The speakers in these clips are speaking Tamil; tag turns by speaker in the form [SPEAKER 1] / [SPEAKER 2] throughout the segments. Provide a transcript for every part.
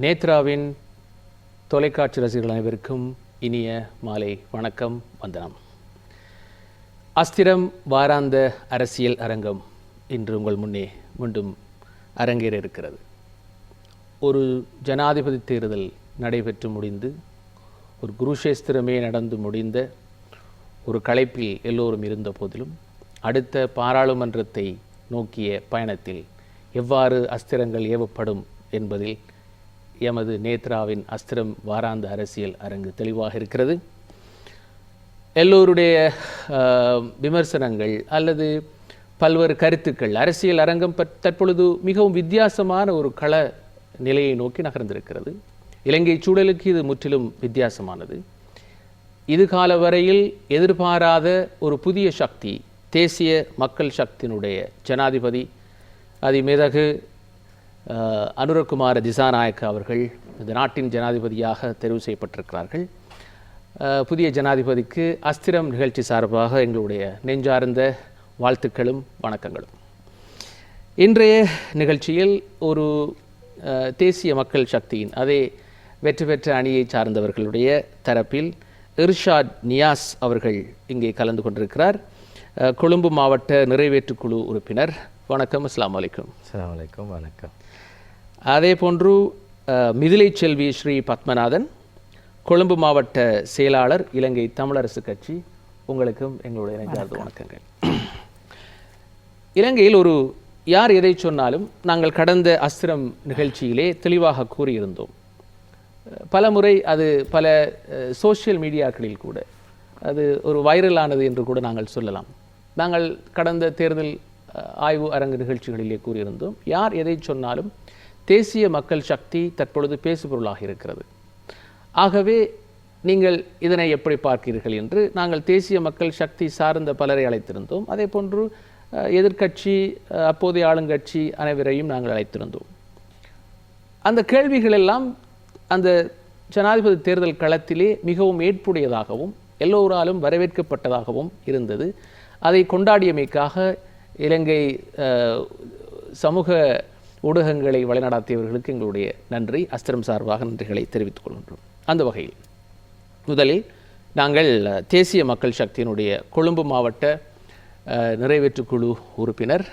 [SPEAKER 1] நேத்ராவின் தொலைக்காட்சி ரசிகர்கள் அனைவருக்கும் இனிய மாலை வணக்கம், வந்தனம். அஸ்திரம் வாராந்த அரசியல் அரங்கம் இன்று உங்கள் முன்னே மீண்டும் அரங்கேற இருக்கிறது. ஒரு ஜனாதிபதி தேர்தல் நடைபெற்று முடிந்து, ஒரு குருஷேஸ்திரமே நடந்து முடிந்த ஒரு களைப்பில் எல்லோரும் இருந்த போதிலும், அடுத்த பாராளுமன்றத்தை நோக்கிய பயணத்தில் எவ்வாறு அஸ்திரங்கள் ஏவப்படும் என்பதில் எமது நேத்ராவின் அஸ்திரம் வாராந்த அரசியல் அரங்கு தெளிவாக இருக்கிறது. எல்லோருடைய விமர்சனங்கள் அல்லது பல்வேறு கருத்துக்கள், அரசியல் அரங்கம் தற்பொழுது மிகவும் வித்தியாசமான ஒரு கள நிலையை நோக்கி நகர்ந்திருக்கிறது. இலங்கை சூழலுக்கு இது முற்றிலும் வித்தியாசமானது. இது கால வரையில் எதிர்பாராத ஒரு புதிய சக்தி, தேசிய மக்கள் சக்தியினுடைய ஜனாதிபதி அதிமிதகு அனுரகுமார திசாநாயக்க அவர்கள் இந்த நாட்டின் ஜனாதிபதியாக தெரிவு செய்யப்பட்டிருக்கிறார்கள். புதிய ஜனாதிபதிக்கு அஸ்திரம் நிகழ்ச்சி சார்பாக எங்களுடைய நெஞ்சார்ந்த வாழ்த்துக்களும் வணக்கங்களும். இன்றைய நிகழ்ச்சியில் ஒரு தேசிய மக்கள் சக்தியின் அதே வெற்றி பெற்ற அணியை சார்ந்தவர்களுடைய தரப்பில் இர்ஷாத் நியாஸ் அவர்கள் இங்கே கலந்து கொண்டிருக்கிறார். கொழும்பு மாவட்ட நிறைவேற்றுக்குழு உறுப்பினர். வணக்கம். அஸ்ஸலாமு அலைக்கும்.
[SPEAKER 2] அஸ்ஸலாமு அலைக்கும். வணக்கம்.
[SPEAKER 1] அதே போன்று மிதிலை செல்வி ஸ்ரீ பத்மநாதன், கொழும்பு மாவட்ட செயலாளர், இலங்கை தமிழரசு கட்சி. உங்களுக்கும் எங்களுடைய நெஞ்சார்ந்த வணக்கங்கள். இலங்கையில் ஒரு யார் எதை சொன்னாலும் நாங்கள் கடந்த அஸ்திரம் நிகழ்ச்சியிலே தெளிவாக கூறியிருந்தோம். பல முறை அது பல சோஷியல் மீடியாக்களில் கூட அது ஒரு வைரலானது என்று கூட நாங்கள் சொல்லலாம். நாங்கள் கடந்த தேர்தல் ஆய்வு அரங்கு நிகழ்ச்சிகளிலே கூறியிருந்தோம், யார் எதை சொன்னாலும் தேசிய மக்கள் சக்தி தற்பொழுது பேசுபொருளாக இருக்கிறது. ஆகவே நீங்கள் இதனை எப்படி பார்க்கிறீர்கள் என்று நாங்கள் தேசிய மக்கள் சக்தி சார்ந்த பலரை அழைத்திருந்தோம். அதே போன்று எதிர்க்கட்சி, அப்போதைய ஆளுங்கட்சி அனைவரையும் நாங்கள் அழைத்திருந்தோம். அந்த கேள்விகள் எல்லாம் அந்த ஜனாதிபதி தேர்தல் களத்திலே மிகவும் ஏற்புடையதாகவும் எல்லோராலும் வரவேற்கப்பட்டதாகவும் இருந்தது. அதை கொண்டாடியமைக்காக இலங்கை சமூக ஊடகங்களை வழிநடாத்தியவர்களுக்கு எங்களுடைய நன்றி, அஸ்திரம் சார்பாக நன்றிகளை தெரிவித்துக் கொள்கின்றோம். அந்த வகையில் முதலில் நாங்கள் தேசிய மக்கள் சக்தியினுடைய கொழும்பு மாவட்ட நிறைவேற்றுக்குழு உறுப்பினர்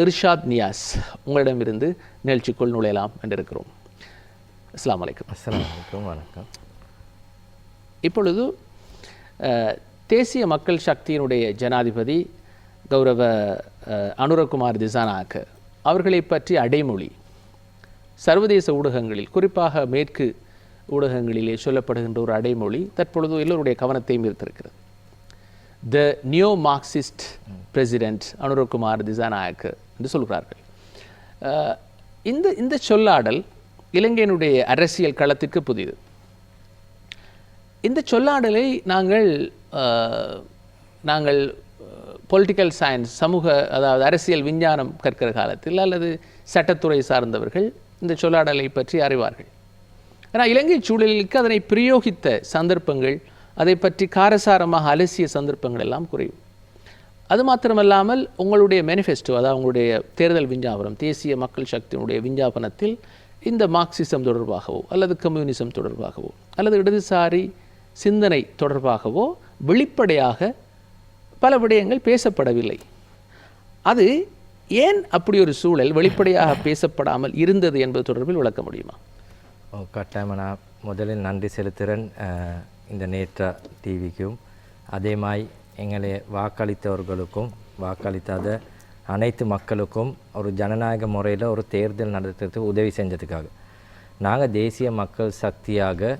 [SPEAKER 1] இர்ஷாத் நியாஸ், உங்களிடமிருந்து நிகழ்ச்சிக்குள் நுழையலாம் என்றிருக்கிறோம். அஸ்ஸலாமு அலைக்கும்.
[SPEAKER 2] அஸ்ஸலாமு அலைக்கும். வணக்கம்.
[SPEAKER 1] இப்பொழுது தேசிய மக்கள் சக்தியினுடைய ஜனாதிபதி கௌரவ அனுரகுமார் திசாநாயக்க அவர்களை பற்றி அடைமொழி சர்வதேச ஊடகங்களில், குறிப்பாக மேற்கு ஊடகங்களிலே சொல்லப்படுகின்ற ஒரு அடைமொழி தற்பொழுது எல்லோருடைய கவனத்தையும் ஈர்த்திருக்கிறது. The neo Marxist president Anura Kumara Dissanayake என்று சொல்கிறார்கள். இந்த சொல்லாடல் இலங்கையினுடைய அரசியல் களத்திற்கு புதிது. இந்த சொல்லாடலை நாங்கள் பொலிட்டிக்கல் சயின்ஸ், அதாவது அரசியல் விஞ்ஞானம் கற்கிற காலத்தில் அல்லது சட்டத்துறை சார்ந்தவர்கள் இந்த சொல்லாடலை பற்றி அறிவார்கள். ஆனால் இலங்கை சூழலுக்கு அதனை பிரயோகித்த சந்தர்ப்பங்கள், அதை பற்றி காரசாரமாக அலசிய சந்தர்ப்பங்கள் எல்லாம் குறையும். அது மாத்திரமல்லாமல் உங்களுடைய மேனிஃபெஸ்டோ, அதாவது உங்களுடைய தேர்தல் விஞ்ஞாபனம், தேசிய மக்கள் சக்தியினுடைய விஞ்ஞாபனத்தில் இந்த மார்க்சிசம் தொடர்பாகவோ அல்லது கம்யூனிசம் தொடர்பாகவோ அல்லது இடதுசாரி சிந்தனை தொடர்பாகவோ வெளிப்படையாக பல விடயங்கள் பேசப்படவில்லை. அது ஏன் அப்படி ஒரு சூழல் வெளிப்படையாக பேசப்படாமல் இருந்தது என்பது தொடர்பில் விளக்க முடியுமா?
[SPEAKER 2] கட்டாயமாக நான் முதலில் நன்றி செலுத்துகிறேன் இந்த நேத்ரா டிவிக்கும், அதே மாதிரி எங்களை வாக்களித்தவர்களுக்கும் வாக்களித்தாத அனைத்து மக்களுக்கும் ஒரு ஜனநாயக முறையில் ஒரு தேர்தல் நடத்துறதுக்கு உதவி செஞ்சதுக்காக. நாங்கள் தேசிய மக்கள் சக்தியாக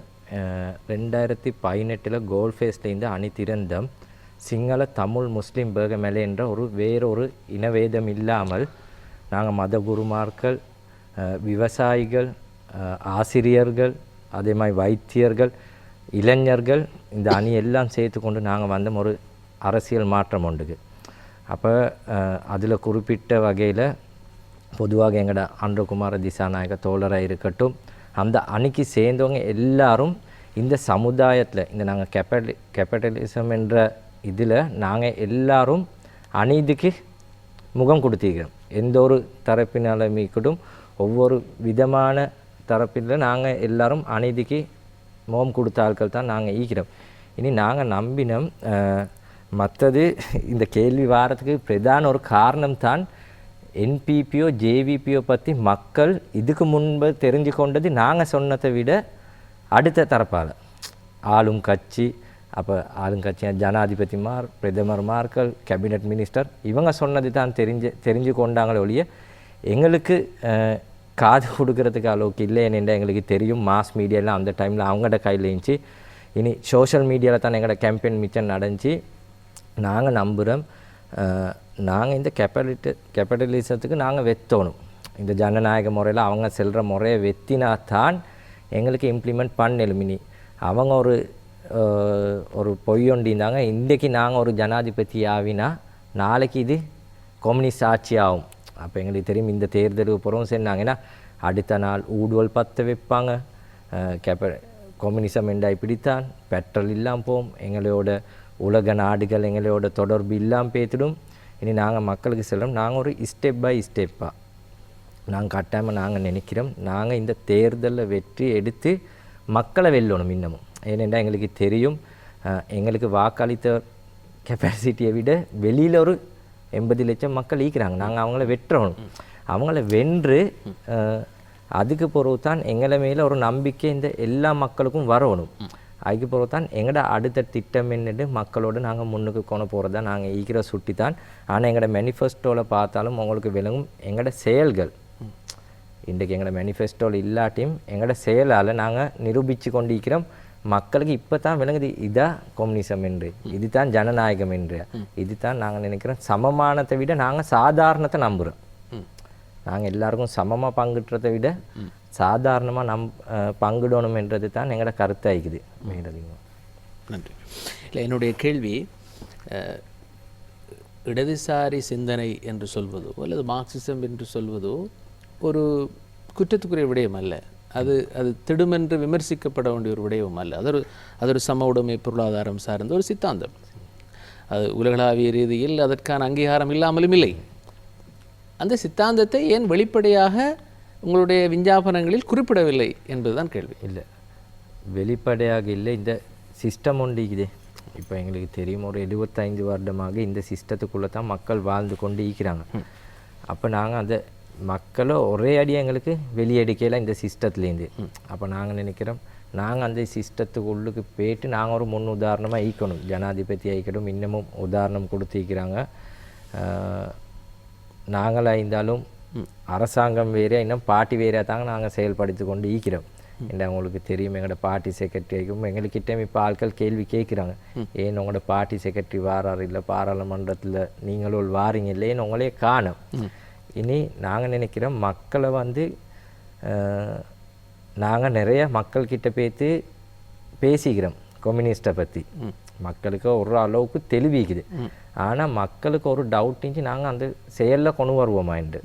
[SPEAKER 2] 2018 கோல்ஃபேஸ்லேருந்து அணி திறந்தோம். சிங்கள, தமிழ், முஸ்லீம், பேகமலை என்ற வேறொரு இனவேதம் இல்லாமல் நாங்கள் மத குருமார்கள், விவசாயிகள், ஆசிரியர்கள், அதே மாதிரி வைத்தியர்கள், இளைஞர்கள், இந்த அணி எல்லாம் சேர்த்து கொண்டு நாங்கள் வந்த ஒரு அரசியல் மாற்றம் உண்டுக்கு. அப்போ அதில் குறிப்பிட்ட வகையில் பொதுவாக எங்களோட அனுரகுமார திசாநாயக்க தோழராக இருக்கட்டும், அந்த அணிக்கு சேர்ந்தவங்க எல்லாரும் இந்த சமுதாயத்தில் இந்த நாங்கள் கேபிட்டலிசம் என்ற இதில் நாங்கள் எல்லாரும் அநீதிக்கு முகம் கொடுத்திருக்கிறோம். எந்த ஒரு தரப்பினாலுமே ஒவ்வொரு விதமான தரப்பில் நாங்கள் எல்லாரும் அநீதிக்கு முகம் கொடுத்த ஆட்கள் தான் நாங்கள் ஈக்கிறோம். இனி நாங்கள் நம்பினோம் மற்றது இந்த கேள்வி வாரத்துக்கு பிரதான ஒரு காரணம் தான் என்பிபியோ ஜேவிபியோ பற்றி மக்கள் இதுக்கு முன்பு தெரிஞ்சு கொண்டது நாங்கள் சொன்னதை விட அடுத்த தரப்பால் ஆளும் கட்சி. அப்போ ஆளுங்கட்சி ஜனாதிபதிமார், பிரதமர்மார்கள், கேபினட் மினிஸ்டர் இவங்க சொன்னது தான் தெரிஞ்சு கொண்டாங்களே ஒழிய எங்களுக்கு காது கொடுக்கறதுக்கு அளவுக்கு இல்லை. என்னென்னா எங்களுக்கு தெரியும் மாஸ் மீடியாலாம் அந்த டைமில் அவங்களோட கையில் இருந்துச்சு. இனி சோஷியல் மீடியாவில் தான் எங்களோட கேம்பெயின் மிச்சம் நடந்துச்சு. நாங்கள் நம்புகிறோம் நாங்கள் இந்த கேபிட்டலிசத்துக்கு நாங்கள் வெத்தணும். இந்த ஜனநாயக முறையில் அவங்க செல்கிற முறையை வெத்தினா தான் எங்களுக்கு இம்ப்ளிமெண்ட் பண்ணலும். இனி அவங்க ஒரு பொய்யொண்டிருந்தாங்க, இன்றைக்கி நாங்கள் ஒரு ஜனாதிபதி ஆவினா நாளைக்கு இது கம்யூனிஸ்ட் ஆட்சி ஆகும். அப்போ எங்களுக்கு தெரியும் இந்த தேர்தலுக்கு புறம் சொன்னாங்கன்னா அடுத்த நாள் ஊடுவல் பற்ற வைப்பாங்க, கம்யூனிசம் என்றா இப்படித்தான், பெட்ரோல் இல்லாமல் போகும், எங்களோட உலக நாடுகள் எங்களோட தொடர்பு இல்லாமல் பேத்துடும். இனி நாங்கள் மக்களுக்கு செல்கிறோம், நாங்கள் ஒரு ஸ்டெப் பை ஸ்டெப்பாக நாங்கள் கட்டாயமாக நாங்கள் நினைக்கிறோம் நாங்கள் இந்த தேர்தலில் வெற்றி எடுத்து மக்களை வெல்லணும் இன்னமும். ஏனென்றால் எங்களுக்கு தெரியும் எங்களுக்கு வாக்களித்த கெப்பாசிட்டியை விட வெளியில் ஒரு 80 லட்சம் மக்கள் ஈக்கிறாங்க. நாங்கள் அவங்கள வெற்றணும். அவங்கள வென்று அதுக்கு பிறகு தான் எங்களை மேலே ஒரு நம்பிக்கை இந்த எல்லா மக்களுக்கும் வரணும். அதுக்கு பிறகு தான் எங்களோட அடுத்த திட்டம் என்னட்டு மக்களோடு நாங்கள் முன்னுக்கு கொண்டு போகிறதா நாங்கள் ஈக்கிற சுட்டி தான். ஆனால் எங்களோட மேனிஃபெஸ்டோவில் பார்த்தாலும் உங்களுக்கு விளங்கும் எங்களோட செயல்கள் இன்றைக்கு எங்களோட மேனிஃபெஸ்டோவில் இல்லாட்டியும் எங்களோட செயலால் நாங்கள் நிரூபித்து கொண்டு இருக்கிறோம். மக்களுக்கு இப்போ தான் விளங்குது இதான் கம்யூனிசம் என்று, இது தான் ஜனநாயகம் என்று, இது தான் நாங்கள் நினைக்கிறோம். சமமானத்தை விட நாங்கள் சாதாரணத்தை நம்புகிறோம். நாங்கள் எல்லாருக்கும் சமமாக பங்குற்றதை விட சாதாரணமாக பங்கிடணும் என்றது தான் எங்களோட கருத்தாய்க்குது. மேலதிகம்
[SPEAKER 1] நன்றி. இல்லை, என்னுடைய கேள்வி இடதுசாரி சிந்தனை என்று சொல்வதோ அல்லது மார்க்சிசம் என்று சொல்வதோ ஒரு குற்றத்துக்குரிய விடயம் அல்ல. அது திடுமென்று விமர்சிக்கப்பட வேண்டிய ஒரு விடயமும் அல்ல. அது ஒரு சம உடைமை பொருளாதாரம் சார்ந்த ஒரு சித்தாந்தம். அது உலகளாவிய ரீதியில் அதற்கான அங்கீகாரம் இல்லாமலும் இல்லை. அந்த சித்தாந்தத்தை ஏன் வெளிப்படையாக உங்களுடைய விஞ்ஞாபனங்களில் குறிப்பிடவில்லை என்பதுதான் கேள்வி.
[SPEAKER 2] இல்லை, வெளிப்படையாக இல்லை. இந்த சிஸ்டம் ஒன்றிக்குதே, இப்போ எங்களுக்கு தெரியும் ஒரு 75 வருடமாக இந்த சிஸ்டத்துக்குள்ளே தான் மக்கள் வாழ்ந்து கொண்டு இருக்கிறாங்க. அப்போ நாங்கள் அந்த மக்களை ஒரே அடியாக எங்களுக்கு வெளியெடுக்கல இந்த சிஸ்டத்துலேருந்து. அப்போ நாங்கள் நினைக்கிறோம் நாங்கள் அந்த சிஸ்டத்துக்குள்ளுக்கு போய்ட்டு நாங்கள் ஒரு முன் உதாரணமாக ஈக்கணும். ஜனாதிபதி ஆகிக்கணும் இன்னமும் உதாரணம் கொடுத்துக்கிறாங்க. நாங்களாக இருந்தாலும் அரசாங்கம் வேறே இன்னும் பார்ட்டி வேறே தாங்க நாங்கள் செயல்படுத்தி கொண்டு ஈக்கிறோம். என்ன உங்களுக்கு தெரியும் எங்களோட பார்ட்டி செக்ரட்டரிக்கும் எங்கள்கிட்ட இப்போ ஆட்கள் கேள்வி கேட்குறாங்க, ஏன் உங்களோட பார்ட்டி செக்ரட்டரி வாராரு இல்லை, பாராளுமன்றத்தில் நீங்களும் வாரீங்க இல்லைன்னு உங்களே காணும். இனி நாங்கள் நினைக்கிறோம் மக்களை நாங்கள் நிறைய மக்கள்கிட்ட பேசிக்கிறோம் கம்யூனிஸ்ட்டை பற்றி. மக்களுக்கு ஒரு அளவுக்கு தெளிவிக்குது. ஆனால் மக்களுக்கு ஒரு டவுட் இருந்துச்சு நாங்கள் அந்த செயலில் கொண்டு வருவோமான்ட்டு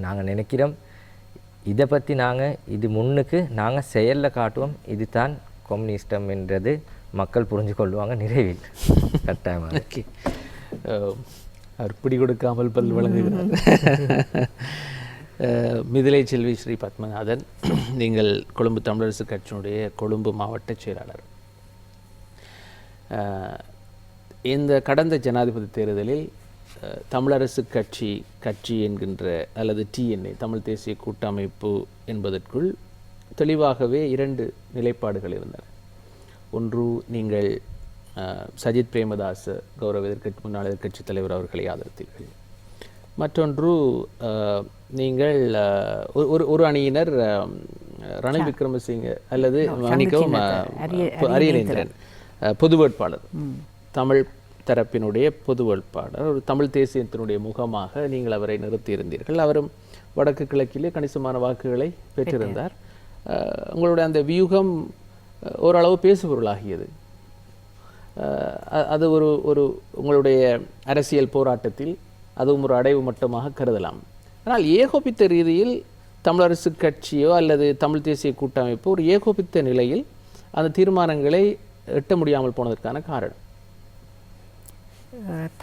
[SPEAKER 2] நாங்கள் நினைக்கிறோம். இதை பற்றி நாங்கள் இது முன்னுக்கு நாங்கள் செயலில் காட்டுவோம். இது தான் கம்யூனிஸ்டம் என்றது மக்கள் புரிஞ்சு கொள்வாங்க நிறைவில் கட்டாயமாக.
[SPEAKER 1] அவர் பிடி கொடுக்காமல் பல் வழங்குகிறார். மிதிலை செல்வி ஸ்ரீ பத்மநாதன், நீங்கள் கொழும்பு தமிழரசு கட்சியினுடைய கொழும்பு மாவட்ட செயலாளர். இந்த கடந்த ஜனாதிபதி தேர்தலில் தமிழரசு கட்சி என்கின்ற அல்லது டிஎன்ஏ தமிழ் தேசிய கூட்டமைப்பு என்பதற்குள் தெளிவாகவே 2 நிலைப்பாடுகள் இருந்தன. ஒன்று, நீங்கள் சஜித் பிரேமதாஸ் கௌரவ முன்னாள் எதிர்க்கட்சித் தலைவர் அவர்களை ஆதரித்தீர்கள். மற்றொன்று, நீங்கள் ஒரு அணியினர் ரணில் விக்ரமசிங்க அல்லது மன்னிக்கவும் அரியநேந்திரன் பொது வேட்பாளர், தமிழ் தரப்பினுடைய பொது வேட்பாளர், ஒரு தமிழ் தேசியத்தினுடைய முகமாக நீங்கள் அவரை நிறுத்தியிருந்தீர்கள். அவரும் வடக்கு கிழக்கிலே கணிசமான வாக்குகளை பெற்றிருந்தார். உங்களுடைய அந்த வியூகம் ஓரளவு பேசுபொருளாகியது. அது ஒரு உங்களுடைய அரசியல் போராட்டத்தில் அதுவும் ஒரு அடைவு மட்டமாக கருதலாம். ஆனால் ஏகோபித்த ரீதியில் தமிழரசு கட்சியோ அல்லது தமிழ் தேசிய கூட்டமைப்போ ஒரு ஏகோபித்த நிலையில் அந்த தீர்மானங்களை எட்ட முடியாமல் போனதற்கான காரணம்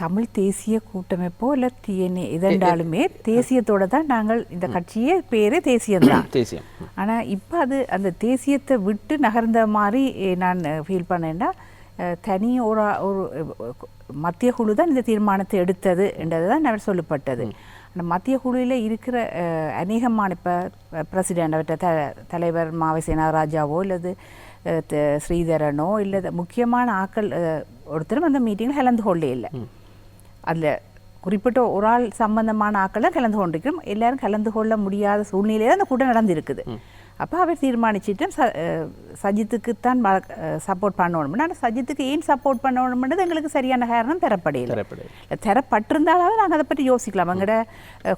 [SPEAKER 3] தமிழ் தேசிய கூட்டமைப்போ இல்லை டிஎன்ஏ இதென்றாலுமே தேசியத்தோட தான் நாங்கள் இந்த கட்சியே பேரே தேசியம்தான்.
[SPEAKER 1] தேசியம்.
[SPEAKER 3] ஆனால் இப்போ அது அந்த தேசியத்தை விட்டு நகர்ந்த மாதிரி நான் ஃபீல் பண்ணேன்னா தனி ஒரு மத்திய குழு தான் இந்த தீர்மானத்தை எடுத்தது என்றது தான் அவர் சொல்லப்பட்டது. அந்த மத்திய குழுவில் இருக்கிற அநேகமான இப்போ பிரசிடென்ட் அவற்ற தலைவர் மாவை சேனாராஜாவோ இல்லது ஸ்ரீதரனோ இல்லை முக்கியமான ஆக்கள் ஒருத்தரும் அந்த மீட்டிங்கில் கலந்து கொள்ளே இல்லை. அதில் குறிப்பிட்ட ஒரு ஆள் சம்பந்தமான ஆக்கள் தான் கலந்து கொண்டிருக்கிறோம். எல்லாரும் கலந்து கொள்ள முடியாத சூழ்நிலையில் அந்த கூட்டம் நடந்திருக்குது. அப்போ அவர் தீர்மானிச்சுட்டு சஜித்துக்குத்தான் சப்போர்ட் பண்ணணும்னு. ஆனால் சஜித்துக்கு ஏன் சப்போர்ட் பண்ணணும்ன்றது எங்களுக்கு சரியான காரணம் தரப்பட்டிருந்தாலும் நாங்கள் அதை பற்றி யோசிக்கலாம். எங்களோட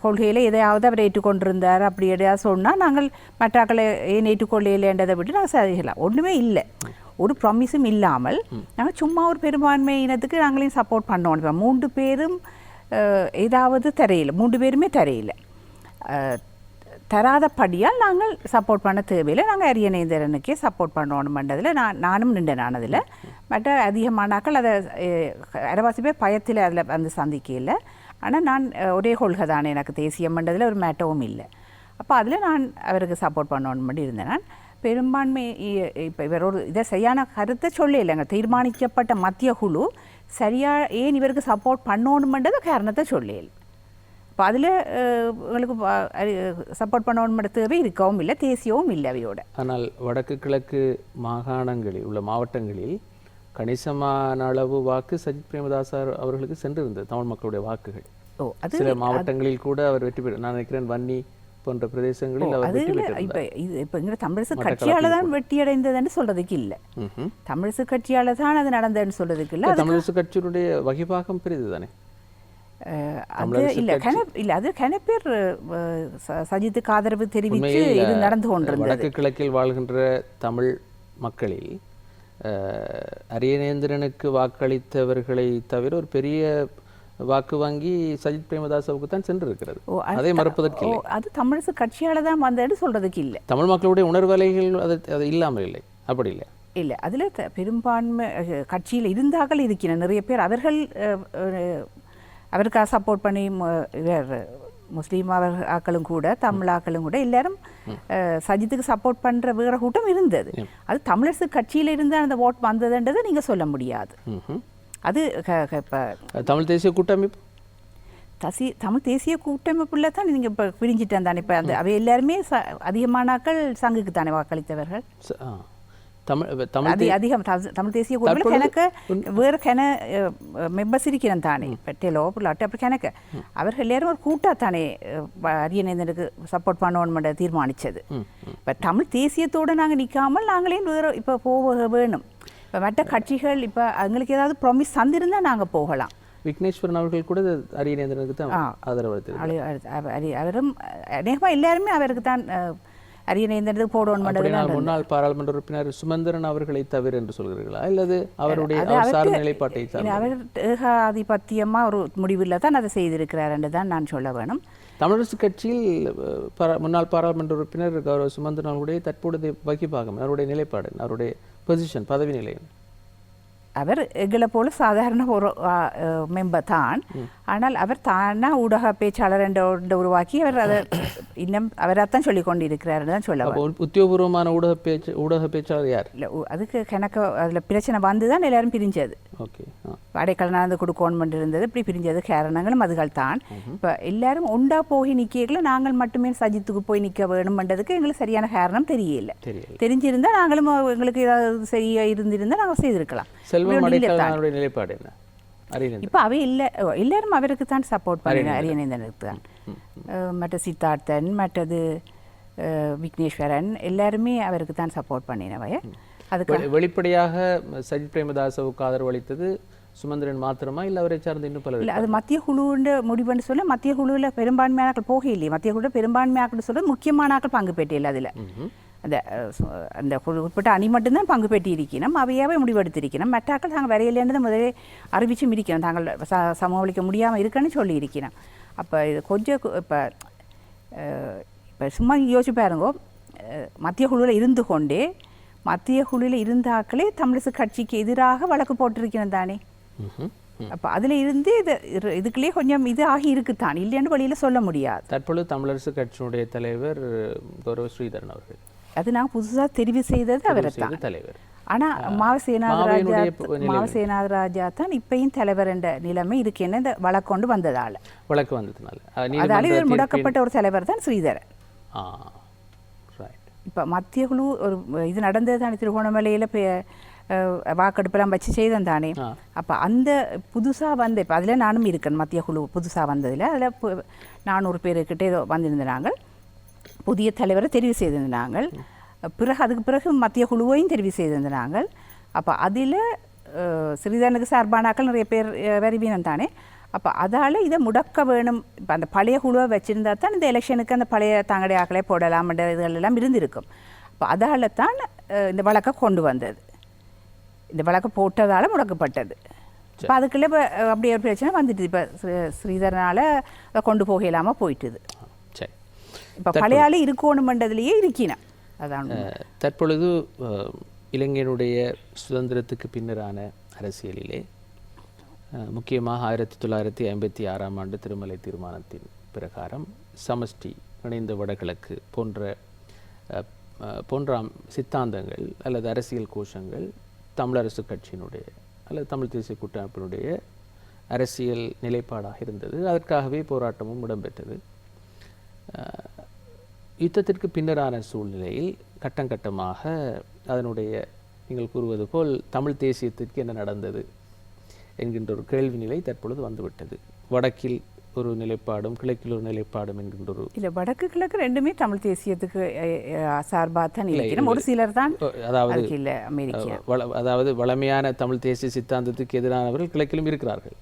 [SPEAKER 3] கொள்கையில் எதையாவது அவர் ஏற்றுக்கொண்டிருந்தார் அப்படி எதையாவது சொன்னால் நாங்கள் மற்றாக்களை ஏன் ஏற்றுக்கொள்ளையில்லைன்றதை விட்டு நாங்கள் சரிக்கலாம். ஒன்றுமே இல்லை, ஒரு ப்ராமிஸும் இல்லாமல் நாங்கள் சும்மா ஒரு பெரும்பான்மை இனத்துக்கு நாங்களையும் சப்போர்ட் பண்ணோம். இப்போ 3 பேரும் ஏதாவது தரையில் 3 பேருமே தரையில் தராதபடியால் நாங்கள் சப்போர்ட் பண்ண தேவையில்லை. நாங்கள் அரியநேந்திரனுக்கே சப்போர்ட் பண்ணணும்ன்றதில் நானும் நின்றேன். அதில் மற்ற அதிகமானாக்கள் அதை அரைவாசி பேர் பயத்தில் அதில் வந்து சந்திக்கல. ஆனால் நான் ஒரே கொள்கை தானே, எனக்கு தேசியம்ன்றதில் ஒரு மேட்டவும் இல்லை. அப்போ அதில் நான் அவருக்கு சப்போர்ட் பண்ணணும் மட்டும் இருந்தேன். நான் பெரும்பான்மை இப்போ இவர் ஒரு இதை சரியான கருத்தை சொல்ல இல்லைங்க. தீர்மானிக்கப்பட்ட மத்திய குழு சரியாக ஏன் இவருக்கு சப்போர்ட் பண்ணணும்ன்றத காரணத்தை சொல்லல. இப்போ அதில் உங்களுக்கு சப்போர்ட் பண்ணணுன்ற தேவை இருக்கவும் இல்லை, தேசியவும் இல்லை அவையோட.
[SPEAKER 1] ஆனால் வடக்கு கிழக்கு மாகாணங்களில் உள்ள மாவட்டங்களில் கணிசமான அளவு வாக்கு சஜித் பிரேமதாச அவர்களுக்கு சென்றிருந்தது, தமிழ் மக்களுடைய வாக்குகள். சில மாவட்டங்களில் கூட அவர் வெற்றி பெற்றார். நான் நினைக்கிறேன் வன்னி போன்ற பிரதேசங்களில் அவர் வெற்றி பெற்றார்.
[SPEAKER 3] இப்போ இங்கே தமிழிசை கட்சியால் தான் வெற்றி அடைந்ததுன்னு சொல்றதுக்கு இல்லை, தமிழிசை கட்சியால் தான் அது நடந்ததுன்னு சொல்றதுக்கு இல்லை.
[SPEAKER 1] தமிழிசை கட்சியினுடைய வகிபாகம் பெரிது தானே.
[SPEAKER 3] அது இல்லை இல்லை, அது கன பேர் சஜித்துக்கு ஆதரவு தெரிவித்து இது நடந்து கொண்டிருந்தது.
[SPEAKER 1] வடக்கு கிழக்கில் வாழ்கின்ற தமிழ் மக்களில் அரியநேந்திரனுக்கு வாக்களித்தவர்களை தவிர ஒரு பெரிய வாக்கு வாங்கி சஜித் பிரேமதாசவுக்கு தான் சென்று இருக்கிறது. அதை மறுப்பதற்கு
[SPEAKER 3] அது தமிழிசை கட்சியால தான் வந்ததுன்னு சொல்றதுக்கு இல்லை.
[SPEAKER 1] தமிழ் மக்களுடைய உணர்வலைகள் அது இல்லாமல் இல்லை, அப்படி இல்லை.
[SPEAKER 3] இல்லை, அதில் பெரும்பான்மை கட்சியில் இருந்தார்கள் இருக்கிற நிறைய பேர் அவர்கள் அவருக்காக சப்போர்ட் பண்ணி முஸ்லீம் ஆக்களும் கூட தமிழ் ஆக்களும் கூட எல்லாரும் சஜித்துக்கு சப்போர்ட் பண்ணுற வேற கூட்டம் இருந்தது. அது தமிழரசு கட்சியில் இருந்து அந்த ஓட் வந்ததுன்றதை நீங்கள் சொல்ல முடியாது. அது இப்போ
[SPEAKER 1] தமிழ் தேசிய கூட்டமைப்பு
[SPEAKER 3] தமிழ் தேசிய கூட்டமைப்புல தான் நீங்கள் இப்போ பிரிஞ்சிட்டேன் தானே. இப்போ அந்த அவை எல்லாருமே அதிகமானாக்கள் சங்குக்கு தானே வாக்களித்தவர்கள். அதிகம் தமிழ் தேசிய கூட்டமைப்பு எனக்கு வேறு கென மெம்பர்ஸ் இருக்கிறேன் தானே, பெட்டேலோ புள்ளாட்டு அப்படி கணக்கு அவர்கள் எல்லாரும் ஒரு கூட்டாத்தானே அரியநேந்தனுக்கு சப்போர்ட் பண்ணணும்ன்ற தீர்மானித்தது. இப்போ தமிழ் தேசியத்தோடு நாங்கள் நிற்காமல் நாங்களே வேறு இப்போ போக வேணும். இப்போ மற்ற கட்சிகள் இப்போ அவங்களுக்கு ஏதாவது ப்ராமிஸ் தந்திருந்தால் நாங்கள் போகலாம்.
[SPEAKER 1] விக்னேஸ்வரன் அவர்கள் கூட அரியநேந்திரனுக்கு தான் ஆதரவு,
[SPEAKER 3] அவரும் அநேகமாக எல்லாருமே அவருக்கு தான் அரியநேந்திரனுக்கு போடணும்.
[SPEAKER 1] முன்னாள் பாராளுமன்ற உறுப்பினர் சுமந்திரன் அவர்களை தவிர என்று சொல்கிறீர்களா, அல்லது அவருடைய சார்ந்த நிலைப்பாட்டை
[SPEAKER 3] அவர் ஏகாதிபத்தியமாக ஒரு முடிவில் தான் அதை செய்திருக்கிறார் என்று தான் நான் சொல்ல வேணும்.
[SPEAKER 1] தமிழரசு கட்சியில் முன்னாள் பாராளுமன்ற உறுப்பினர் கௌரவ சுமந்திரன் அவருடைய தற்போதைய வகிபாகம், அவருடைய நிலைப்பாடு, அவருடைய பொசிஷன், பதவி நிலை.
[SPEAKER 3] அவர் எங்களை போல சாதாரண ஒரு மெம்பர் தான். ஆனால் அவர் தானா ஊடக பேச்சாளர் என்ற உருவாக்கி அவர் அதை இன்னும் அவராத்தான் சொல்லி கொண்டிருக்கிறார் தான் சொல்ல.
[SPEAKER 1] உத்தியோகபூர்வமான ஊடக பேச்சாளர் யார்?
[SPEAKER 3] இல்லை, அதுக்கு கணக்கு அதில் பிரச்சனை வந்து தான் எல்லாரும் பிரிஞ்சது.
[SPEAKER 1] ஓகே,
[SPEAKER 3] அடைக்கல் நடந்து கொடுக்கணும் இருந்தது, இப்படி பிரிஞ்சது காரணங்களும் அதுகள் தான். இப்போ எல்லாரும் ஒண்டா போய் நிற்கல, நாங்கள் மட்டுமே சஜித்துக்கு போய் நிற்க வேணும்ன்றதுக்கு எங்களுக்கு சரியான காரணம் தெரியல. தெரிஞ்சிருந்தால் நாங்களும் எங்களுக்கு ஏதாவது சரியா இருந்திருந்தால் நாங்கள் செய்திருக்கலாம்.
[SPEAKER 1] நிலைப்பாடு என்ன?
[SPEAKER 3] இப்போ அவை இல்லை, எல்லாரும் அவருக்கு தான் சப்போர்ட் பண்ணுங்க, அரியநேந்தனுக்கு தான். மற்ற சித்தார்த்தன், மற்றது விக்னேஸ்வரன் எல்லாருமே அவருக்கு தான் சப்போர்ட் பண்ணினவை.
[SPEAKER 1] அதுக்கு வெளிப்படையாக சஜித் பிரேமதாசவுக்கு ஆதரவு அளித்தது சுமந்திரன் மாத்திரமா, இல்லை அவரை சார்ந்த இன்னும் பல?
[SPEAKER 3] இல்லை, அது மத்திய குழுன்னு முடிவுன்னு சொல்ல மத்திய குழுவில் பெரும்பான்மையானாக்கள் போக இல்லையே. மத்திய குழு பெரும்பான்மையாக்கள் சொல்ல முக்கியமானாக்கள் பங்கு பெற்றில்லை. அதில் அந்த குறிப்பிட்ட அணி மட்டும்தான் பங்கு பெற்றி இருக்கணும், அவையாவே முடிவெடுத்திருக்கணும். மற்றாக்கள் தாங்கள் வரையிலேருந்து முதலே அறிவிச்சும் இருக்கணும், தாங்கள் சமாளிக்க முடியாமல் இருக்குன்னு சொல்லி இருக்கணும். அப்போ இது கொஞ்சம் இப்போ சும்மா யோசிச்சு பாருங்கோ, மத்திய குழுவில் இருந்து கொண்டே மத்திய குழுவில் இருந்த ஆக்களே தமிழிசை கட்சிக்கு எதிராக வழக்கு போட்டிருக்கணும் தானே. அப்போ அதில் இருந்து இதுக்குள்ளேயே கொஞ்சம் இது ஆகி இருக்குத்தான், இல்லைன்னு வழியில் சொல்ல முடியாது.
[SPEAKER 1] தற்பொழுது தமிழரசு கட்சியினுடைய தலைவர் கௌரவ ஸ்ரீதரன் அவர்கள்,
[SPEAKER 3] அது நாங்கள் புதுசாக தெரிவு செய்தது அவர் தான்
[SPEAKER 1] தலைவர்.
[SPEAKER 3] ஆனால் மாவசேனாதராஜா தான் இப்பயும் தலைவர் என்ற நிலைமை இருக்கு. என்ன இந்த வழக்கொண்டு வந்ததால் அதால் இவர் முடக்கப்பட்ட ஒரு தலைவர் தான் ஸ்ரீதரன். இப்போ மத்திய குழு ஒரு இது நடந்தது தானே, திருகோணமலையில் வாக்கெடுப்பெல்லாம் வச்சு செய்தோம் தானே. அப்போ அந்த புதுசாக வந்த இப்போ அதில் நானும் இருக்கேன், மத்திய குழு புதுசாக வந்ததில் அதில் 400 பேருக்கிட்டே ஏதோ வந்திருந்தாங்க. புதிய தலைவரை தெரிவு செய்திருந்தாங்க. அதுக்கு பிறகு மத்திய குழுவையும் தெரிவு செய்திருந்தாங்க. அப்போ அதில் ஸ்ரீதரனுக்கு சார்பானாக்கள் நிறைய பேர் வருவீனம் தானே. அப்போ அதால் இதை முடக்க வேணும். இப்போ அந்த பழைய குழுவை வச்சுருந்தா தான் இந்த எலெக்ஷனுக்கு அந்த பழைய தாங்களுடைய ஆக்களே போடலாம்ன்ற இதுகளெல்லாம் இருந்திருக்கும். அப்போ அதால் தான் இந்த வழக்கை கொண்டு வந்தது. இந்த வழக்கு போட்டதால் முடக்கப்பட்டது. இப்போ அதுக்குள்ளே இப்போ அப்படியே ஒரு பிரச்சனை வந்துட்டு இப்போ ஸ்ரீதரனால் அதை கொண்டு போக இல்லாமல் போயிட்டுது.
[SPEAKER 1] சரி,
[SPEAKER 3] இப்போ பழைய ஆள் இருக்கணுமன்றதுலேயே இருக்கினேன். அதான்
[SPEAKER 1] தற்பொழுது இலங்கையினுடைய சுதந்திரத்துக்கு பின்னரான அரசியலிலே முக்கியமாக 1956ஆம் ஆண்டு திருமலை தீர்மானத்தின் பிரகாரம் சமஷ்டி, இணைந்த வடகிழக்கு போன்ற சித்தாந்தங்கள் அல்லது அரசியல் கோஷங்கள் தமிழரசு கட்சியினுடைய அல்லது தமிழ் தேசிய கூட்டமைப்பினுடைய அரசியல் நிலைப்பாடாக இருந்தது. அதற்காகவே போராட்டமும் இடம்பெற்றது. யுத்தத்திற்கு பின்னரான சூழ்நிலையில் கட்டம் கட்டமாக அதனுடைய, நீங்கள் கூறுவது போல் தமிழ் தேசியத்திற்கு என்ன நடந்தது என்கின்ற ஒரு கேள்வி நிலை தற்பொழுது வந்துவிட்டது. வடக்கில் ஒரு நிலைப்பாடும் கிழக்கில் ஒரு நிலைப்பாடும் என்கின்ற ஒரு
[SPEAKER 3] இல்லை, வடக்கு கிழக்கு ரெண்டுமே தமிழ் தேசியத்துக்கு சார்பாக தான் இருக்கிறோம். ஒரு சிலர் தான், அதாவது இல்லை அமெரிக்கா,
[SPEAKER 1] அதாவது வளமையான தமிழ் தேசிய சித்தாந்தத்துக்கு எதிரானவர்கள் கிழக்கிலும் இருக்கிறார்கள்.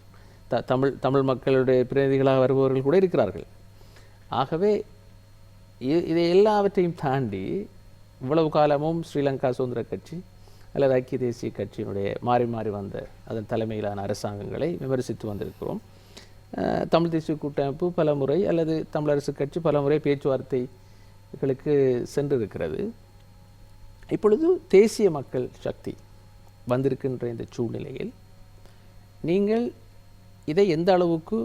[SPEAKER 1] தமிழ் மக்களுடைய பிரதிநிதிகளாக வருபவர்கள் கூட இருக்கிறார்கள். ஆகவே இதை எல்லாவற்றையும் தாண்டி இவ்வளவு காலமும் ஸ்ரீலங்கா சுதந்திர கட்சி அல்லது ஐக்கிய தேசிய கட்சியினுடைய மாறி மாறி வந்த அதன் தலைமையிலான அரசாங்கங்களை விமர்சித்து வந்திருக்கிறோம். தமிழ் தேசிய கூட்டமைப்பு பல முறை அல்லது தமிழரசு கட்சி பல முறை பேச்சுவார்த்தைகளுக்கு சென்றிருக்கிறது. இப்பொழுது தேசிய மக்கள் சக்தி வந்திருக்கின்ற இந்த சூழ்நிலையில் நீங்கள் இதை எந்த அளவுக்கு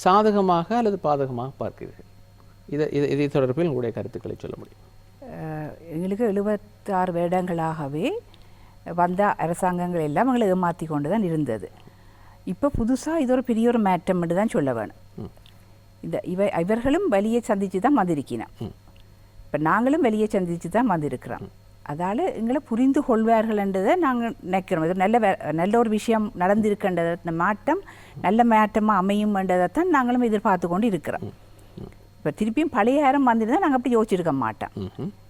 [SPEAKER 1] சாதகமாக அல்லது பாதகமாக பார்க்கிறீர்கள்? இதை தொடர்பில் உங்களுடைய கருத்துக்களை சொல்ல முடியும்?
[SPEAKER 3] எங்களுக்கு 76 வருடங்களாகவே வந்த அரசாங்கங்கள் எல்லாம் எங்களை ஏமாற்றி கொண்டு தான் இருந்தது. இப்போ புதுசாக இது ஒரு பெரிய ஒரு மாற்றம் என்று தான் சொல்ல வேணும். இவர்களும் வலியை சந்தித்து தான் வந்திருக்கிறோம். இப்போ நாங்களும் வெளியே சந்தித்து தான் வந்திருக்கிறோம். அதால் எங்களை புரிந்து கொள்வார்கள் என்றதை நாங்கள் நினைக்கிறோம். இது நல்ல ஒரு விஷயம் நடந்திருக்கின்றது, இந்த மாற்றம் நல்ல மாற்றமாக அமையும் என்றதை தான் நாங்களும் எதிர்பார்த்து கொண்டு இருக்கிறோம். இப்போ திருப்பியும் பழைய நேரம் வந்திருந்தால் நாங்கள் அப்படி யோசிச்சிருக்க மாட்டோம்.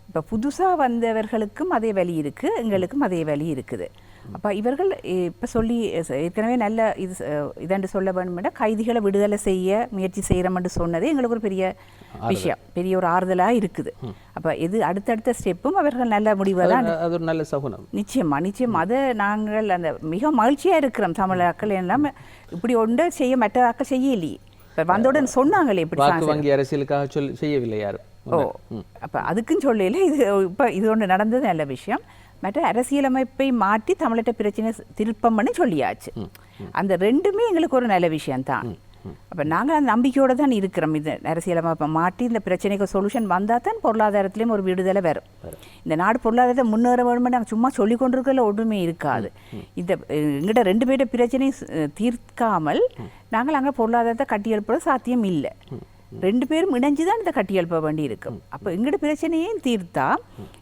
[SPEAKER 3] இப்போ புதுசாக வந்தவர்களுக்கும் அதே வழி இருக்குது, எங்களுக்கும் அதே வழி இருக்குது. அப்போ இவர்கள் இப்போ சொல்லி ஏற்கனவே நல்ல இதென்று சொல்ல வேணுமெண்டா கைதிகளை விடுதலை செய்ய முயற்சி செய்கிறோம்னு சொன்னது எங்களுக்கு ஒரு பெரிய விஷயம், பெரிய ஒரு ஆறுதலாக இருக்குது. அப்போ இது அடுத்தடுத்த ஸ்டெப்பும் அவர்கள் நல்ல முடிவெல்லாம்
[SPEAKER 1] அது ஒரு நல்ல சகுனம்.
[SPEAKER 3] நிச்சயமாக அதை நாங்கள் அந்த மிக மகிழ்ச்சியாக இருக்கிறோம். தமிழாக்கள் எல்லாம் இப்படி ஒன்று செய்ய மற்ற ஆக்கள் செய்யலையே. வந்தவுடன் சொன்னாங்களே இப்படி
[SPEAKER 1] வங்கி அரசியலுக்காக செய்யவில்லை யாரும்.
[SPEAKER 3] அப்போ அதுக்குன்னு சொல்லல, இது இப்போ இது ஒன்று நடந்தது நல்ல விஷயம். மற்ற அரசியலமைப்பை மாற்றி தமிழட்ட பிரச்சனை திருப்பம்னு சொல்லியாச்சு. அந்த ரெண்டுமே எங்களுக்கு ஒரு நல்ல விஷயம்தான். அப்போ நாங்கள் அந்த நம்பிக்கையோடு தான் இருக்கிறோம். இது அரசியலமைப்பை மாற்றி இந்த பிரச்சனைக்கு சொல்யூஷன் வந்தால் தான் பொருளாதாரத்துலேயும் ஒரு விடுதலை வரும். இந்த நாடு பொருளாதாரத்தை முன்னேற வேணுமென்னு நாங்கள் சும்மா சொல்லி கொண்டிருக்கல ஒன்றுமே இருக்காது. இந்த எங்கிட்ட 2 பேருடைய பிரச்சனையும் தீர்க்காமல் நாங்கள் அங்கே பொருளாதாரத்தை கட்டியெழுப்புறது சாத்தியம் இல்லை. 2 பேரும் இணைஞ்சு தான் இந்த கட்டியெழுப்ப வேண்டி இருக்கும். அப்போ எங்கள்ட பிரச்சனையும் தீர்த்தா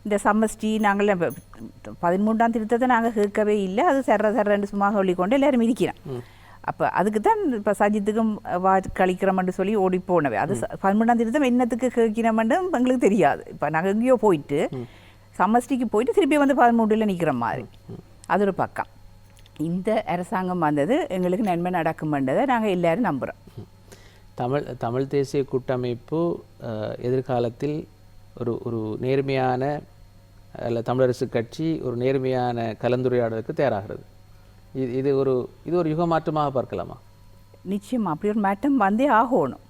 [SPEAKER 3] இந்த சமஷ்டி நாங்கள் 13ஆம் திருத்தத்தை நாங்கள் கேட்கவே இல்லை. அது சர்றன்னு சும்மா சொல்லிக்கொண்டு எல்லாரும் இருக்கிறோம். அப்போ அதுக்கு தான் இப்போ சஜித்துக்கும் கழிக்கிறோம்னு சொல்லி ஓடி போனவே. அது 13ஆம் திருத்தம் என்னத்துக்கு கேட்கிறோம்னு எங்களுக்கு தெரியாது. இப்போ நாங்கள் எங்கேயோ போயிட்டு சமஷ்டிக்கு போயிட்டு திருப்பி வந்து 13ல் நிற்கிற மாதிரி அது ஒரு பக்கம். இந்த அரசாங்கம் வந்தது எங்களுக்கு நன்மை நடக்கும்ன்றதை நாங்கள் எல்லாரும் நம்புகிறோம்.
[SPEAKER 1] தமிழ் தேசிய கூட்டமைப்பு எதிர்காலத்தில் ஒரு நேர்மையான அல்ல தமிழரசு கட்சி ஒரு நேர்மையான கலந்துரையாடலுக்கு தயாராகிறது. இது ஒரு யுக மாற்றமாக பார்க்கலாமா?
[SPEAKER 3] நிச்சயமாக அப்படி ஒரு மாற்றம் வந்தே ஆகணும்.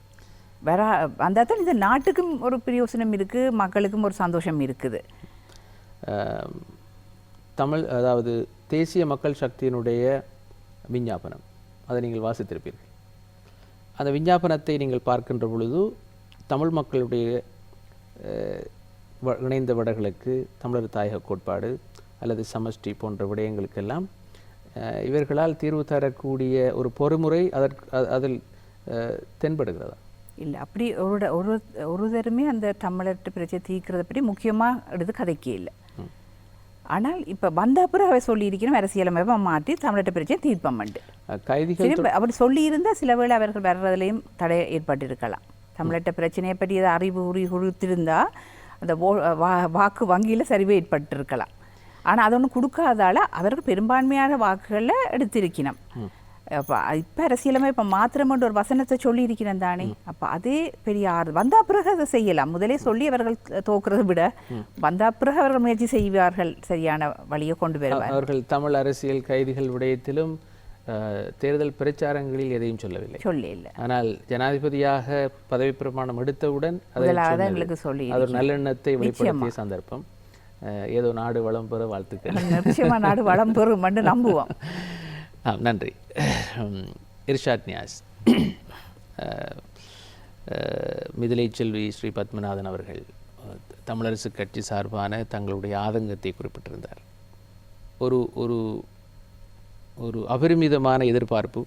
[SPEAKER 3] வந்தால் தான் இந்த நாட்டுக்கும் ஒரு பிரயோசனம் இருக்குது, மக்களுக்கும் ஒரு சந்தோஷம் இருக்குது.
[SPEAKER 1] அதாவது தேசிய மக்கள் சக்தியினுடைய விஞ்ஞாபனம் அதை நீங்கள் வாசித்திருப்பீர்கள். அந்த விஞ்ஞாபனத்தை நீங்கள் பார்க்கின்ற பொழுது தமிழ் மக்களுடைய இணைந்த வடகிழக்கு, தமிழர் தாயக கோட்பாடு அல்லது சமஷ்டி போன்ற விடயங்களுக்கெல்லாம் இவர்களால் தீர்வு தரக்கூடிய ஒரு பொறுமுறை அதில் தென்படுகிறதா?
[SPEAKER 3] இல்லை, அப்படி ஒருதருமே அந்த தமிழர்கிட்ட பிரச்சனை தீர்க்கிறத பற்றி முக்கியமாக எடுத்து கதைக்கே இல்லை. ஆனால் இப்போ வந்த அப்புறம் அவர் சொல்லியிருக்கணும் அரசியலமைப்பை மாற்றி தமிழர்கிட்ட பிரச்சனை தீர்ப்பமண்டு கைதிகள் அவர் சொல்லியிருந்தால் சில வேளை அவர்கள் வர்றதுலேயும் தடை ஏற்பட்டிருக்கலாம். தமிழர்கிட்ட பிரச்சனையை பற்றி அதை அறிவு கொடுத்திருந்தா அந்த வாக்கு வங்கியில் சரிவு ஏற்பட்டிருக்கலாம். ஆனால் அதை ஒன்று கொடுக்காதால அவர்கள் பெரும்பான்மையான வாக்குகளில் எடுத்திருக்கணும். அப்போ இப்போ அரசியலமைப்பை மாத்திரமன்ற ஒரு வசனத்தை சொல்லியிருக்கிறேன் தானே. அப்போ அதே பெரிய வந்தா பிறகு அதை செய்யலாம். முதலே சொல்லி அவர்கள் தோக்கிறத விட வந்தா பிறகு அவர்கள் முயற்சி செய்வார்கள், சரியான வழியை கொண்டு வருவார்.
[SPEAKER 1] அவர்கள் தமிழ் அரசியல் கைதிகள் விடயத்திலும் தேர்தல் பிரச்சாரங்களில் எதையும் சொல்லவில்லை. ஆனால் ஜனாதிபதியாக பதவி பிரமாணம் எடுத்தவுடன்
[SPEAKER 3] எங்களுக்கு சொல்லி
[SPEAKER 1] அது ஒரு நல்லெண்ணத்தை வெளிப்படுத்திய சந்தர்ப்பம். ஏதோ நாடு வளம் பெற வாழ்த்துக்கள்.
[SPEAKER 3] நிச்சயமா நாடு வளம் பெறும் என்று நம்புவோம்.
[SPEAKER 1] நன்றி. இர்ஷாத் நியாஸ், மிதிலை செல்வி ஸ்ரீ பத்மநாதன் அவர்கள் தமிழரசு கட்சி சார்பான தங்களுடைய ஆதங்கத்தை குறிப்பிட்டிருந்தார். ஒரு ஒரு ஒரு அபரிமிதமான எதிர்பார்ப்பு,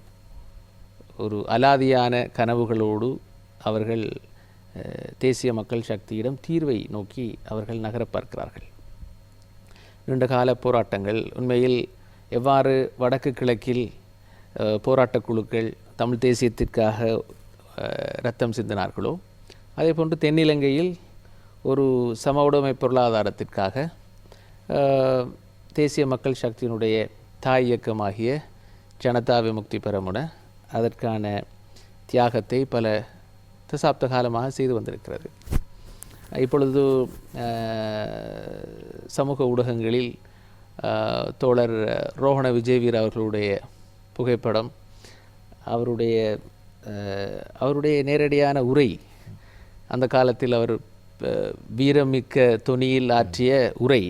[SPEAKER 1] ஒரு அலாதியான கனவுகளோடு அவர்கள் தேசிய மக்கள் சக்தியிடம் தீர்வை நோக்கி அவர்கள் நகர பார்க்கிறார்கள். நீண்டகால போராட்டங்கள், உண்மையில் எவ்வாறு வடக்கு கிழக்கில் போராட்டக் குழுக்கள் தமிழ் தேசியத்திற்காக இரத்தம் சிந்தினார்களோ அதே போன்று தென்னிலங்கையில் ஒரு சம உடைமை பொருளாதாரத்திற்காக தேசிய மக்கள் சக்தியினுடைய தாய் இயக்கமாகிய ஜனதா விமுக்தி பெரமுன அதற்கான தியாகத்தை பல தசாப்த காலமாக செய்து வந்திருக்கிறது. இப்பொழுது சமூக ஊடகங்களில் தோழர் ரோஹண விஜயவீர் அவர்களுடைய புகைப்படம், அவருடைய நேரடியான உரை, அந்த காலத்தில் அவர் வீரமிக்க தொனியில் ஆற்றிய உரை,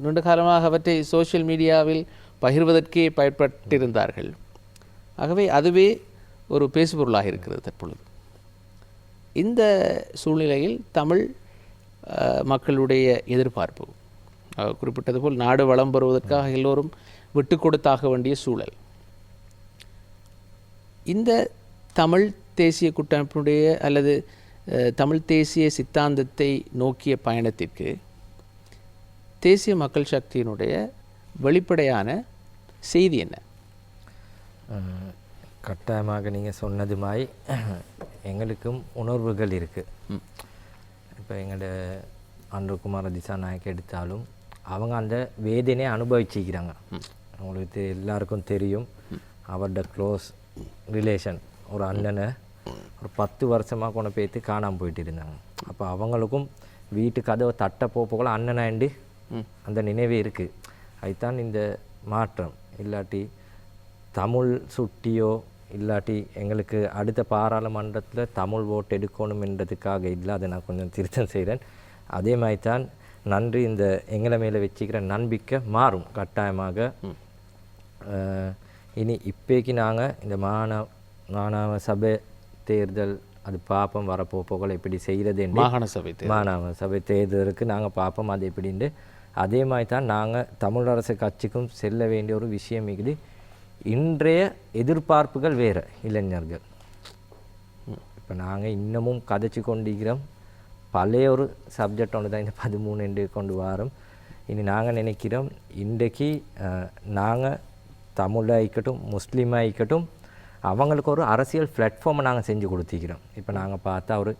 [SPEAKER 1] நீண்ட காலமாக அவற்றை சோஷியல் மீடியாவில் பகிர்வதற்கே பயன்பட்டிருந்தார்கள். ஆகவே அதுவே ஒரு பேசுபொருளாக இருக்கிறது தற்பொழுது. இந்த சூழ்நிலையில் தமிழ் மக்களுடைய எதிர்பார்ப்பு, குறிப்பிட்டது போல் நாடு வளம் பெறுவதற்காக எல்லோரும் விட்டு கொடுத்தாக வேண்டிய சூழல். இந்த தமிழ் தேசிய கூட்டமைப்பினுடைய அல்லது தமிழ் தேசிய சித்தாந்தத்தை நோக்கிய பயணத்திற்கு தேசிய மக்கள் சக்தியினுடைய வெளிப்படையான செய்தி என்ன?
[SPEAKER 2] கட்டாயமாக நீங்கள் சொன்னது மாதிரி எங்களுக்கும் உணர்வுகள் இருக்குது. இப்போ எங்களோட அன்றுகுமார திசாநாயக் எடுத்தாலும் அவங்க அந்த வேதனையை அனுபவிச்சிக்கிறாங்க. அவங்களுக்கு எல்லாருக்கும் தெரியும், அவரோட க்ளோஸ் ரிலேஷன் ஒரு அண்ணனை ஒரு 10 வருஷமாக கொண்டு போய்த்து காணாமல் போயிட்டு இருந்தாங்க. அப்போ அவங்களுக்கும் வீட்டு கதவை தட்ட போகல அண்ணனாண்டி அந்த நினைவே இருக்குது. அதுதான் இந்த மாற்றம். இல்லாட்டி தமிழ் சுட்டியோ இல்லாட்டி எங்களுக்கு அடுத்த பாராளுமன்றத்தில் தமிழ் ஓட்டு எடுக்கணும் என்றதுக்காக இல்லை, அதை நான் கொஞ்சம் திருத்தம் செய்கிறேன். அதே மாதிரி தான் நன்றி, இந்த எங்களை மேலே வச்சுக்கிற நம்பிக்கை மாறும் கட்டாயமாக. இனி இப்போக்கி நாங்கள் இந்த மாணவ சபை தேர்தல் அது பார்ப்போம், வரப்போகல எப்படி செய்கிறது, மாணவ சபை தேர்தலுக்கு நாங்கள் பார்ப்போம் அது எப்படின்னு. அதே மாதிரி தான் நாங்கள் தமிழரசு கட்சிக்கும் செல்ல வேண்டிய ஒரு விஷயம் இருக்குது. இன்றைய எதிர்பார்ப்புகள் வேறு இளைஞர்கள். இப்போ நாங்கள் இன்னமும் கதைச்சி கொண்டிருக்கிறோம் பழைய ஒரு சப்ஜெக்ட் ஒன்று தான் இந்த 13 கொண்டு வரோம். இனி நாங்கள் நினைக்கிறோம் இன்றைக்கு நாங்கள் தமிழாக இருக்கட்டும் முஸ்லீமாக இருக்கட்டும் அவங்களுக்கு ஒரு அரசியல் பிளாட்ஃபார்மை நாங்கள் செஞ்சு கொடுத்திக்கிறோம். இப்போ நாங்கள் பார்த்தா ஒரு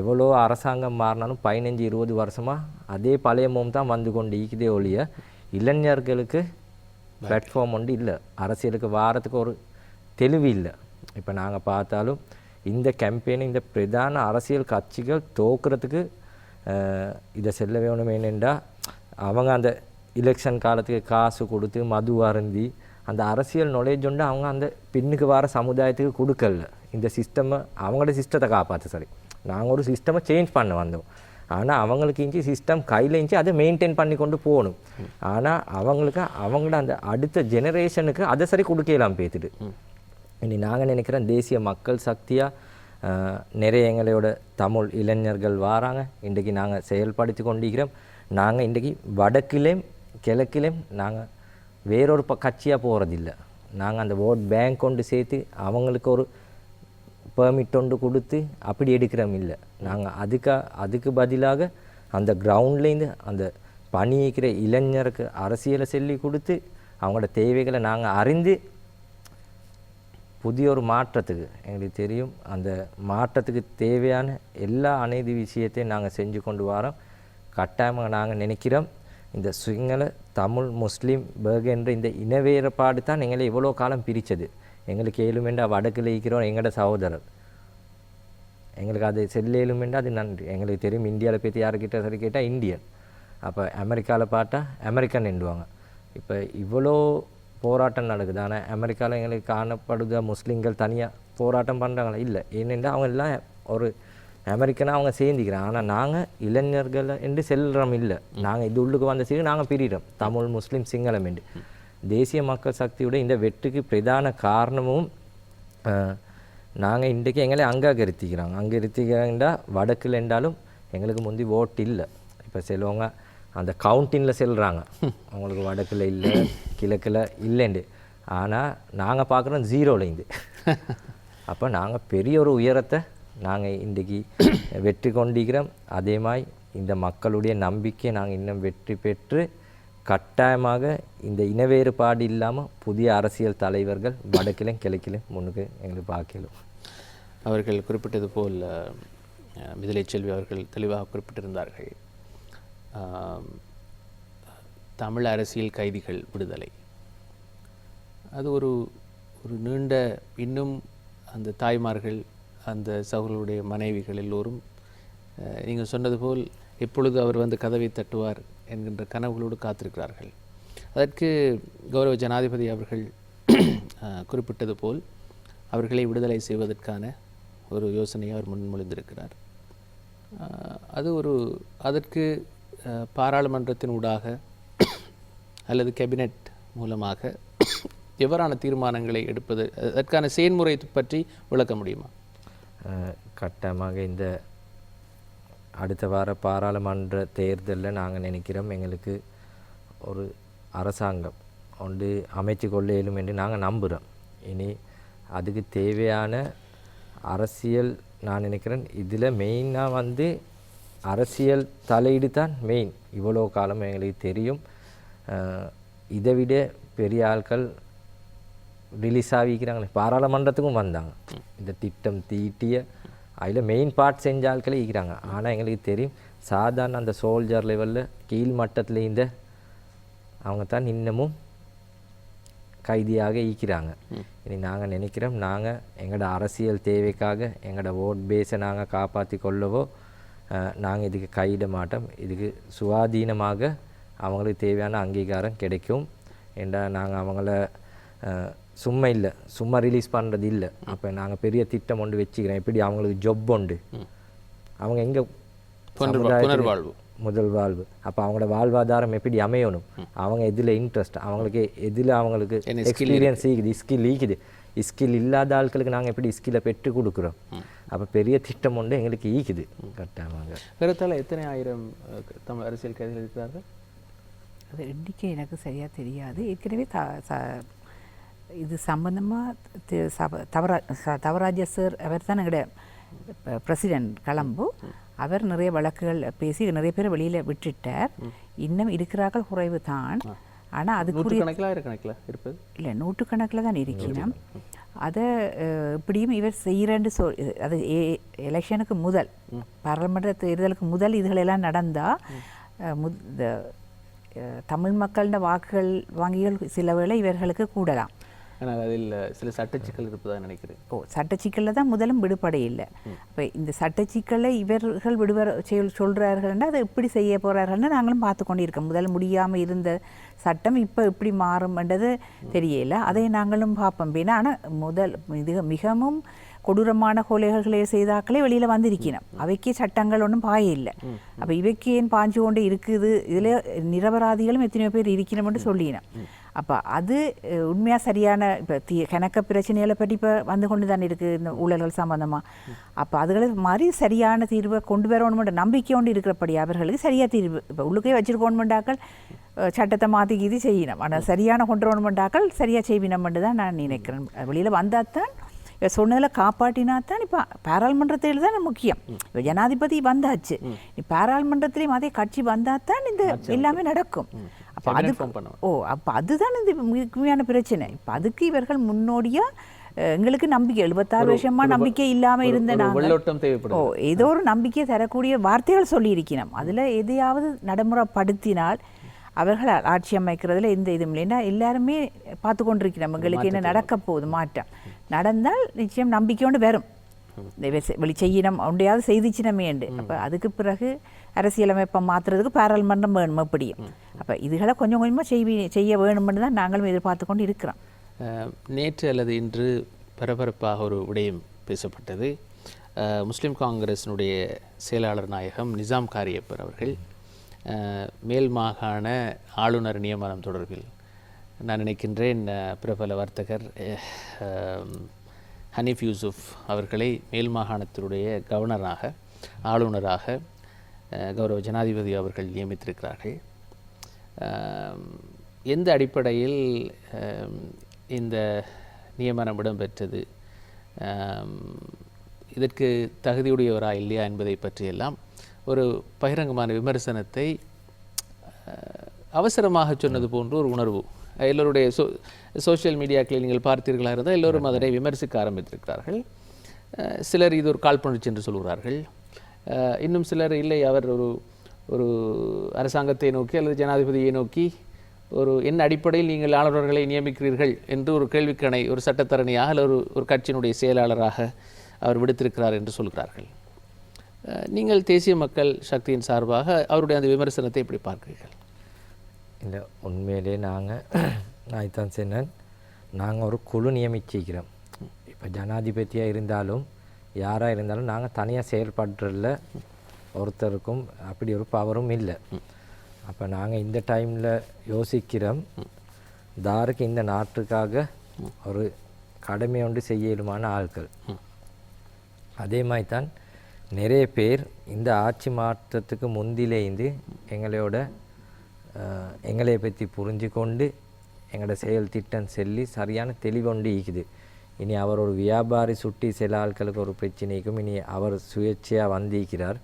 [SPEAKER 2] எவ்வளோ அரசாங்கம் மாறினாலும் 15-20 வருஷமாக அதே பழைய மோம் தான் வந்து கொண்டு இருக்குதே ஒழிய இளைஞர்களுக்கு பிளாட்ஃபார்ம் ஒன்று இல்லை, அரசியலுக்கு வாரத்துக்கு ஒரு தெளிவு இல்லை. இப்போ நாங்கள் பார்த்தாலும் இந்த கேம்பெயின் இந்த பிரதான அரசியல் கட்சிகள் தோக்குறதுக்கு இதை செல்ல வேணும். ஏனென்றா அவங்க அந்த எலெக்ஷன் காலத்துக்கு காசு கொடுத்து மது அருந்தி அந்த அரசியல் நாலேஜ் ஒன்று அவங்க அந்த பின்னுக்கு வர சமுதாயத்துக்கு கொடுக்கல. இந்த சிஸ்டமை அவங்களோட சிஸ்டத்தை காப்பாற்ற சரி நாங்கள் ஒரு சிஸ்டமை சேஞ்ச் பண்ண வந்தோம். ஆனால் அவங்களுக்கு இஞ்சி சிஸ்டம் கையில் இஞ்சி அதை மெயின்டைன் பண்ணி கொண்டு போகணும். ஆனால் அவங்களுக்கு அவங்களோட அந்த அடுத்த ஜெனரேஷனுக்கு அதை சரி கொடுக்கலாம் பேத்துட்டு இனி நாங்கள் நினைக்கிறோம் தேசிய மக்கள் சக்தியாக நிறைய எங்களோட தமிழ் இளைஞர்கள் வராங்க. இன்றைக்கி நாங்கள் செயல்படுத்தி கொண்டிருக்கிறோம். நாங்கள் இன்றைக்கி வடக்கிலேயும் கிழக்கிலேயும் நாங்கள் வேறொரு கட்சியாக போகிறதில்ல. நாங்கள் அந்த ஓட் பேங்க் கொண்டு சேர்த்து அவங்களுக்கு ஒரு பெர்மிட் ஒன்று கொடுத்து அப்படி எடுக்கிறோம் இல்லை. நாங்கள் அதுக்கு பதிலாக அந்த கிரவுண்ட்லேருந்து அந்த பணியிக்கிற இளைஞருக்கு அரசியலை சொல்லி கொடுத்து அவங்களோட தேவைகளை நாங்கள் அறிந்து புதிய ஒரு மாற்றத்துக்கு எங்களுக்கு தெரியும் அந்த மாற்றத்துக்கு தேவையான எல்லா அனைத்து விஷயத்தையும் நாங்கள் செஞ்சு கொண்டு வரோம். கட்டாயமாக நாங்கள் நினைக்கிறோம் இந்த சிங்கள தமிழ் முஸ்லீம் பேர்க என்ற இந்த இனவேறுபாடு தான் எங்களை இவ்வளோ காலம் பிரித்தது. எங்களுக்கு ஏழுமெண்டா வடக்கில் இருக்கிறோம் எங்களோட சகோதரர், எங்களுக்கு அது செல்லேலுமெண்டா அது நன்றி. எங்களுக்கு தெரியும் இந்தியாவில் பற்றி யாருக்கிட்ட சரி கேட்டால் இந்தியன், அப்போ அமெரிக்காவில் பார்த்தா அமெரிக்கன் எண்டுவாங்க. இப்போ இவ்வளோ போராட்டம் நடக்குது. ஆனால் அமெரிக்காவில் எங்களுக்கு காணப்படுத முஸ்லீம்கள் தனியாக போராட்டம் பண்ணுறாங்களா? இல்லை. ஏனென்றால் அவங்க எல்லாம் ஒரு அமெரிக்கனாக அவங்க சேர்ந்திக்கிறாங்க. ஆனால் நாங்கள் இளைஞர்கள் என்று செல்கிறோம் இல்லை. நாங்கள் இது உள்ளுக்கு வந்த சரி நாங்கள் பிரிகிறோம் தமிழ் முஸ்லீம் சிங்களம் என்று. தேசிய மக்கள் சக்தியோட இந்த வெற்றிக்கு பிரதான காரணமும் நாங்கள் இன்றைக்கு எங்களை அங்கீகரித்திக்கிறாங்கன்னா வடக்கில் என்றாலும் எங்களுக்கு முந்தி ஓட்டு இல்லை. இப்போ சிலவங்க அந்த கவுண்டிங்கில் செல்கிறாங்க அவங்களுக்கு வடக்கில் இல்லை கிழக்கில் இல்லைண்டு. ஆனால் நாங்கள் பார்க்குறோம் ஜீரோலேருந்து. அப்போ நாங்கள் பெரிய ஒரு உயரத்தை நாங்கள் இன்றைக்கி வெற்றி கொண்டிருக்கிறோம். அதே மாதிரி இந்த மக்களுடைய நம்பிக்கையை நாங்கள் இன்னும் வெற்றி பெற்று கட்டாயமாக இந்த இனவேறுபாடு இல்லாமல் புதிய அரசியல் தலைவர்கள் வடக்கிலும் கிழக்கிலும் முன்னுக்கு எங்களுக்கு பார்க்கலாம்.
[SPEAKER 1] அவர்கள் குறிப்பிட்டது போல் மிதிலை செல்வி அவர்கள் தெளிவாக குறிப்பிட்டிருந்தார்கள். தமிழ் அரசியல் கைதிகள் விடுதலை அது ஒரு நீண்ட இன்னும் அந்த தாய்மார்கள் அந்த சகோதரருடைய மனைவிகள் எல்லோரும் நீங்கள் சொன்னது போல் எப்பொழுது அவர் வந்து கதவை தட்டுவார் என்கின்ற கனவுகளோடு காத்திருக்கிறார்கள். அதற்கு கௌரவ ஜனாதிபதி அவர்கள் குறிப்பிட்டது போல் அவர்களை விடுதலை செய்வதற்கான ஒரு யோசனையை அவர் முன்மொழிந்திருக்கிறார். அதற்கு பாராளுமன்றத்தின் ஊடாக அல்லது கேபினெட் மூலமாக எவ்வாறான தீர்மானங்களை எடுப்பது, அதற்கான செயல்முறை பற்றி விளக்க முடியுமா?
[SPEAKER 2] கட்டாயமாக இந்த அடுத்த வார பாராளுமன்ற தேர்தலில் நாங்கள் நினைக்கிறோம் எங்களுக்கு ஒரு அரசாங்கம் ஒன்று அமைச்சு கொள்ள இயலும் என்று நாங்கள் நம்புகிறோம். இனி அதுக்கு தேவையான அரசியல் நான் நினைக்கிறேன் இதில் மெயினாக வந்து அரசியல் தலையீடு தான் மெயின். இவ்வளோ காலம் எங்களுக்கு தெரியும். இதை விட பெரிய ஆட்கள் ரிலீஸ் ஆகிக்கிறாங்களே, பாராளுமன்றத்துக்கும் வந்தாங்க. இந்த திட்டம் தீட்டிய அதில் மெயின் பார்ட் செஞ்ச ஆட்களே இருக்கிறாங்க. ஆனால் எங்களுக்கு தெரியும் சாதாரண அந்த சோல்ஜர் லெவலில் கீழ் மட்டத்தில் இந்த அவங்க தான் இன்னமும் கைதியாக ஈக்கிறாங்க. இனி நாங்கள் நினைக்கிறோம் நாங்கள் எங்களோட அரசியல் தேவைக்காக எங்களோட ஓட் பேஸை நாங்கள் காப்பாற்றி கொள்ளவோ நாங்கள் இதுக்கு கையிட மாட்டோம். இதுக்கு சுவாதீனமாக அவங்களுக்கு தேவையான அங்கீகாரம் கிடைக்கும் என்றால் நாங்கள் அவங்கள சும்மா ரிலீஸ் பண்ணுறது இல்லை. அப்போ நாங்கள் பெரிய திட்டம் ஒன்று வச்சுக்கிறோம். எப்படி அவங்களுக்கு ஜொப் உண்டு, அவங்க எங்கே முதல் வாழ்வு, அப்போ அவங்களோட வாழ்வாதாரம் எப்படி அமையணும், அவங்க எதில் இன்ட்ரெஸ்ட், அவங்களுக்கு எதில் அவங்களுக்கு எக்ஸ்பீரியன்ஸ் ஈக்குது, ஸ்கில் ஈக்குது, ஸ்கில் இல்லாத ஆட்களுக்கு நாங்கள் எப்படி ஸ்கில்லை பெற்று கொடுக்குறோம். அப்போ பெரிய திட்டம் ஒன்று எங்களுக்கு ஈக்குது. கட்டாயமாக
[SPEAKER 1] கருத்தால் எத்தனை ஆயிரம் தமிழ் அரசியல் கைதிகள் இருக்கிறார்கள்?
[SPEAKER 3] அது எண்ணிக்கை எனக்கு சரியாக தெரியாது. ஏற்கனவே இது சம்பந்தமாக தவராஜ சார் அவர் தான் எங்களுடைய பிரசிடென்ட் கொலம்பு. அவர் நிறைய வழக்குகள் பேசி நிறைய பேர் வெளியில் விட்டுட்டார். இன்னும் இருக்கிறார்கள் குறைவு தான். ஆனால் அது
[SPEAKER 1] இருப்பது
[SPEAKER 3] இல்லை, நூற்றுக்கணக்கில் தான் இருக்கணும். அதை இப்படியும் இவர் செய்கிறேன்னு அது எலெக்ஷனுக்கு முதல், பாராளுமன்ற தேர்தலுக்கு முதல் இதுகளெல்லாம் நடந்தால் தமிழ் மக்களின் வாக்குகள் வங்கிகள் சில வேளை இவர்களுக்கு கூடலாம்.
[SPEAKER 1] ஆனால் அதில் சில சட்டச்சிக்கல் இருப்பதாக நினைக்கிறேன்.
[SPEAKER 3] சட்டச்சிக்கலில் தான் முதலும் விடுபட இல்லை. இப்போ இந்த சட்டச்சிக்கலை இவர்கள் சொல்கிறார்கள்னா அதை எப்படி செய்ய போகிறார்கள்னு நாங்களும் பார்த்து கொண்டு இருக்கோம். முதல் முடியாமல் இருந்த சட்டம் இப்போ எப்படி மாறும்ன்றது தெரியல. அதை நாங்களும் பார்ப்போம். ஆனால் இது மிகவும் கொடூரமான கொலைகளை செய்தாக்களே வெளியில் வந்திருக்கணும். அவைக்கே சட்டங்கள் ஒன்றும் பாய இல்லை. அப்போ இவைக்கு ஏன் பாஞ்சு கொண்டு இருக்குது, இதில் நிரபராதிகளும் எத்தனையோ பேர் இருக்கணும்னு சொல்லினோம். அப்போ அது உண்மையாக சரியான இப்போ கணக்க பிரச்சனைகளை பற்றி இப்போ வந்து கொண்டு தானே இருக்குது இந்த ஊழல்கள் சம்பந்தமாக. அப்போ அதுகளை மாதிரி சரியான தீர்வை கொண்டு வரணுமென்ற நம்பிக்கை கொண்டு இருக்கிறபடி அவர்களுக்கு சரியாக தீர்வு இப்போ உள்ளுக்கே வச்சுருக்கணுமெண்டாக்கள் சட்டத்தை மாற்றி இது செய்யணும். ஆனால் சரியான கொண்டு வரணுமெண்டாக்கள் சரியாக செய்வினம்னு தான் நான் நினைக்கிறேன். வெளியில் வந்தால் தான் இப்போ சொன்னதில் காப்பாற்றினா தான். இப்போ பாராளுமன்றத்தில் தான் முக்கியம். இப்போ ஜனாதிபதி வந்தாச்சு, பாராளுமன்றத்திலையும் அதே கட்சி வந்தால் தான் இந்த எல்லாமே நடக்கும். அப்போ அது அப்போ அதுதான் இந்த முக்கியமான பிரச்சனை. இப்போ அதுக்கு இவர்கள் முன்னோடியாக எங்களுக்கு நம்பிக்கை 76 வருஷமா நம்பிக்கை இல்லாமல் இருந்த நாங்கள் ஏதோ ஒரு நம்பிக்கையை தரக்கூடிய வார்த்தைகள் சொல்லியிருக்கணும். அதில் எதையாவது நடைமுறைப்படுத்தினால் அவர்கள் ஆட்சி அமைக்கிறதுல எந்த இதுவும் இல்லைன்னா எல்லாருமே பார்த்து கொண்டிருக்கிறோம். எங்களுக்கு என்ன நடக்க போகுது, மாற்றம் நடந்தால் நிச்சயம் நம்பிக்கையோடு வரும். வெளி செய்யணும் ஒன்றையாவது செய்திச்சினமேண்டு. அப்போ அதுக்கு பிறகு அரசியலமைப்பை மாற்றுறதுக்கு பாராளுமன்றம் வேணும். எப்படியும் அப்போ இதுகளை கொஞ்சம் கொஞ்சமாக செய்ய வேணும்னு தான் நாங்களும் எதிர்பார்த்து கொண்டு இருக்கிறோம்.
[SPEAKER 1] நேற்று அல்லது இன்று பரபரப்பாக ஒரு விடயம் பேசப்பட்டது. முஸ்லீம் காங்கிரஸினுடைய செயலாளர் நாயகம் நிசாம் காரியப்பர் அவர்கள் மேல் மாகாண ஆளுநர் நியமனம் தொடர்பில் நான் நினைக்கின்றேன் பிரபல வர்த்தகர் ஹனீஃப் யூசுப் அவர்களை மேல் மாகாணத்தினுடைய கவர்னராக ஆளுநராக கௌரவ ஜனாதிபதி அவர்கள் நியமித்திருக்கிறார்கள். எந்த அடிப்படையில் இந்த நியமனம் இடம்பெற்றது, இதற்கு தகுதியுடையவரா இல்லையா என்பதை பற்றியெல்லாம் ஒரு பகிரங்கமான விமர்சனத்தை அவசரமாக சொன்னது போன்ற ஒரு உணர்வு எல்லோருடைய சோஷியல் மீடியாக்களில் நீங்கள் பார்த்தீர்களாக இருந்தால் எல்லோரும் அதனை விமர்சிக்க ஆரம்பித்திருக்கிறார்கள். சிலர் இது ஒரு காழ்ப்புணர்ச்சி என்று சொல்கிறார்கள். இன்னும் சிலர் இல்லை, அவர் ஒரு அரசாங்கத்தை நோக்கி அல்லது ஜனாதிபதியை நோக்கி என்ன அடிப்படையில் நீங்கள் ஆளுநர்களை நியமிக்கிறீர்கள் என்று ஒரு கேள்விக்கணை ஒரு சட்டத்தரணியாக அல்லது ஒரு கட்சியினுடைய செயலாளராக அவர் விடுத்திருக்கிறார் என்று சொல்கிறார்கள். நீங்கள் தேசிய மக்கள் சக்தியின் சார்பாக அவருடைய அந்த விமர்சனத்தை எப்படி பார்க்கிறீர்கள்?
[SPEAKER 2] இல்லை, உண்மையிலே நான் தான் சொன்னேன், நாங்கள் ஒரு குழு நியமிச்சிக்கிறோம். இப்போ ஜனாதிபதியாக இருந்தாலும் யாராக இருந்தாலும் நாங்கள் தனியாக செயல்படுறதில்ல, ஒருத்தருக்கும் அப்படி ஒரு பவரும் இல்லை. அப்போ நாங்கள் இந்த டைமில் யோசிக்கிறோம், தாருக்கு இந்த நாட்டுக்காக ஒரு கடமை ஒன்று செய்யலுமான ஆட்கள். அதே மாதிரி தான் நிறைய பேர் இந்த ஆட்சி மாற்றத்துக்கு முந்திலேருந்து எங்களை பற்றி புரிஞ்சு கொண்டு எங்களோட செயல் திட்டம் சொல்லி சரியான தெளிவொண்டு ஈக்குது. இனி அவர் ஒரு வியாபாரி சுட்டி சில ஆட்களுக்கு ஒரு பிரச்சனைக்கும் இனி அவர் சுயேட்சையாக வந்திருக்கிறார்.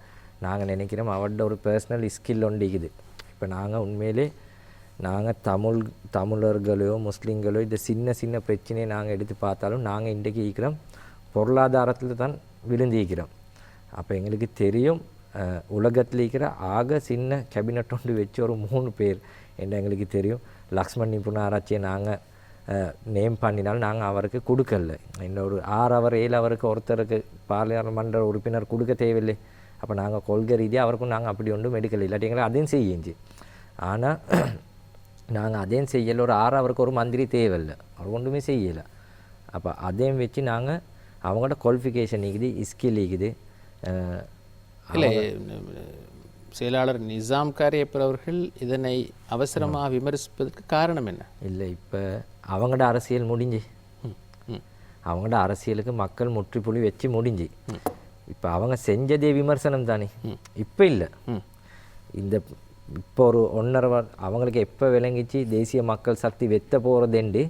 [SPEAKER 2] நாங்கள் நினைக்கிறோம் அவரோட ஒரு பர்சனல் ஸ்கில் ஒன்று ஈக்குது. இப்போ நாங்கள் உண்மையிலே தமிழர்களோ முஸ்லீம்களோ இந்த சின்ன சின்ன பிரச்சனையை நாங்கள் எடுத்து பார்த்தாலும் நாங்கள் இன்றைக்கு ஈக்கிறோம் பொருளாதாரத்தில் தான் விழுந்திருக்கிறோம். அப்போ எங்களுக்கு தெரியும் உலகத்தில் இருக்கிற ஆக சின்ன கேபினட் ஒன்று வச்சு ஒரு 3 பேர் என்று எங்களுக்கு தெரியும். லக்ஷ்மண் நிபுணராட்சியை நாங்கள் நேம் பண்ணினாலும் நாங்கள் அவருக்கு கொடுக்கல. இன்னும் ஒரு 6 அவர் 7 அவருக்கு ஒருத்தருக்கு பாராளுமன்ற உறுப்பினர் கொடுக்க தேவையில்லை. அப்போ நாங்கள் கொள்கை ரீதியாக அவருக்கும் நாங்கள் அப்படி ஒன்றும் எடுக்கலை. இல்லாட்டி எங்களை அதையும் செய்யுச்சு. ஆனால் நாங்கள் அதையும் செய்யலை. ஒரு 6 அவருக்கு ஒரு மந்திரி தேவையில்லை, அவர் ஒன்றுமே செய்யலை. அப்போ அதையும் வச்சு நாங்கள் அவங்களோட குவாலிஃபிகேஷன் இருக்குது, ஸ்கில் இருக்குது.
[SPEAKER 1] இல்லை, செயலாளர் நிசாம் காரியப்பர் அவர்கள் இதனை அவசரமாக விமர்சிப்பதற்கு காரணம் என்ன? இல்லை,
[SPEAKER 2] இப்போ அவங்களோட அரசியல் முடிஞ்சு, அவங்களோட அரசியலுக்கு மக்கள் முற்றுப்புள்ளி வச்சு முடிஞ்சு. இப்போ அவங்க செஞ்சதே விமர்சனம் தானே. இப்போ இல்லை, இப்போ ஒரு 1.5 அவங்களுக்கு எப்போ விளங்கிச்சு தேசிய மக்கள் சக்தி வெத்த போகிறதுண்டு.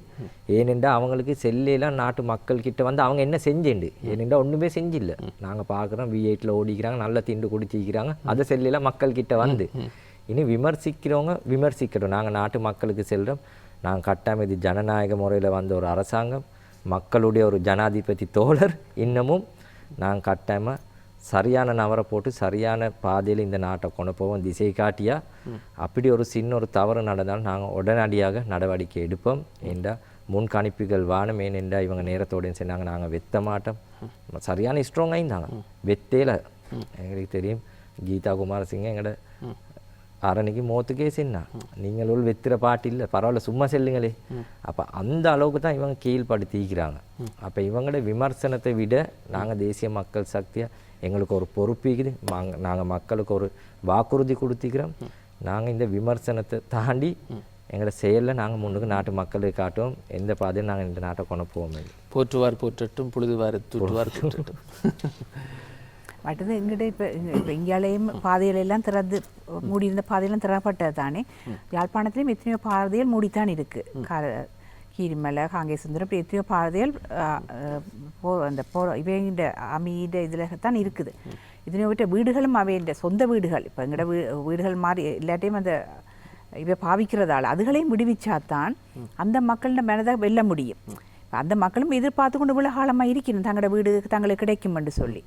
[SPEAKER 2] ஏனென்றா அவங்களுக்கு செல்லையெல்லாம் நாட்டு மக்கள்கிட்ட வந்து அவங்க என்ன செஞ்சேண்டு. ஏனென்றா ஒன்றுமே செஞ்சில்லை. நாங்கள் பார்க்குறோம் V8 ஓடிக்கிறாங்க, நல்ல திண்டு குடிச்சிக்கிறாங்க. அதை செல்லையெல்லாம் மக்கள்கிட்ட வந்து இனி விமர்சிக்கிறவங்க விமர்சிக்கிறோம். நாங்கள் நாட்டு மக்களுக்கு செல்கிறோம். நாங்கள் கட்டாயம் இது ஜனநாயக முறையில் வந்த ஒரு அரசாங்கம், மக்களுடைய ஒரு ஜனாதிபதி தோழர். இன்னமும் நாங்கள் கட்டாயமாக சரியான நவரை போட்டு சரியான பாதையில் இந்த நாட்டை கொண்டு போவோம், திசை காட்டியா. அப்படி ஒரு சின்ன ஒரு தவறு நடந்தாலும் நாங்கள் உடனடியாக நடவடிக்கை எடுப்போம் என்றால் முன்கணிப்புகள் வானம். ஏனென்றால் இவங்க நேரத்தோடு சொன்னாங்க நாங்கள் வெத்த மாட்டோம். சரியான ஸ்ட்ராங்காக இருந்தாங்க, வெத்தேல. எங்களுக்கு தெரியும் கீதா குமாரசிங்க எங்களோட அரணிக்கு மோத்துக்கே சின்னா, நீங்கள் வெத்திர பாட்டு இல்லை, பரவாயில்ல சும்மா செல்லுங்களே. அப்போ அந்த அளவுக்கு தான் இவங்க கீழ்படுத்திக்கிறாங்க. அப்போ இவங்களோட விமர்சனத்தை விட நாங்கள் தேசிய மக்கள் சக்தியாக எங்களுக்கு ஒரு பொறுப்பிக்குது. நாங்கள் மக்களுக்கு ஒரு வாக்குறுதி கொடுத்திக்கிறோம். நாங்கள் இந்த விமர்சனத்தை தாண்டி எங்களோட செயலில் நாங்கள் முன்னுக்கு நாட்டு மக்களுக்கு காட்டும் எந்த பாதையும் நாங்கள் இந்த நாட்டை கொண்டு போவோம்.
[SPEAKER 1] போற்றுவார் போற்றட்டும், பொழுதுவார் தூற்றுவார் தூற்றட்டும்.
[SPEAKER 3] மற்றது எங்கிட்ட இப்போ இங்கேயும் பாதைகளெல்லாம் திறந்து மூடியிருந்த பாதையெல்லாம் திறப்பட்டது தானே. யாழ்ப்பாணத்துலேயும் எத்தனையோ பாதைகள் மூடித்தான் இருக்குது. கீரிமலை, காங்கேசுந்தரம், இப்படி எத்தனையோ பாதைகள் அந்த இவைண்ட அமீட இதில் தான் இருக்குது. இதனை விட்ட வீடுகளும் அவைண்ட சொந்த வீடுகள், இப்போ எங்களோட வீடுகள் மாதிரி இல்லாட்டையும் அந்த இவை பாவிக்கிறதால அதுகளையும் விடுவிச்சாதான் அந்த மக்களோட மனதை வெல்ல முடியும். அந்த மக்களும் எதிர்பார்த்து கொண்டு இவ்வளோ காலமாக இருக்கணும் தங்களோட வீடு தங்களுக்கு கிடைக்கும் என்று சொல்லி.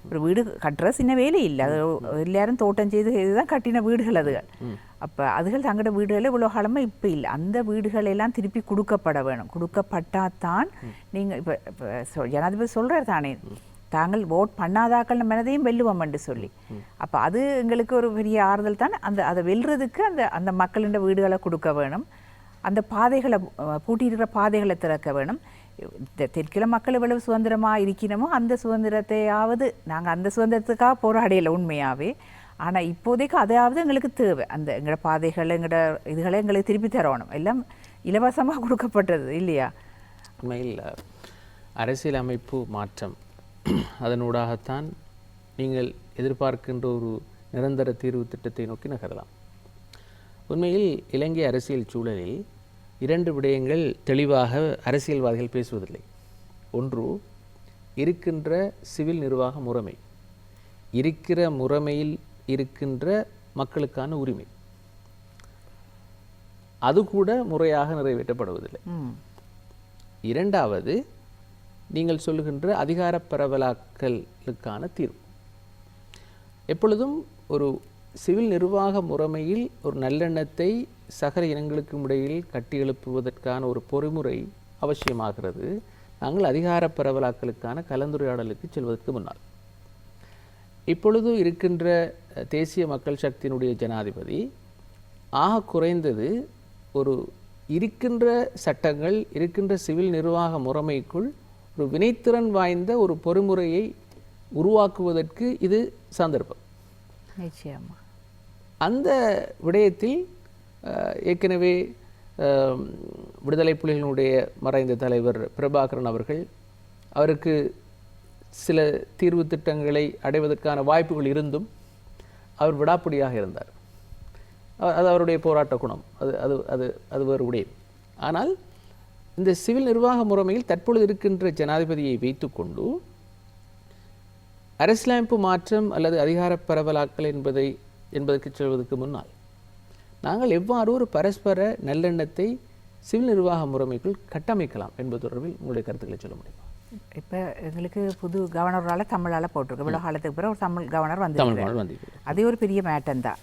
[SPEAKER 3] ஒரு வீடு கட்டுற சின்ன வேலை இல்லை, அது எல்லாரும் தோட்டம் செய்து இதுதான் கட்டின வீடுகள் அதுகள். அப்போ அதுகள் தங்களோட வீடுகளில் இவ்வளோ காலமாக இப்போ இல்லை. அந்த வீடுகளெல்லாம் திருப்பி கொடுக்கப்பட வேணும். கொடுக்கப்பட்டாதான் நீங்கள் இப்போ ஜனாதிபதி சொல்கிறார் தானே, தாங்கள் ஓட் பண்ணாதாக்கள் மனதையும் வெல்லுவோம் என்று சொல்லி. அப்போ அது எங்களுக்கு ஒரு பெரிய ஆறுதல் தான். அதை வெல்றதுக்கு அந்த மக்களின் வீடுகளை கொடுக்க வேணும். அந்த பாதைகளை பூட்டியிருக்கிற பாதைகளை திறக்க வேணும். தெற்கில மக்கள் எவ்வளவு சுதந்திரமாக இருக்கணுமோ அந்த சுதந்திரத்தையாவது நாங்கள் அந்த சுதந்திரத்துக்காக போராடையில உண்மையாகவே. ஆனால் இப்போதைக்கு அதையாவது எங்களுக்கு தேவை. அந்த எங்களோட பாதைகள் எங்களோட இதுகளை எங்களுக்கு திருப்பி தரணும். எல்லாம் இலவசமாக கொடுக்கப்பட்டது இல்லையா?
[SPEAKER 1] உண்மையில் அரசியல் அமைப்பு மாற்றம் அதனூடாகத்தான் நீங்கள் எதிர்பார்க்கின்ற ஒரு நிரந்தர தீர்வு திட்டத்தை நோக்கி நகரலாம். உண்மையில் இலங்கை அரசியல் சூழலில் 2 விடயங்கள் தெளிவாக அரசியல்வாதிகள் பேசுவதில்லை. ஒன்று, இருக்கின்ற சிவில் நிர்வாக முறைமை, இருக்கிற முறைமையில் இருக்கின்ற மக்களுக்கான உரிமை, அது கூட முறையாக நிறைவேற்றப்படுவதில்லை. இரண்டாவது, நீங்கள் சொல்லுகின்ற அதிகார பரவலாக்கலுக்கான தீர்வு. எப்பொழுதும் ஒரு சிவில் நிர்வாக முறைமையில் ஒரு நல்லெண்ணத்தை சகல இனங்களுக்கும் இடையில் கட்டியெழுப்புவதற்கான ஒரு பொறிமுறை அவசியமாகிறது. நாங்கள் அதிகார பரவலாக்கலுக்கான கலந்துரையாடலுக்கு செல்வதற்கு முன்னால் இப்பொழுது இருக்கின்ற தேசிய மக்கள் சக்தியினுடைய ஜனாதிபதி ஆக குறைந்தது ஒரு இருக்கின்ற சட்டங்கள் இருக்கின்ற சிவில் நிர்வாக முறைமைக்குள் ஒரு வினைத்திறன் வாய்ந்த ஒரு பொறிமுறையை உருவாக்குவதற்கு இது சந்தர்ப்பம்.
[SPEAKER 3] நிச்சயமா
[SPEAKER 1] அந்த விடயத்தில் ஏற்கனவே விடுதலை புலிகளினுடைய மறைந்த தலைவர் பிரபாகரன் அவருக்கு சில தீர்வு திட்டங்களை அடைவதற்கான வாய்ப்புகள் இருந்தும் அவர் விடாப்பிடியாக இருந்தார். அது அவருடைய போராட்ட குணம், அது அது அது அது வேறு விடயம். ஆனால் இந்த சிவில் நிர்வாக முறைமையில் தற்பொழுது இருக்கின்ற ஜனாதிபதியை வைத்துக்கொண்டு அரசியலமைப்பு மாற்றம் அல்லது அதிகார பரவலாக்கல் என்பதற்கு செல்வதற்கு முன்னால் நாங்கள் எவ்வாறு ஒரு பரஸ்பர நல்லெண்ணத்தை சிவில் நிர்வாக முறைமைக்குள் கட்டமைக்கலாம் என்பது தொடர்பில் உங்களுடைய கருத்துக்களை சொல்ல முடியுமா?
[SPEAKER 3] இப்போ எங்களுக்கு புது கவர்னரால் தமிழால் போட்டிருக்கு. இவ்வளோ காலத்துக்கு பிறகு ஒரு தமிழ் கவர்னர் வந்து அதே ஒரு பெரிய மேட்டம் தான்.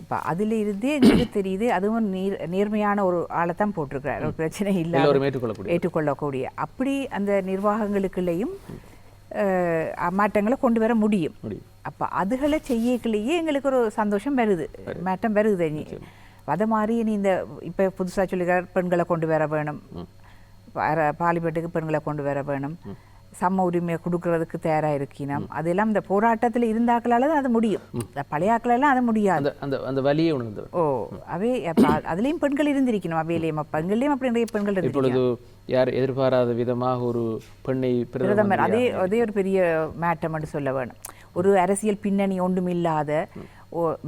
[SPEAKER 3] இப்போ அதில் இருந்தே எங்களுக்கு தெரியுது அதுவும் நேர்மையான ஒரு ஆளை தான் போட்டிருக்கிறார். ஒரு பிரச்சனை இல்லாமல் ஏற்றுக்கொள்ளக்கூடிய அப்படி அந்த நிர்வாகங்களுக்குள்ளேயும் மாற்றங்களை கொண்டு வர முடியும். அப்போ அதுகளை செய்யக்குள்ளேயே எங்களுக்கு ஒரு சந்தோஷம் வருது, மாற்றம் வருது. அதை மாதிரி நீ இந்த இப்போ புதுசாக சொல்லிக்கிற பெண்களை கொண்டு வர வேணும், பார்லிமெண்ட்டுக்கு பெண்களை கொண்டு வர வேணும், சம உரிமையை கொடுக்கறதுக்கு தயாராக இருக்கணும். அதெல்லாம் இந்த போராட்டத்தில் இருந்தாக்களால தான் அது முடியும். பழைய ஆக்களெல்லாம் அது முடியாது.
[SPEAKER 1] அந்த வலியை உணர்ந்து
[SPEAKER 3] அவே அதுலேயும் பெண்கள் இருந்திருக்கணும். அவையிலேயும் பெண்கள்லேயும் அப்படி நிறைய பெண்கள்
[SPEAKER 1] இப்பொழுது யார் எதிர்பாராத விதமாக ஒரு பெண்ணை
[SPEAKER 3] பிரதமர் அதே ஒரு பெரிய மாற்றம்னு சொல்ல வேணும். ஒரு அரசியல் பின்னணி ஒன்றும் இல்லாத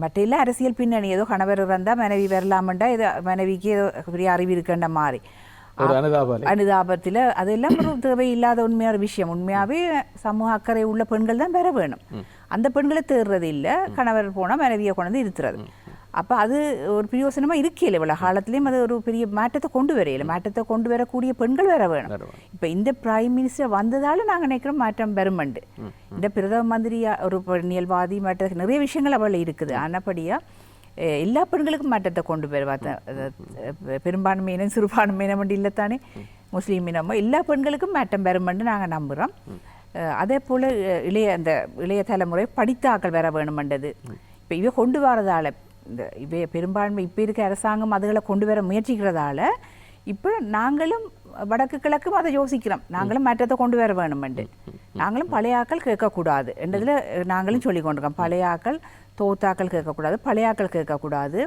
[SPEAKER 3] மற்ற எல்லாம் அரசியல் பின்னணி, ஏதோ கணவர் இருந்தால் மனைவி வரலாமண்டா, ஏதோ மனைவிக்கு ஏதோ பெரிய அறிவு இருக்குன்ற மாதிரி அனுதாபத்தில் அதெல்லாம் ஒரு தேவையில்லாத உண்மையான விஷயம். உண்மையாகவே சமூக அக்கறை உள்ள பெண்கள் தான் பெற வேணும். அந்த பெண்களை தேடுறது இல்லை, கணவர் போனால் மனைவியை கொண்டு இருக்கிறது. அப்போ அது ஒரு பிரயோசனமாக இருக்கையில் இவ்வளோ காலத்துலேயும் அது ஒரு பெரிய மாற்றத்தை கொண்டு வரையில, மாற்றத்தை கொண்டு வரக்கூடிய பெண்கள் வர வேணும். இப்போ இந்த பிரைம் மினிஸ்டர் வந்ததால் நாங்கள் நினைக்கிறோம் மாற்றம் பெருமண்டு. இந்த பிரதம மந்திரியா ஒரு பெண்ணியல்வாதி மாற்ற நிறைய விஷயங்கள் அவள் இருக்குது. ஆனப்படியாக எல்லா பெண்களுக்கும் மாற்றத்தை கொண்டு வருவாங்க. பெரும்பான்மையினம் சிறுபான்மையினம் மட்டும் இல்லைத்தானே, முஸ்லீம் இனமோ எல்லா பெண்களுக்கும் மாற்றம் பெறுமென்று நாங்கள் நம்புகிறோம். அதே போல் இளைய தலைமுறை படித்த ஆக்கள் வர வேணுமென்றது. இப்போ இவை கொண்டு வரதால இந்த இவை பெரும்பான்மை இப்போ இருக்க அரசாங்கம் அதுகளை கொண்டு வர முயற்சிக்கிறதால இப்போ நாங்களும் வடக்கு கிழக்கும் அதை யோசிக்கிறோம். நாங்களும் மாற்றத்தை கொண்டு வர வேணுமென்று. நாங்களும் பழைய ஆக்கள் கேட்கக்கூடாது என்றதில் நாங்களும் சொல்லி கொண்டிருக்கோம். பழைய ஆக்கள் தோத்தாக்கள் கேட்கக்கூடாது, பழையாக்கள் கேட்கக்கூடாது,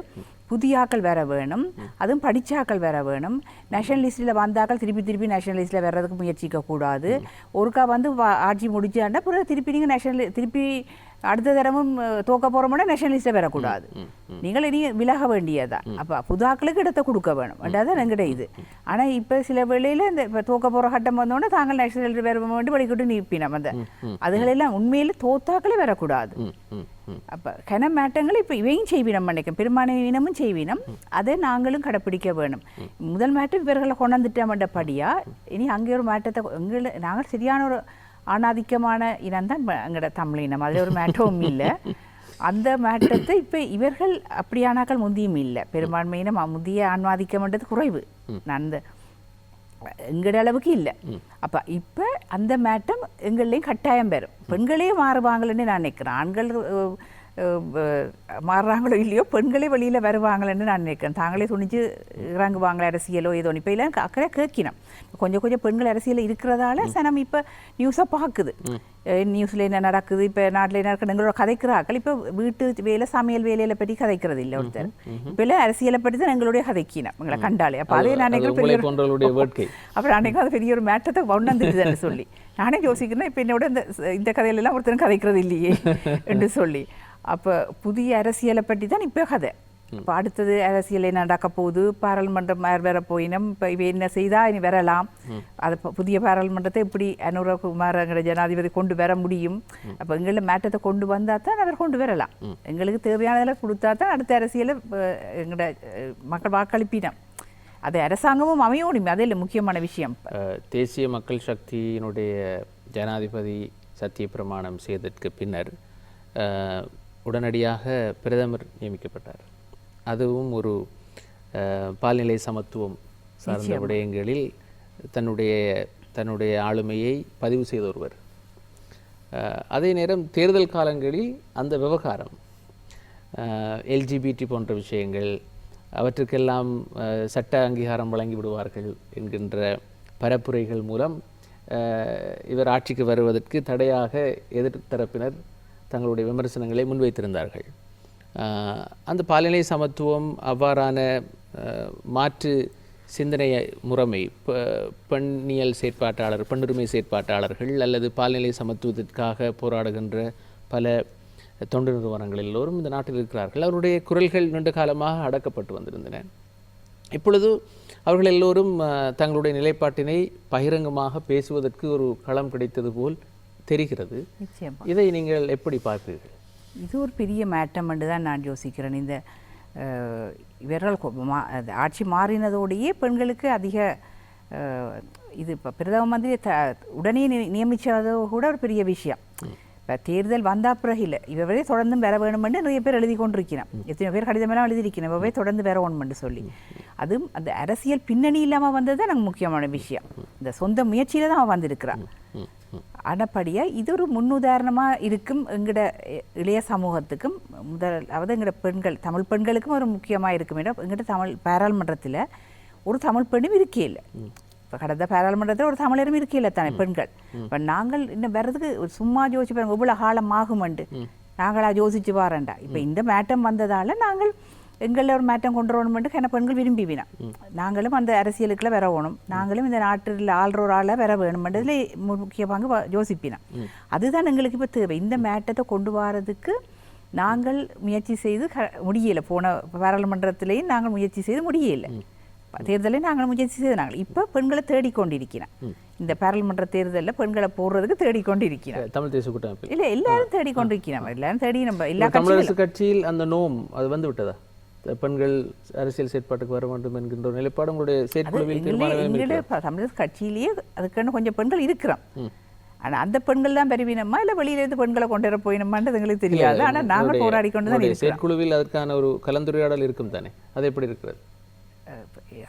[SPEAKER 3] புதியாக்கள் வேற வேணும், அதுவும் படித்தாக்கள் வேற வேணும். நேஷனல் லிஸ்ட்டில் வந்தாக்கள் திருப்பி நேஷனல் லிஸ்ட்டில் வர்றதுக்கு முயற்சிக்கக்கூடாது. ஒருக்கா வந்து ஆட்சி முடிச்சாண்டா பிறகு திருப்பி நீங்கள் திருப்பி அடுத்த தரமும் தோக்க போகிறோம்னா நேஷனல் லிஸ்ட்டில் வரக்கூடாது. நீங்கள் இனி விலக வேண்டியதான். அப்போ புதாக்களுக்கு இடத்தை கொடுக்க வேணும் வேண்டாதான் எங்கிட்ட இது. ஆனால் இப்போ சில வேளையில் இந்த இப்போ தோக்க போகிற கட்டம் வந்தோடனே தாங்கள் நேஷனல் லிஸ்ட் வேறு வேண்டி வழிகிட்டு நிற்பினோம். அந்த அதுகளெல்லாம் உண்மையில் தோத்தாக்களே வரக்கூடாது. அப்போ கன மாற்றங்கள் இப்போ இவையும் செய்வினம் நினைக்கும், பெரும்பான்மை இனமும் செய்வினம். அதை நாங்களும் கடைப்பிடிக்க வேணும். முதல் மாற்றம் இவர்களை கொண்டாந்துட்டபடியா இனி அங்கே ஒரு மாற்றத்தை நாங்கள் சரியான ஒரு ஆணாதிக்கமான இனம் தான் எங்களோட தமிழ் இனம். அதில் ஒரு மாற்றமும் இல்லை. அந்த மாற்றத்தை இப்போ இவர்கள் அப்படியானாக்கள் முந்தியும் இல்லை. பெரும்பான்மை இனம் முந்திய ஆணாதிக்கம்ன்றது குறைவு, நான் அந்த எங்களோட அளவுக்கு இல்லை. அப்போ இப்போ அந்த மாற்றம் எங்களையும் கட்டாயம் பெறும். பெண்களே மாறுவாங்கன்னு நான் நினைக்கிறேன். ஆண்கள் மாறுறாங்களோ இல்லையோ பெண்களே வெளியில் வருவாங்களேன்னு நான் நினைக்கிறேன். தாங்களே துணிஞ்சு இறங்குவாங்களே அரசியலோ ஏதோ. இப்போ இல்லை அக்கறை கேட்கணும். கொஞ்சம் பெண்கள் அரசியல் இருக்கிறதால சனம் இப்போ நியூஸை பார்க்குது. நியூஸில் என்ன நடக்குது, இப்போ நாட்டில் என்ன நடக்குது, எங்களோட கதைக்கிறாக்கள் இப்போ வீட்டு வேலை சமையல் வேலையில பற்றி கதைக்கிறது இல்லை ஒருத்தர். இப்போ இல்லை அரசியலை பற்றி தான் எங்களுடைய கதைக்கினோம் எங்களை கண்டாலே. அப்போ அதே நான் அப்புறம் அன்றைக்கும் அது பெரிய ஒரு மேட்டத்தை ஒண்ணாந்துட்டுதுன்னு சொல்லி நானே யோசிக்கிறேன். இப்போ என்னோட இந்த கதையிலெல்லாம் ஒருத்தரும் கதைக்கிறது இல்லையே என்று சொல்லி. அப்போ புதிய அரசியலை பற்றி தான் இப்போ கதை. இப்போ அடுத்தது அரசியல் என்ன நடக்க போகுது, பாராளுமன்றம் வேற போயினோம், இப்போ இவ என்ன செய்தால் இனி வரலாம், அது புதிய பாராளுமன்றத்தை எப்படி அனுரகுமார் ஜனாதிபதி கொண்டு வர முடியும். அப்போ எங்களை மாற்றத்தை கொண்டு வந்தால் தான் அவர் கொண்டு வரலாம். எங்களுக்கு தேவையானதில் கொடுத்தா தான் அடுத்த அரசியலை எங்களோட மக்கள் வாக்களிப்பினம். அது அரசாங்கமும் அமையணும். அதே இல்லை முக்கியமான விஷயம்.
[SPEAKER 1] தேசிய மக்கள் சக்தியினுடைய ஜனாதிபதி சத்திய பிரமாணம் செய்ததற்கு பின்னர் உடனடியாக பிரதமர் நியமிக்கப்பட்டார். அதுவும் ஒரு பால்நிலை சமத்துவம் சார்ந்த விடயங்களில் தன்னுடைய ஆளுமையை பதிவு செய்த ஒருவர். அதே நேரம் தேர்தல் காலங்களில் அந்த விவகாரம் எல்ஜிபிடி போன்ற விஷயங்கள் அவற்றுக்கெல்லாம் சட்ட அங்கீகாரம் வழங்கி விடுவார்கள் என்கின்ற பரப்புரைகள் மூலம் இவர் ஆட்சிக்கு வருவதற்கு தடையாக எதிர்த்தரப்பினர் தங்களுடைய விமர்சனங்களை முன்வைத்திருந்தார்கள். அந்த பாலினை சமத்துவம் அவ்வாறான மாற்று சிந்தனை முறைமை பெண்ணியல் செயற்பாட்டாளர் பெண்ணுரிமை செயற்பாட்டாளர்கள் அல்லது பால்நிலை சமத்துவத்திற்காக போராடுகின்ற பல தொண்டு நிறுவனங்கள் எல்லோரும் இந்த நாட்டில் இருக்கிறார்கள். அவருடைய குரல்கள் நீண்ட காலமாக அடக்கப்பட்டு வந்திருந்தன. இப்பொழுது அவர்கள் எல்லோரும் தங்களுடைய நிலைப்பாட்டினை பகிரங்கமாக பேசுவதற்கு ஒரு களம் கிடைத்தது போல் தெரிகிறது. இதை நீங்கள் எப்படி பார்க்கிறீர்கள்?
[SPEAKER 3] இது ஒரு பெரிய மாற்றம் என்று தான் நான் யோசிக்கிறேன். இந்த இவர்கள் ஆட்சி மாறினதோடையே பெண்களுக்கு அதிக இது இப்போ பிரதம மந்திரி உடனே நியமித்ததோ கூட ஒரு பெரிய விஷயம். இப்போ தேர்தல் வந்தால் பிறகு இல்லை, இவரே தொடர்ந்து வர வேணுமென்று நிறைய பேர் எழுதி கொண்டிருக்கிறோம். எத்தனை பேர் கடிதமெல்லாம் எழுதியிருக்கணும் இவரே தொடர்ந்து வர வேணுமென்று சொல்லி. அதுவும் அந்த அரசியல் பின்னணி இல்லாமல் வந்தது தான் எனக்கு முக்கியமான விஷயம். இந்த சொந்த முயற்சியில் தான் அவன் வந்திருக்கிறான். ஆனப்படியாக இது ஒரு முன்னுதாரணமாக இருக்கும் எங்களோட இளைய சமூகத்துக்கும். முதலாவது எங்களோட பெண்கள் தமிழ் பெண்களுக்கும் ஒரு முக்கியமாக இருக்கும். எங்கள்கிட்ட தமிழ் பாராளுமன்றத்தில் ஒரு தமிழ் பெண்ணும் இருக்கே இல்லை. இப்போ கடந்த பாராளுமன்றத்தில் ஒரு தமிழரும் இருக்கே இல்லை தானே பெண்கள். இப்போ நாங்கள் இன்னும் வர்றதுக்கு சும்மா யோசிச்சு பாருங்க இவ்வளோ காலம் ஆகுமெண்டு நாங்களாக யோசிச்சு வாரண்டா. இப்போ இந்த மாற்றம் வந்ததால் நாங்கள் எங்களில் ஒரு மாற்றம் கொண்டு வரணுமெண்டு என்ன பெண்கள் விரும்பிவினா நாங்களும் அந்த அரசியலுக்குள்ள வரணும், நாங்களும் இந்த நாட்டில் ஆள்ற ஒரு ஆளாக வர வேணுமென்றதுல முக்கிய பங்கு யோசிப்பினா. அதுதான் எங்களுக்கு இப்போ தேவை. இந்த மாற்றத்தை கொண்டு வரதுக்கு நாங்கள் முயற்சி செய்து முடியலை. போன பாராளுமன்றத்திலேயும் நாங்கள் முயற்சி செய்து முடியலை. தேர்தலை நாங்கள் முயற்சி செய்து நாங்கள் இப்போ பெண்களை தேடிக்கொண்டிருக்கிறோம். இந்த பாராளுமன்ற தேர்தலில் பெண்களை போடுறதுக்கு தேடிக்கொண்டிருக்கிறோம்.
[SPEAKER 1] தமிழ் தேசிய கூட்டமைப்பு
[SPEAKER 3] இல்லை எல்லாரும் தேடிக்கொண்டிருக்கிறோம். எல்லாரும் தேடி நம்ம எல்லா
[SPEAKER 1] தமிழரசு கட்சியில் அந்த நோம் அது வந்து விட்டதா? பெண்கள் அரசியல் செயற்பாட்டுக்கு வர வேண்டும் என்கின்ற நிலைப்பாடு உங்களுடைய செயற்குழுவில்
[SPEAKER 3] தமிழரசு கட்சியிலேயே அதுக்கான கொஞ்சம் பெண்கள் இருக்கிறோம். ஆனால் அந்த பெண்கள் தான் பெருவினமா இல்லை வெளியிலேருந்து பெண்களை கொண்டு வர போயினமான்றது எங்களுக்கு தெரியாது. ஆனால் நாங்கள் போராடி கொண்டு தான்
[SPEAKER 1] செயற்குழுவில் அதற்கான ஒரு கலந்துரையாடல் இருக்கும் தானே, அது எப்படி இருக்கிறது?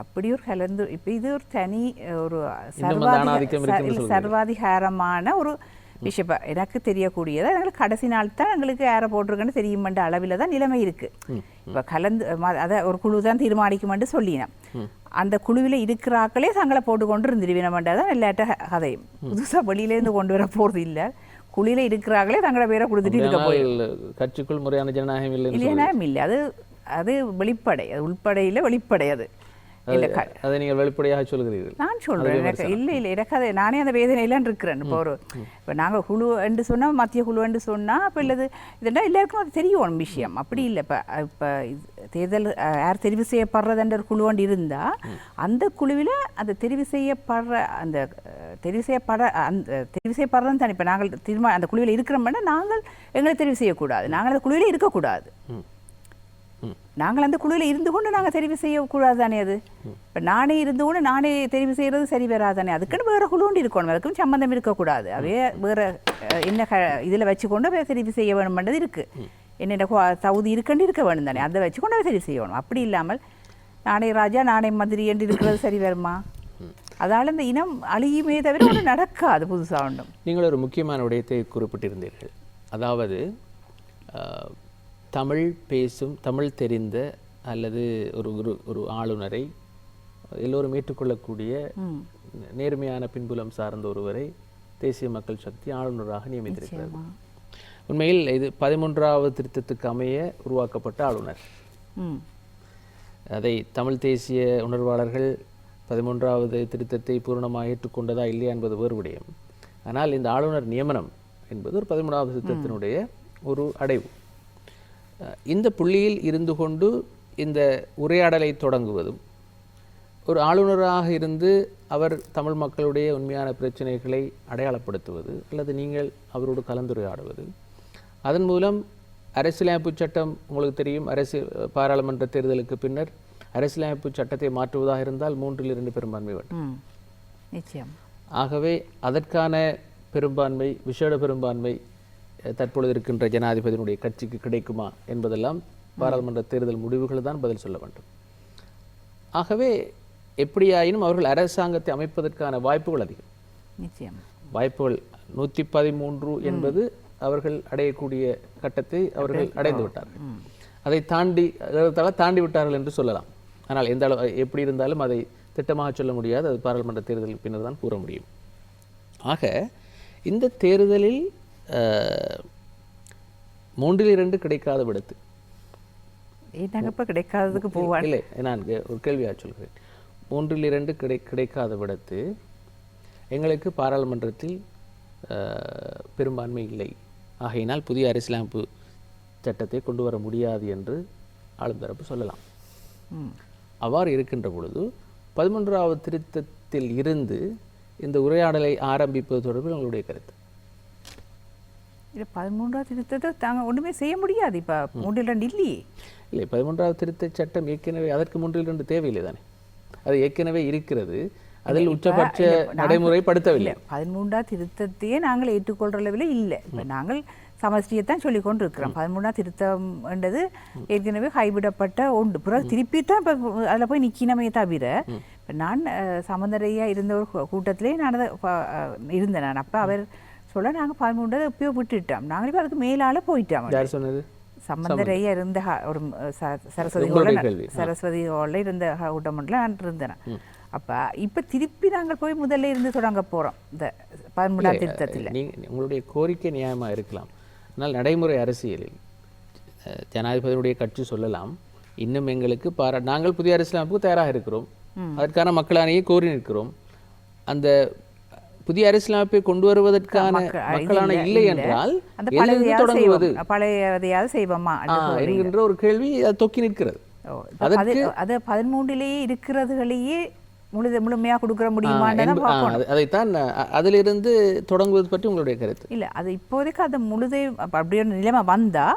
[SPEAKER 3] அப்படி ஒரு இப்போ இது ஒரு தனி ஒரு சர்வாதிகாரமான ஒரு விஷயம் எனக்கு தெரியக்கூடியது. எங்களுக்கு கடைசி நாள் தான் எங்களுக்கு யாரை போட்டிருக்கேன்னு தெரியுமென்ற அளவில் தான் நிலைமை இருக்குது. இப்போ அதை ஒரு குழு தான் தீர்மானிக்குமென்று சொல்லினோம். அந்த குழுவில் இருக்கிறாக்களே தங்களை போட்டுக்கொண்டு இருந்துருவினமென்றதான் எல்லாட்ட கதையும். புதுசாக வெளியிலேருந்து கொண்டு வர போகிறது இல்லை. குழியில இருக்கிறாங்களே தங்களோட பேரை கொடுத்துட்டு இருக்க போய்
[SPEAKER 1] கட்சிக்குள் முறையான ஜனநாயகம் இல்லை.
[SPEAKER 3] ஜனநாயகம் இல்லை, அது அது வெளிப்படை, அது உள்படையில் வெளிப்படை. அது
[SPEAKER 1] அதை நீங்கள் வெளிப்படையாக சொல்கிறீர்கள்.
[SPEAKER 3] நான் சொல்கிறேன், எனக்கு இல்லை எனக்கு அதை நானே அந்த வேதனையிலான் இருக்கிறேன். இப்போ நாங்கள் குழு என்று சொன்னால், மத்திய குழு என்று சொன்னால் இப்போ இல்லது இதெல்லாம் எல்லாருக்கும் அது தெரியும் விஷயம். அப்படி இல்லை. இப்போ தேர்தல் யார் தெரிவு செய்யப்படுறதுன்ற ஒரு குழு ஒன்று இருந்தால் அந்த குழுவில் அந்த தெரிவு செய்யப்படுறதுன்னு தானே. இப்போ நாங்கள் அந்த குழுவில் இருக்கிறோம்னா நாங்கள் எங்களை தெரிவு செய்யக்கூடாது, நாங்கள் அந்த குழுவில் இருக்கக்கூடாது. நாங்கள் அந்த குழுவில் இருந்து கொண்டு நாங்கள் தெரிவு செய்யக்கூடாது தானே. அது இப்போ நானே இருந்து கொண்டு நானே தெரிவு செய்கிறது சரி வராதானே. அதுக்குன்னு வேறு குழு ஒன்று இருக்கணும், அதுக்கும் சம்மந்தம் இருக்கக்கூடாது. அவே வேறு என்ன இதில் வச்சுக்கொண்டு அவை தெரிவு செய்ய வேணும்ன்றது இருக்குது. என்னென்ன தகுதி இருக்குன்னு இருக்க வேணும் தானே, அதை வச்சுக்கொண்டு அவை தெரிவு செய்யணும். அப்படி இல்லாமல் நானே ராஜா நானே மந்திரி என்று இருக்கிறது சரி வருமா? அதால் இந்த இனம் அழியுமே தவிர ஒன்று நடக்காது புதுசாக ஒன்றும்.
[SPEAKER 1] நீங்கள் ஒரு முக்கியமான விடயத்தை குறிப்பிட்டிருந்தீர்கள். அதாவது தமிழ் பேசும், தமிழ் தெரிந்த அல்லது ஒரு ஆளுநரை எல்லோரும் ஏற்றுக்கொள்ளக்கூடிய நேர்மையான பின்புலம் சார்ந்த ஒருவரை தேசிய மக்கள் சக்தி ஆளுநராக நியமித்திருக்கிறது. உண்மையில் இது 13வது திருத்தத்துக்கு அமைய உருவாக்கப்பட்ட ஆளுநர். அதை தமிழ் தேசிய உணர்வாளர்கள் 13வது திருத்தத்தை பூரணமாக ஏற்றுக்கொண்டதா இல்லையா என்பது வேறு விடயம். ஆனால் இந்த ஆளுநர் நியமனம் என்பது ஒரு 13வது திருத்தத்தினுடைய ஒரு அடைவு. இந்த புள்ளியில் இருந்து கொண்டு இந்த உரையாடலை தொடங்குவதும், ஒரு ஆளுநராக இருந்து அவர் தமிழ் மக்களுடைய உண்மையான பிரச்சனைகளை அடையாளப்படுத்துவது அல்லது நீங்கள் அவரோடு கலந்துரையாடுவது, அதன் மூலம் அரசியலமைப்பு சட்டம் உங்களுக்கு தெரியும், பாராளுமன்ற தேர்தலுக்கு பின்னர் அரசியலமைப்பு சட்டத்தை மாற்றுவதாக இருந்தால் 3/2 பெரும்பான்மை வேண்டும்.
[SPEAKER 3] நிச்சயம்.
[SPEAKER 1] ஆகவே அதற்கான பெரும்பான்மை, விசேட பெரும்பான்மை தற்பொழுது இருக்கின்ற ஜனாதிபதியினுடைய கட்சிக்கு கிடைக்குமா என்பதெல்லாம் பாராளுமன்ற தேர்தல் முடிவுகள் தான் பதில் சொல்ல வேண்டும். ஆகவே எப்படியாயினும் அவர்கள் அரசாங்கத்தை அமைப்பதற்கான வாய்ப்புகள் அதிகம்.
[SPEAKER 3] நிச்சயம்.
[SPEAKER 1] வாய்ப்புகள் 113 என்பது அவர்கள் அடையக்கூடிய கட்டத்தை அவர்கள் அடைந்து விட்டார்கள். அதை தாண்டி விட்டார்கள் என்று சொல்லலாம். ஆனால் எந்த அளவு எப்படி இருந்தாலும் அதை திட்டமாக சொல்ல முடியாது. அது பாராளுமன்ற தேர்தலுக்கு பின்னர் தான் கூற முடியும். ஆக இந்த தேர்தலில் 3/2 கிடைக்காத விடத்து
[SPEAKER 3] கிடைக்காததுக்கு போவாங்க.
[SPEAKER 1] இல்லை, நான் ஒரு கேள்வியாக சொல்கிறேன். 3/2 கிடைக்காத விடத்து எங்களுக்கு பாராளுமன்றத்தில் பெரும்பான்மை இல்லை, ஆகையினால் புதிய அரசியலமைப்பு சட்டத்தை கொண்டு வர முடியாது என்று ஆளும் தரப்பு சொல்லலாம். அவ்வாறு இருக்கின்ற பொழுது 13வது திருத்தத்தில் இருந்து இந்த உரையாடலை ஆரம்பிப்பது தொடர்பில் உங்களுடைய கருத்து?
[SPEAKER 3] இல்லை, 13வது திருத்தத்தை தாங்க ஒன்றுமே செய்ய முடியாது. இப்போ 3/2 இல்லையே.
[SPEAKER 1] இல்லை, 13வது திருத்த சட்டம் ஏற்கனவே அதற்கு 3/2 தேவையில்லை தானே. அது ஏற்கனவே இருக்கிறது, அதில் உச்சபட்ச நடைமுறைப்படுத்தவில்லை.
[SPEAKER 3] 13வது திருத்தத்தையே நாங்கள் ஏற்றுக்கொள்கிற அளவில் இல்லை. இப்போ நாங்கள் சமஷ்டியைத்தான் சொல்லி கொண்டு இருக்கிறோம். 13வது திருத்தம் என்றது ஏற்கனவே கைவிடப்பட்ட ஒன்று. பிறகு திருப்பி தான் இப்போ அதில் போய் நிற்கினமே தவிர, இப்போ நான் சமந்தரையாக இருந்த ஒரு கூட்டத்திலே நான் இருந்தேன். நான் அப்போ அவர் சொல்ல நாங்கள் 13வது எப்பயோ விட்டுட்டோம், நாங்கள் இப்போ அதுக்கு மேலால் போயிட்டோம்.
[SPEAKER 1] யார் சொன்னது?
[SPEAKER 3] சம்பந்தரையா இருந்த ஒரு சரஸ்வதி ஹாலில் இருந்த கூட்டம் ஒன்றில் நான் இருந்தேன். அப்போ இப்போ திருப்பி நாங்கள் போய் முதல்ல இருந்து தொடங்க போகிறோம் இந்த 13வது திருத்தத்தில்.
[SPEAKER 1] உங்களுடைய கோரிக்கை நியாயமாக இருக்கலாம். ஆனால் நடைமுறை அரசியலில் ஜனாதிபதியுடைய கட்சி சொல்லலாம், இன்னும் எங்களுக்கு நாங்கள் புதிய அரசியலமைப்புக்கு தயாராக இருக்கிறோம், அதற்கான மக்களாணையை கோரி நிற்கிறோம், அந்த புதிய அரசியலமைப்பை கொண்டு வருவதற்கான மக்களான இல்லை என்றால் தொடங்குவது
[SPEAKER 3] பழையதையாவது செய்வோமா
[SPEAKER 1] என்கின்ற ஒரு கேள்வி தொக்கி நிற்கிறது.
[SPEAKER 3] அது 13லேயே இருக்கிறதுகளையே முழுமையாக கொடுக்க முடியுமா?
[SPEAKER 1] அதைத்தான் அதிலிருந்து தொடங்குவது பற்றி உங்களுடைய கருத்து?
[SPEAKER 3] இல்லை, அது இப்போதைக்கு அது முழுதை அப்படியே நிலைமை வந்தா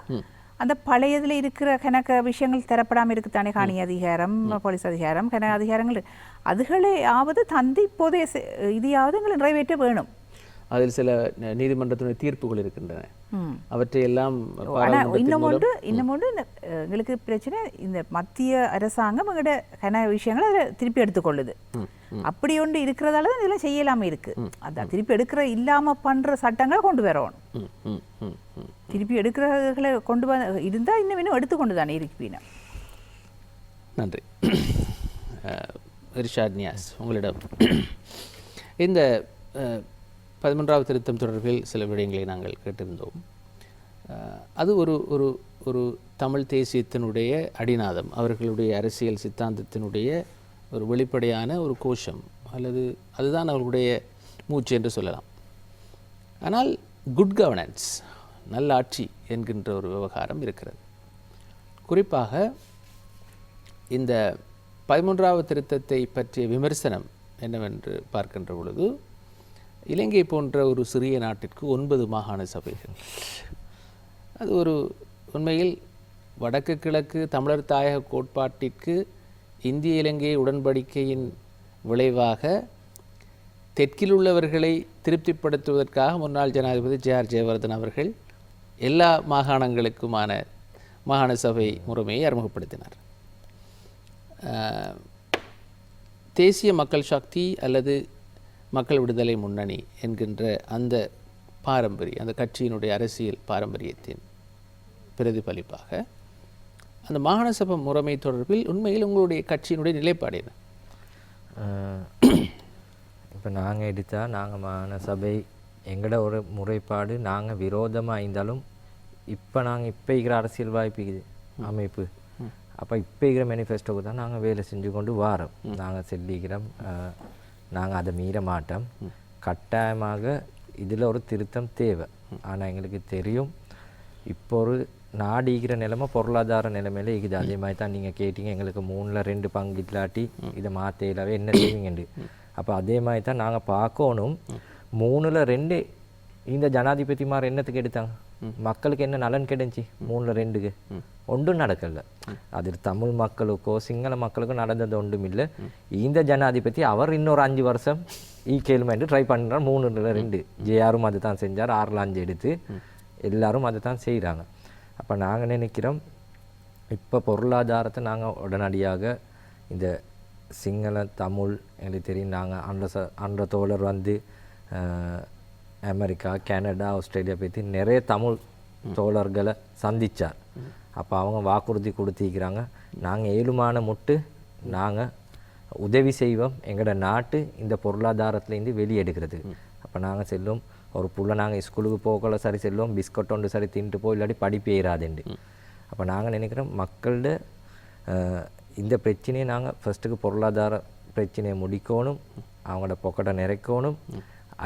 [SPEAKER 3] அந்த பழையதில் இருக்கிற கணக்க விஷயங்கள் தரப்படாமல் இருக்குத்தானே. காணி அதிகாரம், போலீஸ் அதிகாரம், கணக்கு அதிகாரங்கள் அதுகளே ஆவது தந்தை இப்போதைய இதையாவது எங்களை நிறைவேற்ற வேணும்.
[SPEAKER 1] அதில் சில நீதிமன்றத்தினுடைய தீர்ப்புகள் இருக்கின்றன, அவற்றை எல்லாம்.
[SPEAKER 3] இன்னும் ஒன்று எங்களுக்கு பிரச்சனை, இந்த மத்திய அரசாங்கம் எங்களோட கன விஷயங்களை அதில் திருப்பி எடுத்துக்கொள்ளுது. அப்படி ஒன்று இருக்கிறதால தான் இதெல்லாம் செய்யலாமல் இருக்கு. அதான் திருப்பி எடுக்கிற இல்லாமல் பண்ணுற சட்டங்களை கொண்டு வரணும். திருப்பி எடுக்கிறதுகளை கொண்டு இருந்தால் இன்னும் எடுத்துக்கொண்டு தானே இருப்பீங்க.
[SPEAKER 1] நன்றி. ரிஷாட் நியாஸ், உங்களிடம் இந்த 11வது திருத்தம் தொடர்பில் சில விடயங்களை நாங்கள் கேட்டிருந்தோம். அது ஒரு ஒரு ஒரு தமிழ் தேசியத்தினுடைய அடிநாதம், அவர்களுடைய அரசியல் சித்தாந்தத்தினுடைய ஒரு வெளிப்படையான ஒரு கோஷம், அல்லது அதுதான் அவர்களுடைய மூச்சு என்று சொல்லலாம். ஆனால் குட் கவர்னன்ஸ், நல்லாட்சி என்கின்ற ஒரு விவகாரம் இருக்கிறது. குறிப்பாக இந்த 13வது திருத்தத்தை பற்றிய விமர்சனம் என்னவென்று பார்க்கின்ற பொழுது, இலங்கை போன்ற ஒரு சிறிய நாட்டிற்கு 9 மாகாண சபைகள், அது ஒரு உண்மையில் வடக்கு கிழக்கு தமிழர் தாயக கோட்பாட்டிற்கு இந்திய இலங்கை உடன்படிக்கையின் விளைவாக தெற்கில் உள்ளவர்களை திருப்திப்படுத்துவதற்காக முன்னாள் ஜனாதிபதி ஜே.ஆர். ஜெயவர்தன் அவர்கள் எல்லா மாகாணங்களுக்குமான மாகாண சபை முறைமையை அறிமுகப்படுத்தினார். தேசிய மக்கள் சக்தி அல்லது மக்கள் விடுதலை முன்னணி என்கின்ற அந்த பாரம்பரிய, அந்த கட்சியினுடைய அரசியல் பாரம்பரியத்தின் பிரதிபலிப்பாக அந்த மாகாண சபை முறைமை தொடர்பில் உண்மையில் உங்களுடைய கட்சியினுடைய நிலைப்பாடு என்ன?
[SPEAKER 2] இப்போ நாங்கள் எடுத்தால் நாங்கள் மாகாண சபை எங்களோட ஒரு முறைப்பாடு, நாங்கள் விரோதமாக இருந்தாலும் இப்போ நாங்கள் இப்போ இருக்கிற அரசியல் வாய்ப்பு அமைப்பு, அப்போ இப்போ இருக்கிற மேனிஃபெஸ்டோவுக்கு தான் நாங்கள் வேலை செஞ்சு கொண்டு வாரோம். நாங்கள் சொல்லிக்கிறோம், நாங்கள் அதை மீற மாட்டோம். கட்டாயமாக இதில் ஒரு திருத்தம் தேவை. ஆனால் எங்களுக்கு தெரியும் இப்போ ஒரு நாடிக்கிற நிலைமை பொருளாதார நிலைமையில இருக்குது. அதே மாதிரி தான் நீங்கள் கேட்டீங்க, எங்களுக்கு 3ல் 2 பங்கு இல்லாட்டி இதை மாற்றையிலாவே என்ன செய்வீங்கண்டு. அப்போ அதே மாதிரி தான் நாங்கள் பார்க்கணும். 3ல் 2 இந்த ஜனாதிபதிமார் என்னத்துக்கு எடுத்தாங்க? மக்களுக்கு என்ன நலன் கிடைச்சி? 3ல் 2க்கு ஒன்றும் நடக்கல. அது தமிழ் மக்களுக்கோ சிங்கள மக்களுக்கோ நடந்தது ஒன்றும் இல்லை. இந்த ஜனாதிபதி அவர் இன்னொரு 5 வருஷம் கேள்மெண்ட் ட்ரை பண்ணுறார். 3ல் 2 ஜேஆரும் அது தான் செஞ்சார். 6ல் 5 எடுத்து எல்லாரும் அதை தான் செய்கிறாங்க. அப்போ நாங்கள் நினைக்கிறோம், இப்போ பொருளாதாரத்தை நாங்கள் உடனடியாக இந்த சிங்கள தமிழ் எங்களுக்கு தெரியும். நாங்கள் அன்ற தோழர் வந்து அமெரிக்கா, கனடா, ஆஸ்திரேலியா பற்றி நிறைய தமிழ் தோழர்களை சந்தித்தார். அப்போ அவங்க வாக்குறுதி கொடுத்திருக்கிறாங்க, நாங்கள் ஏழுமான முட்டு நாங்கள் உதவி செய்வோம் எங்களோட நாட்டு இந்த பொருளாதாரத்துலேருந்து வெளியெடுக்கிறது. அப்போ நாங்கள் செல்லும் ஒரு புள்ள நாங்கள் ஸ்கூலுக்கு போகல சரி செல்லும், பிஸ்கட் ஒன்று சரி தின்ட்டு போய் இல்லாட்டி படிப்பு ஏறாதுண்டு. அப்போ நாங்கள் நினைக்கிறோம் மக்களோட இந்த பிரச்சனையை நாங்கள் ஃபஸ்ட்டுக்கு பொருளாதார பிரச்சனையை முடிக்கணும், அவங்களோட பொக்கட்டை நிறைக்கணும்,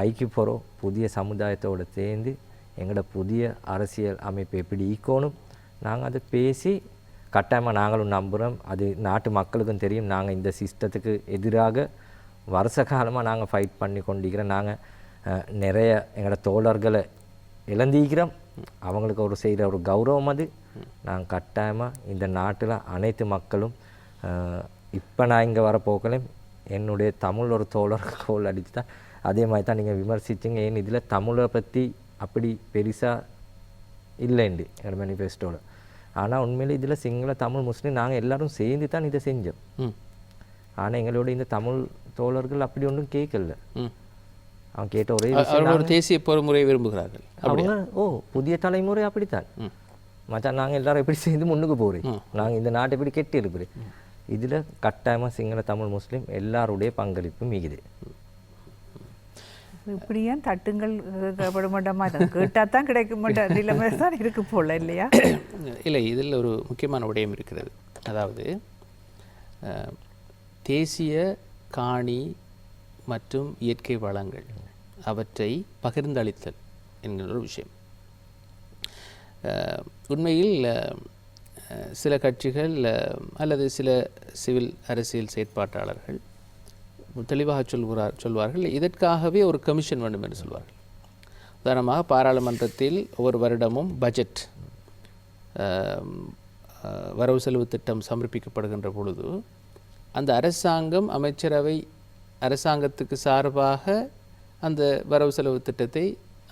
[SPEAKER 2] ஐக்கிய போகிறோம் புதிய சமுதாயத்தோடு சேர்ந்து எங்களோட புதிய அரசியல் அமைப்பு எப்படி ஈக்கணும், நாங்கள் அதை பேசி கட்டாயமாக நாங்களும் நம்புகிறோம். அது நாட்டு மக்களுக்கும் தெரியும், நாங்கள் இந்த சிஸ்டத்துக்கு எதிராக வருஷ காலமாக நாங்கள் ஃபைட் பண்ணி கொண்டிருக்கிறோம். நாங்கள் நிறைய எங்களோட தோழர்களை இழந்திக்கிறோம். அவங்களுக்கு ஒரு செய்கிற ஒரு கௌரவம் அது. நாங்கள் கட்டாயமாக இந்த நாட்டில் அனைத்து மக்களும் இப்போ நான் இங்கே வர போக்கலையும் என்னுடைய தமிழ் ஒரு தோழர் கோல் அடித்து தான் அதே மாதிரி தான் நீங்கள் விமர்சிச்சிங்க. ஏன் இதில் தமிழை பற்றி அப்படி பெருசாக இல்லைண்டு என்னோட மேனிஃபெஸ்டோவில். ஆனால் உண்மையில் இதில் சிங்கள தமிழ் முஸ்லீம் நாங்கள் எல்லோரும் சேர்ந்து தான் இதை செஞ்சோம். ஆனால் எங்களோட இந்த தமிழ் தோழர்கள் அப்படி ஒன்றும் கேட்கல. அவன் கேட்ட ஒரே
[SPEAKER 1] ஒரு தேசிய பொறுமுறை விரும்புகிறார்கள்
[SPEAKER 2] அவங்க. புதிய தலைமுறை அப்படித்தான் மச்சான், நாங்கள் எல்லாரும் எப்படி சேர்ந்து முன்னுக்கு போகிறோம், நாங்கள் இந்த நாட்டை எப்படி கெட்டி இருக்கிறோம். இதில் கட்டாயமாக சிங்கள தமிழ் முஸ்லீம் எல்லாருடைய பங்களிப்பு மிகுது.
[SPEAKER 3] இப்படியா தட்டுங்கள் கேட்கப்பட மாட்டோமா, கேட்டால் தான் கிடைக்க மாட்டேன் நிலைமை தான் இருக்கு போல இல்லையா?
[SPEAKER 1] இல்லை, இதில் ஒரு முக்கியமான விடயம் இருக்கிறது. அதாவது தேசிய காணி மற்றும் இயற்கை வளங்கள் அவற்றை பகிர்ந்தளித்தல் என்கிற ஒரு விஷயம். உண்மையில் சில கட்சிகள் அல்லது சில சிவில் அரசியல் செயற்பாட்டாளர்கள் தெளிவாக சொல்வார்கள் இதற்காகவே ஒரு கமிஷன் வேண்டும் என்று சொல்வார்கள். உதாரணமாக பாராளுமன்றத்தில் ஒவ்வொரு வருடமும் பட்ஜெட் வரவு செலவு திட்டம் சமர்ப்பிக்கப்படுகின்ற பொழுது அந்த அரசாங்கம் அமைச்சரவை அரசாங்கத்துக்கு சார்பாக அந்த வரவு செலவு திட்டத்தை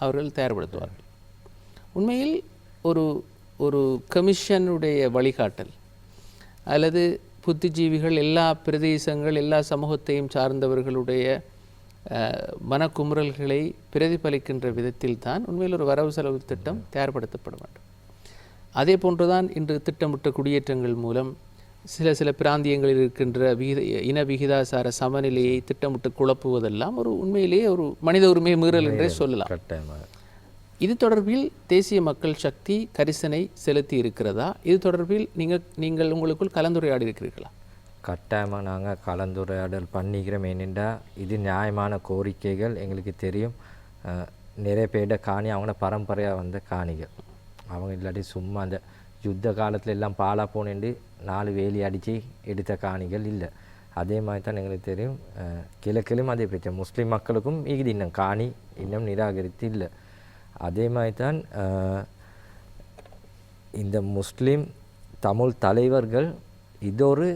[SPEAKER 1] அவர்கள் தயார்படுத்துவார்கள். உண்மையில் ஒரு ஒரு கமிஷனுடைய வழிகாட்டல் அல்லது புத்திஜீவிகள் எல்லா பிரதேசங்கள் எல்லா சமூகத்தையும் சார்ந்தவர்களுடைய மனக்குமுறல்களை பிரதிபலிக்கின்ற விதத்தில் தான் உண்மையில் ஒரு வரவு செலவு திட்டம் தயார்படுத்தப்பட வேண்டும். அதே போன்றுதான் இன்று திட்டமிட்ட குடியேற்றங்கள் மூலம் சில பிராந்தியங்களில் இருக்கின்ற இன விகிதாசார சமநிலையை திட்டமிட்டு குழப்புவதெல்லாம் ஒரு உண்மையிலேயே ஒரு மனித உரிமை மீறல் என்றே சொல்லலாம்.
[SPEAKER 2] கட்டாயமாக
[SPEAKER 1] இது தொடர்பில் தேசிய மக்கள் சக்தி கரிசனை செலுத்தி இருக்கிறதா? இது தொடர்பில் நீங்கள் உங்களுக்குள் கலந்துரையாடி இருக்கிறீர்களா?
[SPEAKER 2] கட்டாயமாக நாங்கள் கலந்துரையாடல் பண்ணிக்கிறோம். ஏனென்றா இது நியாயமான கோரிக்கைகள் எங்களுக்கு தெரியும். நிறைய பேட காணி அவங்கள பரம்பரையாக வந்த காணிகள். அவங்க இல்லாட்டி சும்மா அந்த யுத்த காலத்தில் எல்லாம் பாலா போனேண்டு 4 வேலி அடித்து எடுத்த காணிகள் இல்லை. அதே மாதிரி தான் எங்களுக்கு தெரியும் கிழக்கிலும் அதே பிரச்சனை. முஸ்லீம் மக்களுக்கும் இது இன்னும் காணி இன்னும் நிராகரித்து இல்லை. அதே மாதிரி தான் இந்த முஸ்லீம் தமிழ் தலைவர்கள் இது ஒரு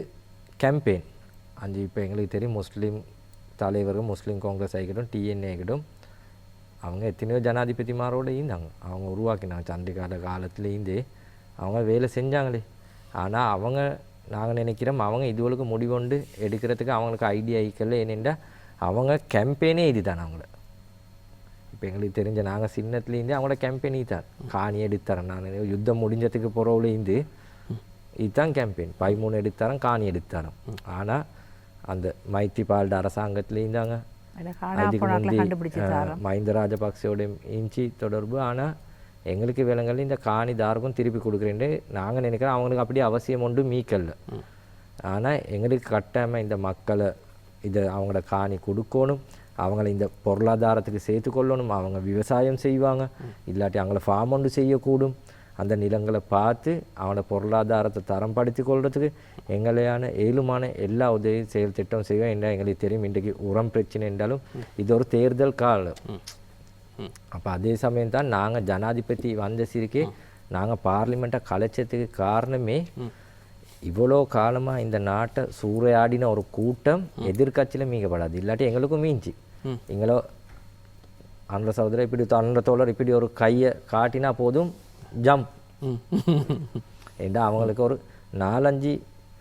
[SPEAKER 2] கேம்பெயின். இப்போ எங்களுக்கு தெரியும் முஸ்லீம் தலைவர்கள் முஸ்லீம் காங்கிரஸ் ஆகிக்கிட்டும் டிஎன்ஏ ஆகிக்கிட்டும் அவங்க எத்தனையோ ஜனாதிபதிமாரோடு இருந்தாங்க. அவங்க உருவாக்கினாங்க சண்டிகால காலத்துலேருந்தே அவங்க வேலை செஞ்சாங்களே. ஆனால் நாங்கள் நினைக்கிறோம் அவங்க இதுவளுக்கு முடிவொண்டு எடுக்கிறதுக்கு அவங்களுக்கு ஐடியா ஈக்கல. ஏனென்றா அவங்க கேம்பெயினே இதுதான். அவங்கள இப்போ எங்களுக்கு தெரிஞ்ச நாங்கள் சின்னத்துலேருந்தே அவங்களோட கேம்பெயின் தான். காணி எடுத்துறேன் நான் யுத்தம் முடிஞ்சதுக்கு போகிறவுலேருந்து இதுதான் கேம்பெயின். 13 எடுத்துறேன் காணி எடுத்துறேன். ஆனால் அந்த மைத்திரிபால அரசாங்கத்துலேருந்தாங்க அதுக்கு முந்தி மஹிந்த ராஜபக்சோட இஞ்சி தொடர்பு. ஆனால் எங்களுக்கு விலங்குகள் இந்த காணிதாருக்கும் திருப்பி கொடுக்குறேன்னு நாங்கள் நினைக்கிறோம். அவங்களுக்கு அப்படி அவசியம் ஒன்று மீக்கல்ல. ஆனால் எங்களுக்கு கட்டாயமாக இந்த மக்களை இதை அவங்கள காணி கொடுக்கணும். அவங்கள இந்த பொருளாதாரத்துக்கு சேர்த்து கொள்ளணும். அவங்க விவசாயம் செய்வாங்க, இல்லாட்டி அவங்கள ஃபார்ம் ஒன்று செய்யக்கூடும். அந்த நிலங்களை பார்த்து அவங்களோட பொருளாதாரத்தை தரம்படுத்தி கொள்றதுக்கு எங்களையான ஏழுமான எல்லா உதவி செயல் திட்டம் செய்வோம். என்ன எங்களுக்கு தெரியும் இன்றைக்கு உரம் பிரச்சனை என்றாலும் இது ஒரு தேர்தல் காலம். அப்போ அதே சமயம் தான் நாங்கள் ஜனாதிபதி வந்த சிரிக்கே நாங்கள் பார்லிமெண்ட்டை கலைச்சதுக்கு காரணமே இவ்வளோ காலமாக இந்த நாட்டை சூறையாடின ஒரு கூட்டம் எதிர்கட்சியில் மீகப்படாது. இல்லாட்டி எங்களுக்கும் மீஞ்சி எங்களோ அந்த சகோதரர் இப்படி அந்த தோழர் இப்படி ஒரு கையை காட்டினா போதும் ஜம்ப். ஏண்டா அவங்களுக்கு ஒரு 4-5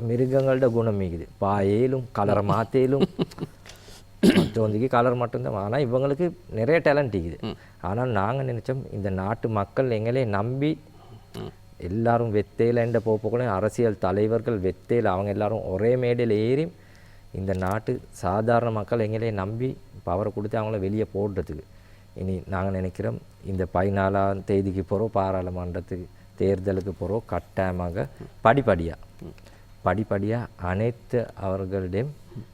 [SPEAKER 2] மிருகங்களோட குணம் மீகுது. பாயேலும் கலரை மாற்றேலும் மற்றவந்திக்கு கலர் மட்டும்தான். ஆனால் இவங்களுக்கு நிறைய டேலண்ட் இருக்குது. ஆனால் நாங்கள் நினச்சோம் இந்த நாட்டு மக்கள் எங்களே நம்பி எல்லாரும் வெத்தையிலண்ட போகக்கூட அரசியல் தலைவர்கள் வெத்தையில் அவங்க எல்லாரும் ஒரே மேடையில் ஏறி இந்த நாட்டு சாதாரண மக்கள் எங்களே நம்பி பவரை கொடுத்து அவங்கள வெளியே போடுறதுக்கு. இனி நாங்கள் நினைக்கிறோம் இந்த 14ஆம் தேதிக்கு போகிறோம் பாராளுமன்றத்துக்கு தேர்தலுக்கு போகிறோம். கட்டாயமாக படிப்படியாக அனைத்து அவர்களிடம்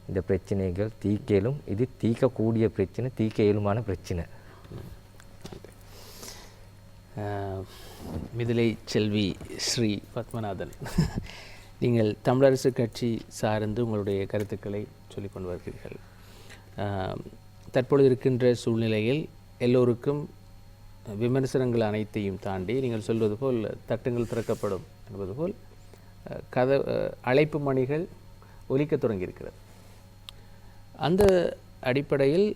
[SPEAKER 2] இந்த பிரச்சனைகள் தீக்கலும். இது தீர்க்கக்கூடிய பிரச்சனை, தீர்க்க இயலுமான பிரச்சனை.
[SPEAKER 1] மிதிலை செல்வி ஸ்ரீ பத்மநாதன், நீங்கள் தமிழரசு கட்சி சார்ந்து உங்களுடைய கருத்துக்களை சொல்லிக்கொண்டு வருகிறீர்கள். தற்பொழுது இருக்கின்ற சூழ்நிலையில் எல்லோருக்கும் விமர்சனங்கள் அனைத்தையும் தாண்டி நீங்கள் சொல்வது போல் தட்டுங்கள் திறக்கப்படும் என்பது போல் அழைப்பு மணிகள் ஒலிக்க தொடங்கியிருக்கிறது. அந்த அடிப்படையில்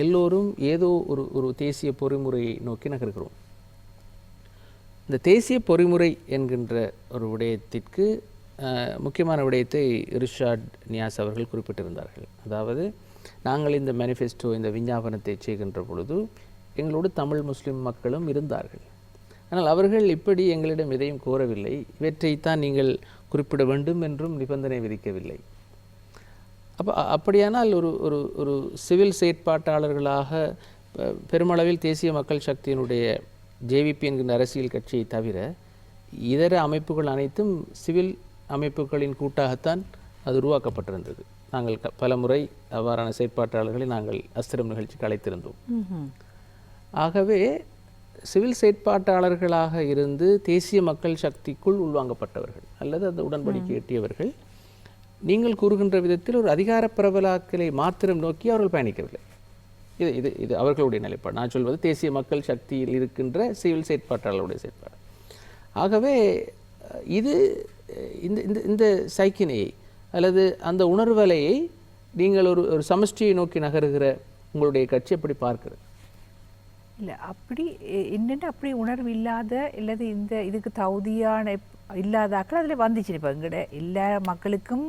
[SPEAKER 1] எல்லோரும் ஏதோ ஒரு தேசிய பொறிமுறையை நோக்கி நகர்கிறோம். இந்த தேசிய பொறிமுறை என்கின்ற ஒரு விடயத்திற்கு முக்கியமான விடயத்தை ரிஷாட் நியாஸ் அவர்கள் குறிப்பிட்டிருந்தார்கள். அதாவது நாங்கள் இந்த மேனிஃபெஸ்டோ இந்த விஞ்ஞாபனத்தை செய்கின்ற பொழுது எங்களோடு தமிழ் முஸ்லிம் மக்களும் இருந்தார்கள். ஆனால் அவர்கள் இப்படி எங்களிடம் எதையும் கோரவில்லை, இவற்றைத்தான் நீங்கள் குறிப்பிட வேண்டும் என்றும் நிபந்தனை விதிக்கவில்லை. அப்படியானால் ஒரு சிவில் செயற்பாட்டாளர்களாக பெருமளவில் தேசிய மக்கள் சக்தியினுடைய ஜேவிபி என்கின்ற அரசியல் கட்சியை தவிர இதர அமைப்புகள் அனைத்தும் சிவில் அமைப்புகளின் கூட்டாகத்தான் அது உருவாக்கப்பட்டிருந்தது. நாங்கள் பல முறை அவ்வாறான செயற்பாட்டாளர்களை நாங்கள் அஸ்திரம் நிகழ்ச்சிக்கு அழைத்திருந்தோம். ஆகவே சிவில் செயற்பாட்டாளர்களாக இருந்து தேசிய மக்கள் சக்திக்குள் உள்வாங்கப்பட்டவர்கள் அல்லது அந்த உடன்படிக்கை எட்டியவர்கள் நீங்கள் கூறுகின்ற விதத்தில் ஒரு அதிகார பிரபலாக்களை மாத்திரம் நோக்கி அவர்கள் பயணிக்கவில்லை. இது அவர்களுடைய நிலைப்பாடு. நான் சொல்வது தேசிய மக்கள் சக்தியில் இருக்கின்ற சிவில் செயற்பாட்டாளருடைய செயற்பாடு. ஆகவே இது இந்த சைக்கினையை அல்லது அந்த உணர்வலையை நீங்கள் ஒரு சமஷ்டியை நோக்கி நகருகிற உங்களுடைய கட்சி எப்படி பார்க்கிறது?
[SPEAKER 3] இல்லை, அப்படி என்னென்ன அப்படி உணர்வு இல்லாத இல்லது இந்த இதுக்கு தகுதியான இல்லாதாக்கள் அதில் வந்துச்சு. இப்போ எங்கட எல்லா மக்களுக்கும்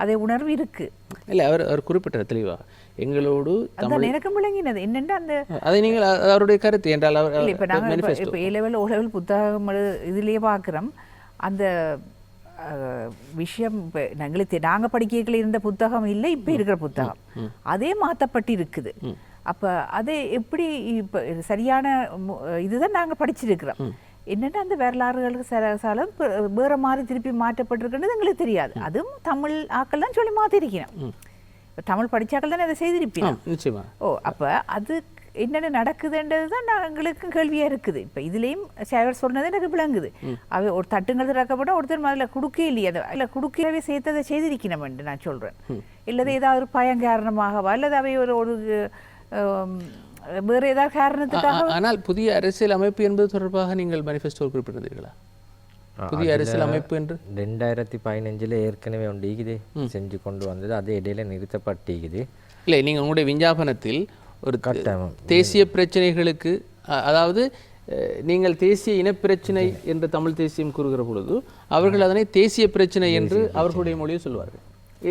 [SPEAKER 3] அதே உணர்வு இருக்குது.
[SPEAKER 1] இல்லை, அவர் குறிப்பிட்ட தெளிவாக எங்களோடு
[SPEAKER 3] எனக்கு விளங்கினது என்னென்னா அந்த
[SPEAKER 1] அதை நீங்கள் அவருடைய கருத்து என்றால்
[SPEAKER 3] இப்போ நாங்கள் இப்போ A level O level புத்தகம் இதுலேயே பார்க்குறோம். அந்த விஷயம் நாங்கள் படிக்கைகள் இருந்த புத்தகம் இல்லை, இப்போ இருக்கிற புத்தகம் அதே மாற்றப்பட்டு இருக்குது. அப்போ அது எப்படி இப்போ சரியான இதுதான் நாங்கள் படிச்சிருக்கிறோம். என்னென்னா அந்த வரலாறுகளுக்கு சில வேறு மாதிரி திருப்பி மாற்றப்பட்டிருக்குன்றது எங்களுக்கு தெரியாது. அதுவும் தமிழ் ஆக்கள் தான் சொல்லி மாற்றிருக்கணும். இப்போ தமிழ் படித்தாக்கள் தானே அதை செய்திருப்பீங்க. ஓ, அப்போ அது என்னென்ன நடக்குதுன்றது தான் எங்களுக்கும் கேள்வியாக இருக்குது. இப்போ இதுலேயும் சேவர் சொன்னது எனக்கு விளங்குது. அவை ஒரு தட்டுங்கிறது இறக்கப்பட்ட ஒருத்தர் அதில் கொடுக்க இல்லையே, அதில் கொடுக்கவே சேர்த்து அதை செய்திருக்கணும் என்று நான் சொல்கிறேன். இல்லது ஏதாவது ஒரு பயம் காரணமாகவா அல்லது அவை ஒரு வேறு ஏதாவது காரணத்துக்காக.
[SPEAKER 1] ஆனால் புதிய அரசியல் அமைப்பு என்பது தொடர்பாக நீங்கள் மேனிஃபெஸ்டோ குறிப்பிட்டிருந்தீர்களா? புதிய அரசியல் அமைப்பு என்று
[SPEAKER 2] 2015 ஏற்கனவே ஒன்று ஈகுது செஞ்சு கொண்டு வந்தது, அது இடையில நிறுத்தப்பட்டிக்குது.
[SPEAKER 1] இல்லை, நீங்கள் உங்களுடைய விஞ்ஞாபனத்தில் ஒரு தேசிய பிரச்சனைகளுக்கு, அதாவது நீங்கள் தேசிய இனப்பிரச்சனை என்று தமிழ் தேசியம் கூறுகிற பொழுது அவர்கள் அதனை தேசிய பிரச்சனை என்று அவர்களுடைய மொழியை சொல்வார்கள்.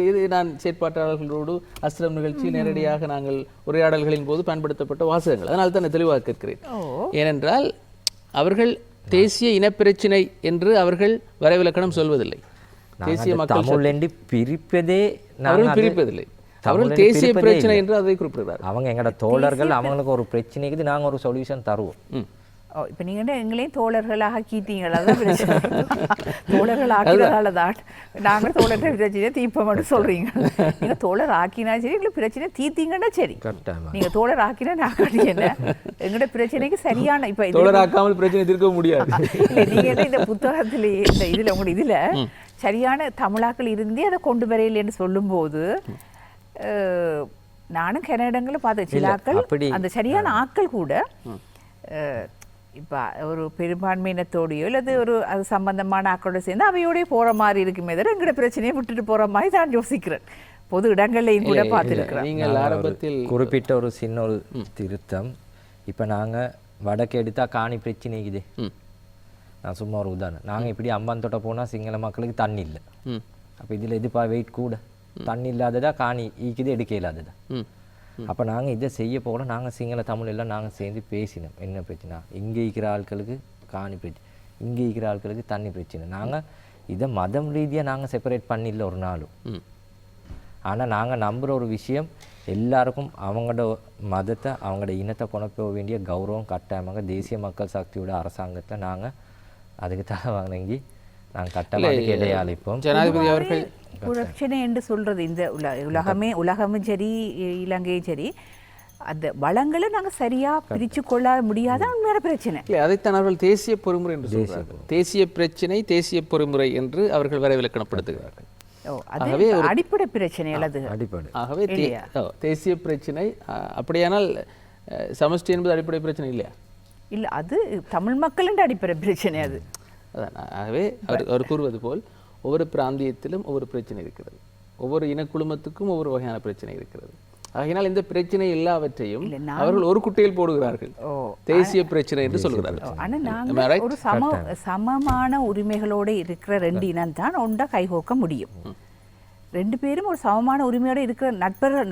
[SPEAKER 1] இது நான் செயற்பாட்டாளர்களோடு அஸ்ரம் நிகழ்ச்சியில் நேரடியாக நாங்கள் உரையாடல்களின் போது பயன்படுத்தப்பட்ட வாசகங்கள். அதனால் தான் தெளிவாக கேட்கிறேன். ஏனென்றால் அவர்கள் தேசிய இனப்பிரச்சனை என்று அவர்கள் வரைவிலக்கணம் சொல்வதில்லை. தேசிய மக்கள்
[SPEAKER 2] பிரிப்பதே
[SPEAKER 1] பிரிப்பதில்லை, அவர்கள் தேசிய பிரச்சனை என்று அதை குறிப்பிடுறார்.
[SPEAKER 2] அவங்க எங்களோட தோழர்கள், அவங்களுக்கு ஒரு பிரச்சனைக்கு நாங்கள் ஒரு சொல்யூஷன் தருவோம்.
[SPEAKER 3] இப்போ நீங்கள் எங்களையும் தோழர்களாக கீட்டீங்களா தான் பிரச்சனை. தோழர்கள் ஆக்கினதால தான் நாங்கள் தோழர்கள் பிரச்சனையை தீர்ப்போம்னு சொல்கிறீங்க. நீங்கள் தோழர் ஆக்கினா சரி, எங்களுக்கு பிரச்சனை தீர்த்தீங்கன்னா சரி. நீங்கள் தோழர் ஆக்கினா நாங்கள் என்ன எங்களோட பிரச்சனைக்கு சரியான இப்போ
[SPEAKER 1] தோழர் ஆக்காமல் பிரச்சனை தீர்க்க முடியாது.
[SPEAKER 3] இல்லை, நீங்கள் இந்த புத்தகத்தில் இந்த இதில் உங்களோட இதில் சரியான தமிழாக்கள் இருந்தே அதை கொண்டு வரையில்லைன்னு சொல்லும்போது நானும் கனடங்களை பார்த்த சில ஆக்கள் அந்த சரியான ஆக்கள் கூட இப்போ ஒரு பெரும்பான்மையினத்தோடையோ அல்லது ஒரு அது சம்பந்தமான ஆக்களோட சேர்ந்து அவையோடய போகிற மாதிரி இருக்குமே தவிர எங்களோட பிரச்சனையை விட்டுட்டு போகிற மாதிரி தான் யோசிக்கிறேன். பொது இடங்கள்லையும் கூட பார்த்துருக்கிறேன்.
[SPEAKER 1] நீங்கள் ஆரம்பத்தில்
[SPEAKER 2] குறிப்பிட்ட ஒரு சின்ன ஒரு திருத்தம். இப்போ நாங்கள் வடக்கு எடுத்தால் காணி பிரச்சனை இருக்குது. நான் சும்மா ஒரு உதாரணம், நாங்கள் இப்படி அம்பாந்தோட்ட போனால் சிங்கள மக்களுக்கு தண்ணி இல்லை. அப்போ இதில் எதுப்பா வெயிட் கூட, தண்ணி இல்லாததா காணி ஈக்குது எடுக்க இல்லாததா. அப்போ நாங்கள் இதை செய்ய போல நாங்கள் சிங்கள தமிழ் எல்லாம் நாங்கள் சேர்ந்து பேசினோம். என்ன பிரச்சனை, இங்கே இருக்கிற ஆட்களுக்கு காணி பிரச்சனை, இங்கே இருக்கிற ஆட்களுக்கு தண்ணி பிரச்சனை. நாங்கள் இதை மதம் ரீதியாக நாங்கள் செப்பரேட் பண்ணிடல ஒரு நாளும். ஆனால் நாங்கள் நம்புகிற ஒரு விஷயம், எல்லாருக்கும் அவங்களோட மதத்தை அவங்களோட இனத்தை கொண்டு போக வேண்டிய கௌரவம் கட்டாயமாக தேசிய மக்கள் சக்தியோட அரசாங்கத்தை நாங்கள் அதுக்கு தலை வாங்கி நாங்கள் கட்டாயமாக இடையாளிப்போம்.
[SPEAKER 1] ஜனாதிபதி அவர்கள்
[SPEAKER 3] பிரச்சனை என்று சொல்றது இந்த உலகமும் சரி இலங்கையும் சரி, அந்த வளங்களை நாங்கள் சரியா பிரித்து கொள்ள முடியாத உண்மையான பிரச்சனை.
[SPEAKER 1] இல்லை, அதைத்தான் அவர்கள் தேசிய பொறிமுறை என்று சொல்கிறார்கள். தேசிய பிரச்சனை, தேசிய பொறிமுறை என்று சமஷ்டி விளக்கணப்படுத்துகிறார்கள்.
[SPEAKER 3] ஆகவே அடிப்படை பிரச்சனை அல்லது
[SPEAKER 2] அடிப்படை.
[SPEAKER 1] ஆகவே தேசிய பிரச்சனை அப்படியானால் சமஷ்டி என்பது அடிப்படை பிரச்சனை இல்லையா?
[SPEAKER 3] இல்லை, அது தமிழ் மக்களின் அடிப்படை பிரச்சனை அது.
[SPEAKER 1] அதான், ஆகவே அவர் கூறுவது போல் ஒவ்வொரு பிராந்தியத்திலும் ஒவ்வொரு பிரச்சனை இருக்கிறது, ஒவ்வொரு இனக்குழுமத்துக்கும் ஒவ்வொரு வகையான பிரச்சனை இருக்கிறது. ஆகையினால் இந்த பிரச்சனை எல்லாவற்றையும் அவர்கள் ஒரு குட்டையில் போடுகிறார்கள், தேசிய பிரச்சனை என்று சொல்கிறார்கள்.
[SPEAKER 3] ஆனால் நாங்கள் ஒரு சமமான உரிமைகளோடு இருக்கிற ரெண்டு இனம் தான் ஒன்றா கைகோக்க முடியும். ரெண்டு பேரும் ஒரு சமமான உரிமையோடு இருக்கிற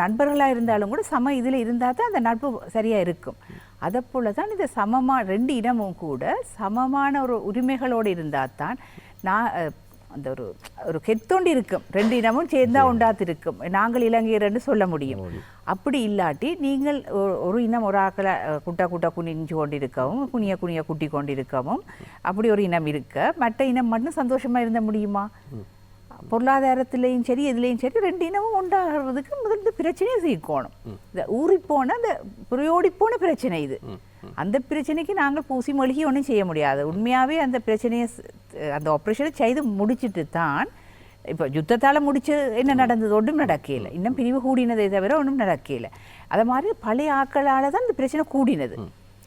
[SPEAKER 3] நண்பர்களாக இருந்தாலும் கூட சம இதில் இருந்தால் தான் அந்த நட்பு சரியாக இருக்கும். அதை போல தான் இந்த ரெண்டு இனமும் கூட சமமான ஒரு உரிமைகளோடு இருந்தால் தான் நான் அந்த ஒரு கெத்தோண்டி இருக்கும். ரெண்டு இனமும் சேர்ந்தா உண்டாத்து இருக்கும், நாங்கள் இலங்கையர்ன்னு சொல்ல முடியும். அப்படி இல்லாட்டி நீங்கள் ஒரு இனம் ஒரு ஆக்களை குட்டா குனிஞ்சு கொண்டிருக்கவும் குனிய குட்டி கொண்டிருக்கவும் அப்படி ஒரு இனம் இருக்க மற்ற இனம் மட்டும் சந்தோஷமாக இருந்த முடியுமா? பொருளாதாரத்திலையும் சரி எதுலேயும் சரி ரெண்டு இனமும் உண்டாகிறதுக்கு முதல்ல பிரச்சனையை சீக்கணும். இந்த ஊறிப்போன அந்த புரியோடிப்போன பிரச்சனை இது. அந்த பிரச்சனைக்கு நாங்கள் பூசி மொழிகி ஒன்றும் செய்ய முடியாது. உண்மையாகவே அந்த பிரச்சனையை அந்த ஆப்ரேஷனை செய்து முடிச்சுட்டு தான் இப்போ யுத்தத்தால் முடிச்சு என்ன நடந்தது, ஒன்றும் நடக்கல. இன்னும் பிரிவு கூடினதை தவிர ஒன்றும் நடக்கல. அதை மாதிரி பழைய ஆக்களால் தான் இந்த பிரச்சனை கூடினது.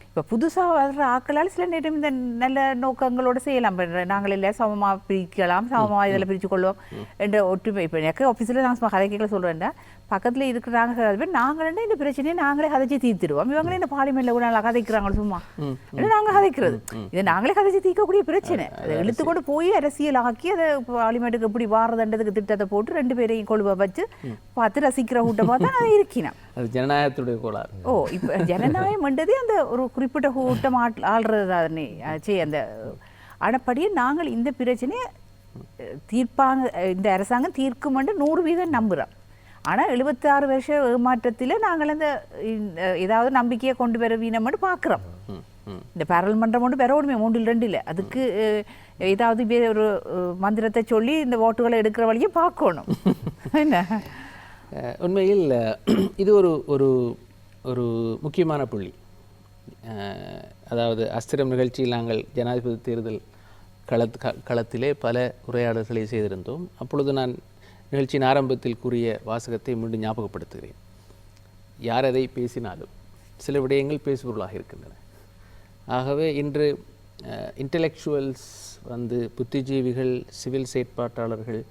[SPEAKER 3] இப்போ புதுசாக வர்ற ஆக்களால் சில நேரம் இந்த நல்ல நோக்கங்களோடு செய்யலாம். நாங்கள் இல்லை சமமாக பிரிக்கலாம், சமமாக இதில் பிரித்து கொள்வோம் என்ற ஒற்றுமை. இப்போ எனக்கு ஆஃபீஸில் நாங்கள் சும்மா கதைக்கல சொல்கிறேன்டா, பக்கத்தில் இருக்கிறாங்க நாங்கள் இந்த பிரச்சனையை நாங்களே கதைச்சி தீர்த்துடுவோம். இவங்களே இந்த பார்லிமெண்ட்டில் கூட நல்லா கதைக்கிறாங்க சும்மா, நாங்கள் கதைக்கிறது இதை நாங்களே கதைச்சி தீர்க்கக்கூடிய பிரச்சனை. அதை இழுத்துக்கொண்டு போய் அரசியல் ஆக்கி அதை பார்லிமெண்ட்டுக்கு எப்படி வாரதண்டதுக்கு திட்டத்தை போட்டு ரெண்டு பேரையும் கொழுவை வச்சு பார்த்து ரசிக்கிற கூட்டமாக தான் அதை இருக்கினோம்.
[SPEAKER 1] அது ஜனநாயகத்துடைய கோளாறு.
[SPEAKER 3] இப்போ ஜனநாயகம் என்றதே அந்த ஒரு குறிப்பிட்ட கூட்டம் ஆள்றது தானே செய்ய அந்த ஆனப்படியே நாங்கள் இந்த பிரச்சனையை தீர்ப்பாங்க, இந்த அரசாங்கம் தீர்க்கும் என்று 100% நம்புகிறோம். ஆனால் 76 வருஷ ஏமாற்றத்தில் நாங்கள் அந்த ஏதாவது நம்பிக்கையை கொண்டு வர வீணம்னு பார்க்குறோம். இந்த பாராளுமன்றம் ஒன்று பெற உடனே 3-2 அதுக்கு ஏதாவது ஒரு மந்திரத்தை சொல்லி இந்த ஓட்டுகளை எடுக்கிற வழியை பார்க்கணும். என்ன
[SPEAKER 1] உண்மையில் இது ஒரு ஒரு ஒரு முக்கியமான புள்ளி. அதாவது அஸ்திரம் நிகழ்ச்சியில் நாங்கள் ஜனாதிபதி தேர்தல் களத்திலே பல உரையாடல்களை செய்திருந்தோம். அப்பொழுது நான் நிகழ்ச்சியின் ஆரம்பத்தில் கூறிய வாசகத்தை மீண்டும் ஞாபகப்படுத்துகிறேன். யார் அதை பேசினாலும் சில விடயங்கள் பேசுபொருளாக இருக்கின்றன. ஆகவே இன்று இன்டலெக்சுவல்ஸ் புத்திஜீவிகள், சிவில் செயற்பாட்டாளர்கள்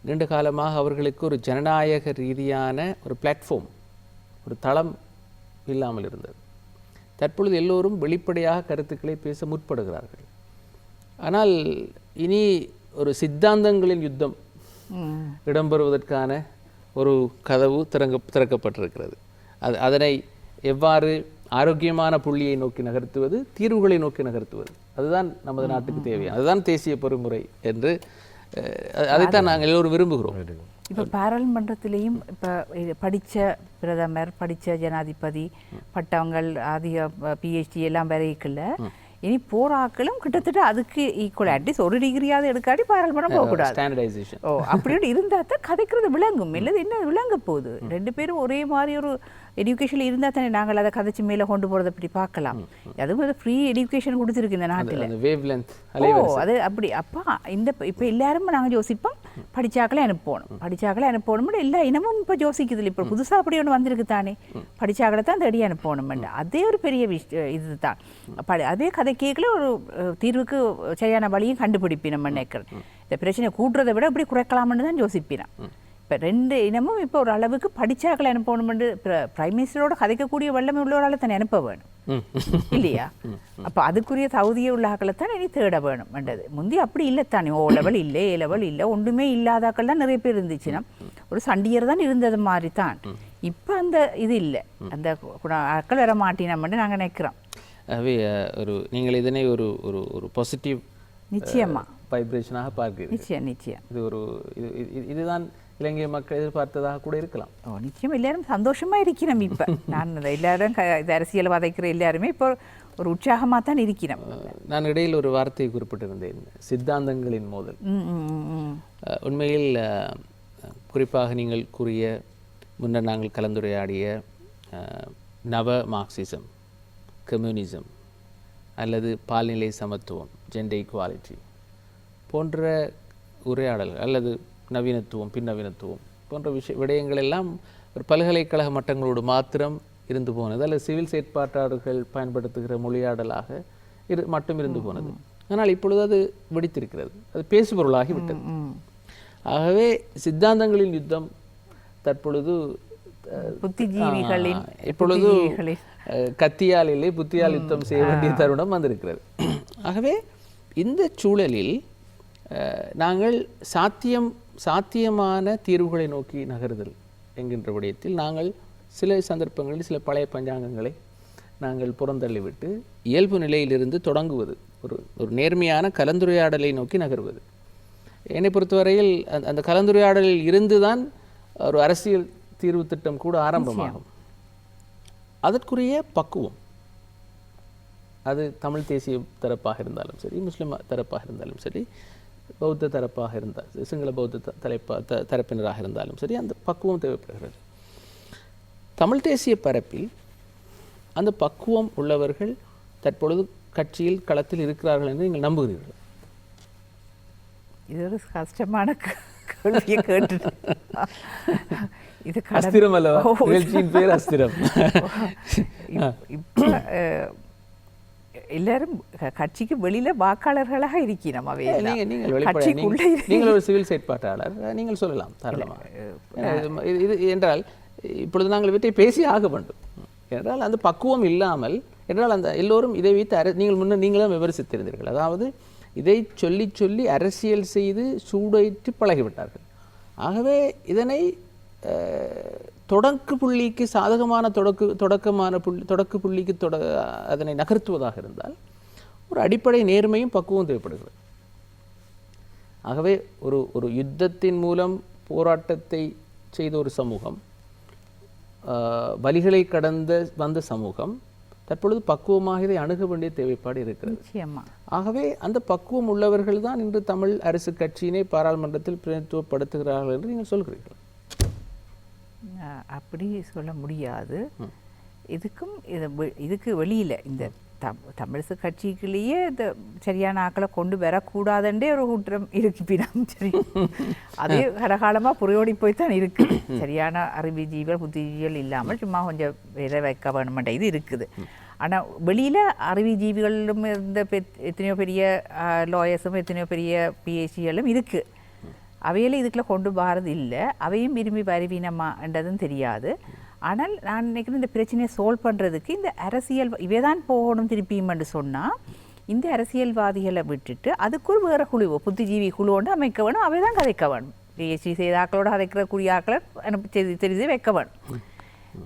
[SPEAKER 1] நீண்ட காலமாக அவர்களுக்கு ஒரு ஜனநாயக ரீதியான ஒரு பிளாட்ஃபார்ம், ஒரு தளம் இல்லாமல் இருந்தது. தற்பொழுது எல்லோரும் வெளிப்படையாக கருத்துக்களை பேச முற்படுகிறார்கள். ஆனால் இனி ஒரு சித்தாந்தங்களின் யுத்தம் இடம்பெறுவதற்கான ஒரு கதவு திறக்கப்பட்டிருக்கிறது. அதனை எவ்வாறு ஆரோக்கியமான புள்ளியை நோக்கி நகர்த்துவது, தீர்வுகளை நோக்கி நகர்த்துவது, அதுதான் நமது நாட்டுக்கு தேவையான, அதுதான் தேசிய பொறிமுறை என்று அதைத்தான் நாங்கள் எல்லோரும் விரும்புகிறோம்.
[SPEAKER 3] இப்போ பாராளுமன்றத்திலேயும் இப்போ படித்த பிரதமர், படித்த ஜனாதிபதி, பட்டவங்கள், அதிக PhD எல்லாம் வரைக்குள்ள இனி போராக்களும் கிட்டத்தட்ட அதுக்கு ஈக்குவல், அட்லீஸ்ட் ஒரு டிகிரியாவது எடுக்காட்டி பாராளுமன்றம் போகக்கூடாது.
[SPEAKER 1] ஸ்டாண்டர்டைசேஷன்
[SPEAKER 3] அப்படின்னு இருந்தால் தான் கதைக்கிறது விளங்கும். இல்லது என்ன விளங்க போகுது? 2 பேரும் ஒரே மாதிரி ஒரு எஜுகேஷனில் இருந்தால் தானே நாங்கள் அதை கதைச்சு மேலே கொண்டு போகிறத அப்படி பார்க்கலாம். அதுவும் ஃப்ரீ எஜுகேஷன் கொடுத்துருக்கு இந்த நாட்டில். அது அப்படி அப்பா இப்போ எல்லாரும் நாங்கள் யோசிப்போம் படித்தாக்களே அனுப்பணும் எல்லா இனமும் இப்போ யோசிக்குது. இப்போ புதுசாக அப்படி ஒன்று வந்திருக்கு தானே, படித்தாக்களை தான் தேடி அனுப்பணும். அதே ஒரு பெரிய இது தான். அதே கதை கேட்கல ஒரு தீர்வுக்கு சரியான வழியும் கண்டுபிடிப்பி நம்ம நினைக்கிறேன். இந்த பிரச்சனை கூட்டுறதை விட இப்படி குறைக்கலாம்னு தான் யோசிப்பினா. இப்போ 2 இனமும் இப்போ ஒரு அளவுக்கு படித்தாக்களை அனுப்பணும்னு பிரைம் மினிஸ்டரோட கதைக்கக்கூடிய வல்லமை உள்ளவரால் தானே அனுப்ப வேணும் இல்லையா? அப்போ அதுக்குரிய தகுதியை உள்ள ஆக்களை தான் இனி தேட வேணும்ன்றது. முந்தி அப்படி இல்லை தானே, O லெவல் இல்லை, A லெவல் இல்லை, ஒன்றுமே இல்லாதாக்கள் தான் நிறைய பேர் இருந்துச்சுன்னா ஒரு சண்டியர் தான் இருந்தது மாதிரி தான். இப்போ அந்த இது இல்லை, அந்த ஆக்கள் வர மாட்டினோம்னு நாங்கள் நினைக்கிறோம்.
[SPEAKER 1] ஆகவே நீங்கள் இதனை ஒரு ஒரு ஒரு பாசிட்டிவ்
[SPEAKER 3] நிச்சயமாக
[SPEAKER 1] வைப்ரேஷனாக பார்க்கிறீர்கள்.
[SPEAKER 3] நிச்சயம்
[SPEAKER 1] இது ஒரு இதுதான் இலங்கை மக்கள் எதிர்பார்த்ததாக கூட இருக்கலாம்.
[SPEAKER 3] நிச்சயம் எல்லாரும் சந்தோஷமா இருக்கிறோம். இப்போ நான் எல்லாரும் அரசியல் வதைக்கிற எல்லாருமே இப்போ ஒரு உற்சாகமாக தான் இருக்கிறோம்.
[SPEAKER 1] நான் இடையில் ஒரு வார்த்தையை குறிப்பிட்டிருந்தேன், சித்தாந்தங்களின் மோதல். உண்மையில் குறிப்பாக நீங்கள் கூறிய முன்னர் நாங்கள் கலந்துரையாடிய நவ மார்க்சிசம், கம்யூனிசம் அல்லது பால்நிலை சமத்துவம், ஜெண்டர் ஈக்குவாலிட்டி போன்ற உரையாடல்கள் அல்லது நவீனத்துவம், பின்னவீனத்துவம் போன்ற விடயங்கள் எல்லாம் ஒரு பல்கலைக்கழக மட்டங்களோடு மாத்திரம் இருந்து போனது, அல்லது சிவில் செயற்பாட்டாளர்கள் பயன்படுத்துகிற மொழியாடலாக மட்டும் இருந்து போனது. ஆனால் இப்பொழுது அது வெடித்திருக்கிறது, அது பேசுபொருளாகி விட்டது. ஆகவே சித்தாந்தங்களின் யுத்தம் தற்பொழுது
[SPEAKER 3] புத்திஜீவிகளின்
[SPEAKER 1] இப்பொழுது கத்தியால் இல்லை புத்தியால் யுத்தம் செய்ய வேண்டிய தருணம் வந்திருக்கிறது. ஆகவே இந்த சூழலில் நாங்கள் சாத்தியமான தீர்வுகளை நோக்கி நகருதல் என்கின்ற விடயத்தில் நாங்கள் சில சந்தர்ப்பங்களில் சில பழைய பஞ்சாங்கங்களை நாங்கள் புறந்தள்ளிவிட்டு இயல்பு நிலையிலிருந்து தொடங்குவது, ஒரு நேர்மையான கலந்துரையாடலை நோக்கி நகர்வது. என்னை பொறுத்தவரையில் அந்த கலந்துரையாடலில் இருந்துதான் ஒரு அரசியல் தீர்வு திட்டம் கூட ஆரம்பமாகும். அதற்குரிய பக்குவம், அது தமிழ் தேசிய தரப்பாக இருந்தாலும் சரி, முஸ்லிம் தரப்பாக இருந்தாலும் சரி, பௌத்த தரப்பாக இருந்தால், சிங்கள பௌத்த தரப்பினராக இருந்தாலும் சரி, அந்த பக்குவம் தேவைப்படுகிறது. தமிழ் தேசிய பரப்பில் அந்த பக்குவம் உள்ளவர்கள் தற்பொழுது கட்சியில் களத்தில் இருக்கிறார்கள் என்று நீங்கள் நம்புகிறீர்கள்?
[SPEAKER 3] இது ஒரு கஷ்டமான கேள்வியை கேட்டு இது
[SPEAKER 1] அஸ்திரம் அல்லவா? நிகழ்ச்சியின் பேர் அஸ்திரம்.
[SPEAKER 3] இப்போ எல்லாரும் கட்சிக்கு வெளியில வாக்காளர்களாக இருக்கிறோம்.
[SPEAKER 1] நீங்கள் ஒரு சிவில் செயற்பாட்டாளர், நீங்கள் சொல்லலாம் தாராளமாக. இது என்றால் இப்பொழுது நாங்கள் இவற்றை பேசி ஆக வேண்டும் என்றால் அந்த பக்குவம் இல்லாமல் என்றால் அந்த எல்லோரும் இதை வைத்து நீங்களும் விமர்சித்திருந்தீர்கள். அதாவது இதை சொல்லி சொல்லி அரசியல் செய்து சூடேற்றி பழகிவிட்டார்கள். ஆகவே இதனை தொடக்கு புள்ளிக்கு சாதகமான தொடக்கு புள்ளிக்கு அதனை நகர்த்துவதாக இருந்தால் ஒரு அடிப்படை நேர்மையும் பக்குவம் தேவைப்படுகிறது. ஆகவே ஒரு யுத்தத்தின் மூலம் போராட்டத்தை செய்த ஒரு சமூகம், வலிகளை கடந்த வந்த சமூகம் தற்பொழுது பக்குவமாக இதை அணுக வேண்டிய தேவைப்பாடு இருக்கிறது.
[SPEAKER 3] நிச்சயமா.
[SPEAKER 1] ஆகவே அந்த பக்குவம் உள்ளவர்கள் தான் இன்று தமிழ் அரசு கட்சியினை பாராளுமன்றத்தில் பிரதிநிதித்துவப்படுத்துகிறார்கள் என்று நீங்கள் சொல்கிறீர்கள்.
[SPEAKER 3] அப்படி சொல்ல முடியாது. இதுக்கு வெளியில் இந்த தமிழரசு கட்சிக்குள்ளேயே இந்த சரியான ஆக்களை கொண்டு வரக்கூடாதுன்றே ஒரு குற்றம் இருப்பினம். சரி, அதே கரகாலமாக புரியோடி போய்த்தான் இருக்கு. சரியான அறிவுஜீவிகள் புத்திஜீவிகள் இல்லாமல் சும்மா கொஞ்சம் வேற வைக்க வேணுமென்ற இது இருக்குது. ஆனால் வெளியில் அறிவுஜீவிகளும் இருந்த எத்தனையோ பெரிய லாயர்ஸும் எத்தனையோ பெரிய பிஹெச்டிகளும் இருக்குது. அவையில இதுக்குள்ள கொண்டு போகிறது இல்லை. அவையும் விரும்பி வருவினமான்றதும் தெரியாது. ஆனால் நான் நினைக்கிறேன் இந்த பிரச்சனையை சால்வ் பண்ணுறதுக்கு இந்த அரசியல் இவை தான் போகணும் திருப்பியும்னு சொன்னால் இந்த அரசியல்வாதிகளை விட்டுட்டு அதுக்கு ஒரு வேறு குழுவோ புத்திஜீவி குழுவோண்டு அமைக்க வேணும். அவை தான் கதைக்க வேணும். பிஹெச்டி செய்த ஆக்களோட கதைக்கக்கூடிய ஆக்களை தெரிஞ்சு வைக்க வேணும்.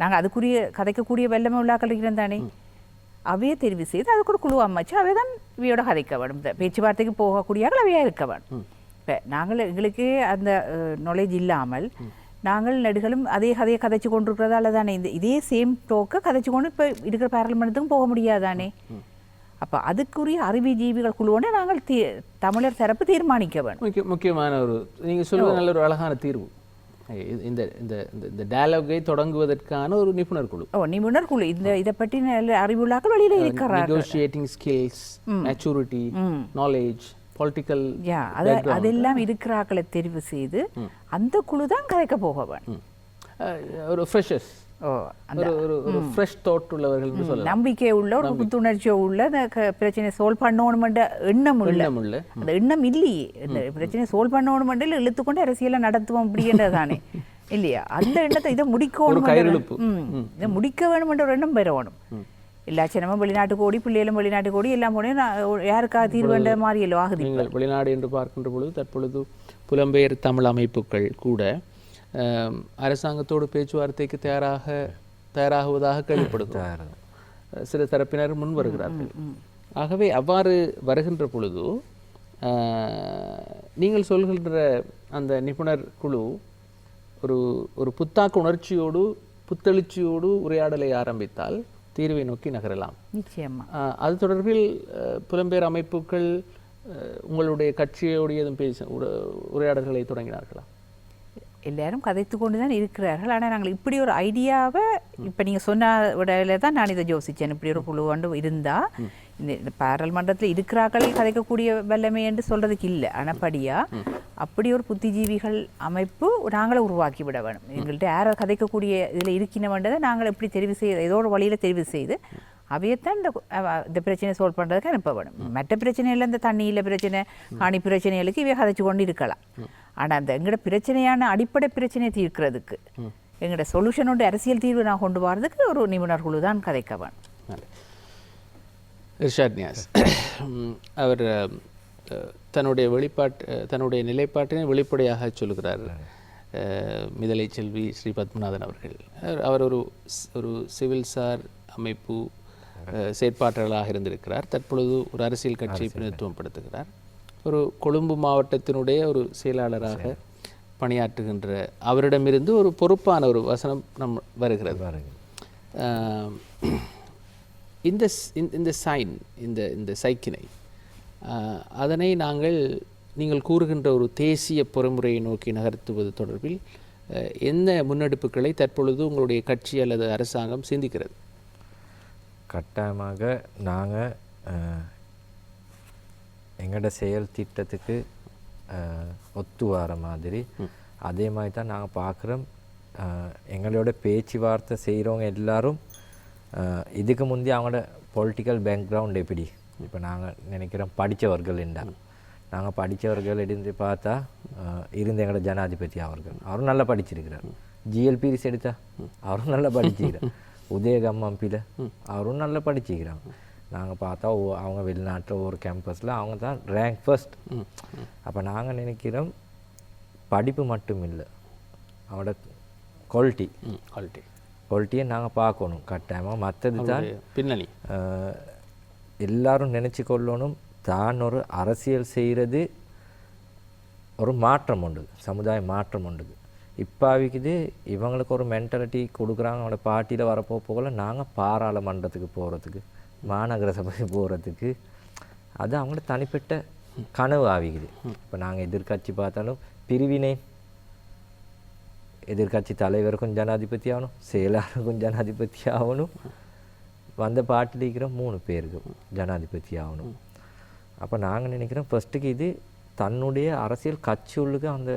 [SPEAKER 3] நாங்கள் அதுக்குரிய கதைக்கக்கூடிய வெள்ளமே உள்ள ஆக்கள் இருக்கிறோம் தானே, அவையே தெரிவு செய்து அதுக்கு ஒரு குழு அமைச்சு அவை தான் இவையோட கதைக்க வேணும். பேச்சுவார்த்தைக்கு போகக்கூடிய ஆக்கள் அவையாக இருக்க வேணும். இப்போ நாங்கள் எங்களுக்கே அந்த நாலேஜ் இல்லாமல் நாங்கள் நடுகளும் அதே கதையை கதைச்சு கொண்டிருக்கிறதால தானே இதே சேம் டோக்கை கதைச்சு கொண்டு இப்போ இருக்கிற பாராளுமன்றத்துக்கும் போக முடியாதானே. அப்போ அதுக்குரிய அறிவுஜீவிகள் குழுவோட நாங்கள் தமிழர் தரப்பு தீர்மானிக்க வேணும்.
[SPEAKER 1] முக்கியமான ஒரு நீங்கள் சொல்வது நல்ல ஒரு அழகான தீர்வு. இந்த இந்த இந்த டயலாகை தொடங்குவதற்கான ஒரு நிபுணர் குழு.
[SPEAKER 3] நிபுணர் குழு இதை பற்றி நல்ல அறிவுள்ளாக்கள் வெளியில் இருக்கிறார்கள்.
[SPEAKER 1] Negotiating skills, maturity, knowledge, political
[SPEAKER 3] அதெல்லாம் இருக்கிறாக்களை தெரிவு செய்து அந்த குழு தான் கதைக்க போக வேணும்.
[SPEAKER 1] ஒரு ஃப்ரெஷர்ஸ், ஒரு ஃப்ரெஷ் தாட் உள்ளவர்கள்,
[SPEAKER 3] நம்பிக்கை உள்ள ஒரு புத்துணர்ச்சியோ உள்ள பிரச்சனையை சால்வ் பண்ணணுமென்ற எண்ணம் உள்ள அந்த எண்ணம் இல்லையே. இந்த பிரச்சனையை சால்வ் பண்ணணுமென்ற இழுத்துக்கொண்டு அரசியலை நடத்துவோம் அப்படின்றதானே இல்லையா. அந்த எண்ணத்தை இதை முடிக்கணும், இதை முடிக்க வேணுமென்ற ஒரு எண்ணம் பெறணும். எல்லா சின்னமும் வெளிநாட்டுக்கு ஓடி பிள்ளைகளும் வெளிநாட்டுக்கு ஓடி எல்லாம் போனே யாருக்காக தீர்வு வேண்ட மாதிரி எல்லாம் ஆகுது.
[SPEAKER 1] நீங்கள் வெளிநாடு என்று பார்க்கின்ற பொழுது தற்பொழுது புலம்பெயர் தமிழ் அமைப்புகள் கூட அரசாங்கத்தோடு பேச்சுவார்த்தைக்கு தயாராகுவதாக கேள்விப்படுகிறார். சில தரப்பினர் முன் வருகிறார்கள். ஆகவே அவ்வாறு வருகின்ற பொழுது நீங்கள் சொல்கின்ற அந்த நிபுணர் குழு ஒரு புத்தாக்க உணர்ச்சியோடு புத்தெழுச்சியோடு உரையாடலை ஆரம்பித்தால் தீர்வை நோக்கி நகரலாம்.
[SPEAKER 3] நிச்சயமா.
[SPEAKER 1] அது தொடர்பில் புலம்பெயர் அமைப்புகள் உங்களுடைய கட்சியோடு எதுவும் உரையாடல்களை தொடங்கினார்களா?
[SPEAKER 3] எல்லாரும் கதைத்து கொண்டு தான் இருக்கிறார்கள். ஆனால் நாங்கள் இப்படி ஒரு ஐடியாவை இப்போ நீங்கள் சொன்ன விடையில தான் நான் இதை யோசித்தேன். இப்படி ஒரு குழு கொண்டு இருந்தால் இந்த பாராளுமன்றத்தில் இருக்கிறார்கள் கதைக்கக்கூடிய வல்லமை என்று சொல்கிறதுக்கு இல்லை. ஆனப்படியாக அப்படி ஒரு புத்திஜீவிகள் அமைப்பு நாங்களே உருவாக்கி விட வேணும். எங்கள்கிட்ட யாரை கதைக்கக்கூடிய இதில் இருக்கினவன்றதை நாங்கள் எப்படி தெரிவு செய்து ஏதோ ஒரு வழியில் தெரிவு செய்து அவையத்தான் இந்த பிரச்சனையை சால்வ் பண்ணுறதுக்கு அனுப்ப வேணும். மற்ற பிரச்சனையில் இந்த தண்ணியில் பிரச்சனை காணி பிரச்சனைகளுக்கு இவை கதைச்சு கொண்டு இருக்கலாம். ஆனால் அந்த எங்களோட பிரச்சனையான அடிப்படை பிரச்சனையை தீர்க்கிறதுக்கு எங்களோட சொல்யூஷனோட அரசியல் தீர்வு நான் கொண்டு வரதுக்கு ஒரு நிபுணர் குழு தான் கதைக்க வேணும்.
[SPEAKER 1] இர்ஷாத் நியாஸ் அவர் தன்னுடைய நிலைப்பாட்டினை வெளிப்படையாக சொல்கிறார். மிதலை செல்வி ஸ்ரீ பத்மநாதன் அவர்கள் அவர் ஒரு சிவில் சார் அமைப்பு செயற்பாட்டாளராக இருந்திருக்கிறார். தற்பொழுது ஒரு அரசியல் கட்சியை பிரதிநிதித்துவப்படுத்துகிறார். ஒரு கொழும்பு மாவட்டத்தினுடைய ஒரு செயலாளராக பணியாற்றுகின்ற அவரிடமிருந்து ஒரு பொறுப்பான ஒரு வசனம் வருகிறது. இந்த சைன் இந்த சைக்கினை அதனை நீங்கள் கூறுகின்ற ஒரு தேசிய பொறிமுறையை நோக்கி நகர்த்துவது தொடர்பில் என்ன முன்னெடுப்புகளை தற்பொழுது உங்களுடைய கட்சி அல்லது அரசாங்கம் சிந்திக்கிறது?
[SPEAKER 2] கட்டாயமாக நாங்கள் எங்களோட செயல் திட்டத்துக்கு ஒத்து வர மாதிரி அதே மாதிரி தான் நாங்கள் பார்க்குறோம். எங்களோட பேச்சுவார்த்தை செய்கிறவங்க எல்லாரும் இதுக்கு முந்தைய அவங்களோட பொலிட்டிக்கல் பேக்ரவுண்ட் எப்படி இப்போ நாங்கள் நினைக்கிறோம் படித்தவர்கள் என்றால் நாங்கள் படித்தவர்கள் இருந்து பார்த்தா இருந்த எங்களோட ஜனாதிபதி அவரும் நல்லா படிச்சிருக்கிறார். ஜிஎல்பிரிஸ் எடுத்தா அவரும் நல்லா படிச்சுக்கிறார். உதயகம்மம்பியில் அவரும் நல்லா படிச்சுக்கிறாங்க. நாங்கள் பார்த்தா அவங்க வெளிநாட்டில் ஒவ்வொரு கேம்பஸில் அவங்க தான் ரேங்க் ஃபர்ஸ்ட். அப்போ நாங்கள் நினைக்கிறோம் படிப்பு மட்டும் இல்லை, அவங்களோட குவாலிட்டியை நாங்கள் பார்க்கணும் கட்டாயமாக. மற்றது தான்
[SPEAKER 1] பின்னணி.
[SPEAKER 2] எல்லாரும் நினச்சி கொள்ளணும் தான் ஒரு அரசியல் செய்கிறது ஒரு மாற்றம் உண்டு, சமுதாய மாற்றம் உண்டு. இப்பாவிக்குது இவங்களுக்கு ஒரு மென்டாலிட்டி கொடுக்குறாங்க. அவங்களோட பார்ட்டியில் வரப்போ போகல நாங்கள் பாராளுமன்றத்துக்கு போகிறதுக்கு, மாநகர சபைக்கு போகிறதுக்கு, அது அவங்களோட தனிப்பட்ட கனவு ஆகிக்குது. இப்போ நாங்கள் எதிர்கட்சி பார்த்தாலும் பிரிவினை, எதிர்கட்சி தலைவருக்கும் ஜனாதிபதி ஆகணும், செயலாளருக்கும் ஜனாதிபதி ஆகணும், வந்த பார்ட்டியில் இருக்கிற 3 பேருக்கும் ஜனாதிபதி ஆகணும். அப்போ நாங்கள் நினைக்கிறோம் ஃபஸ்ட்டுக்கு இது தன்னுடைய அரசியல் கட்சி உள்ளுக்கு அந்த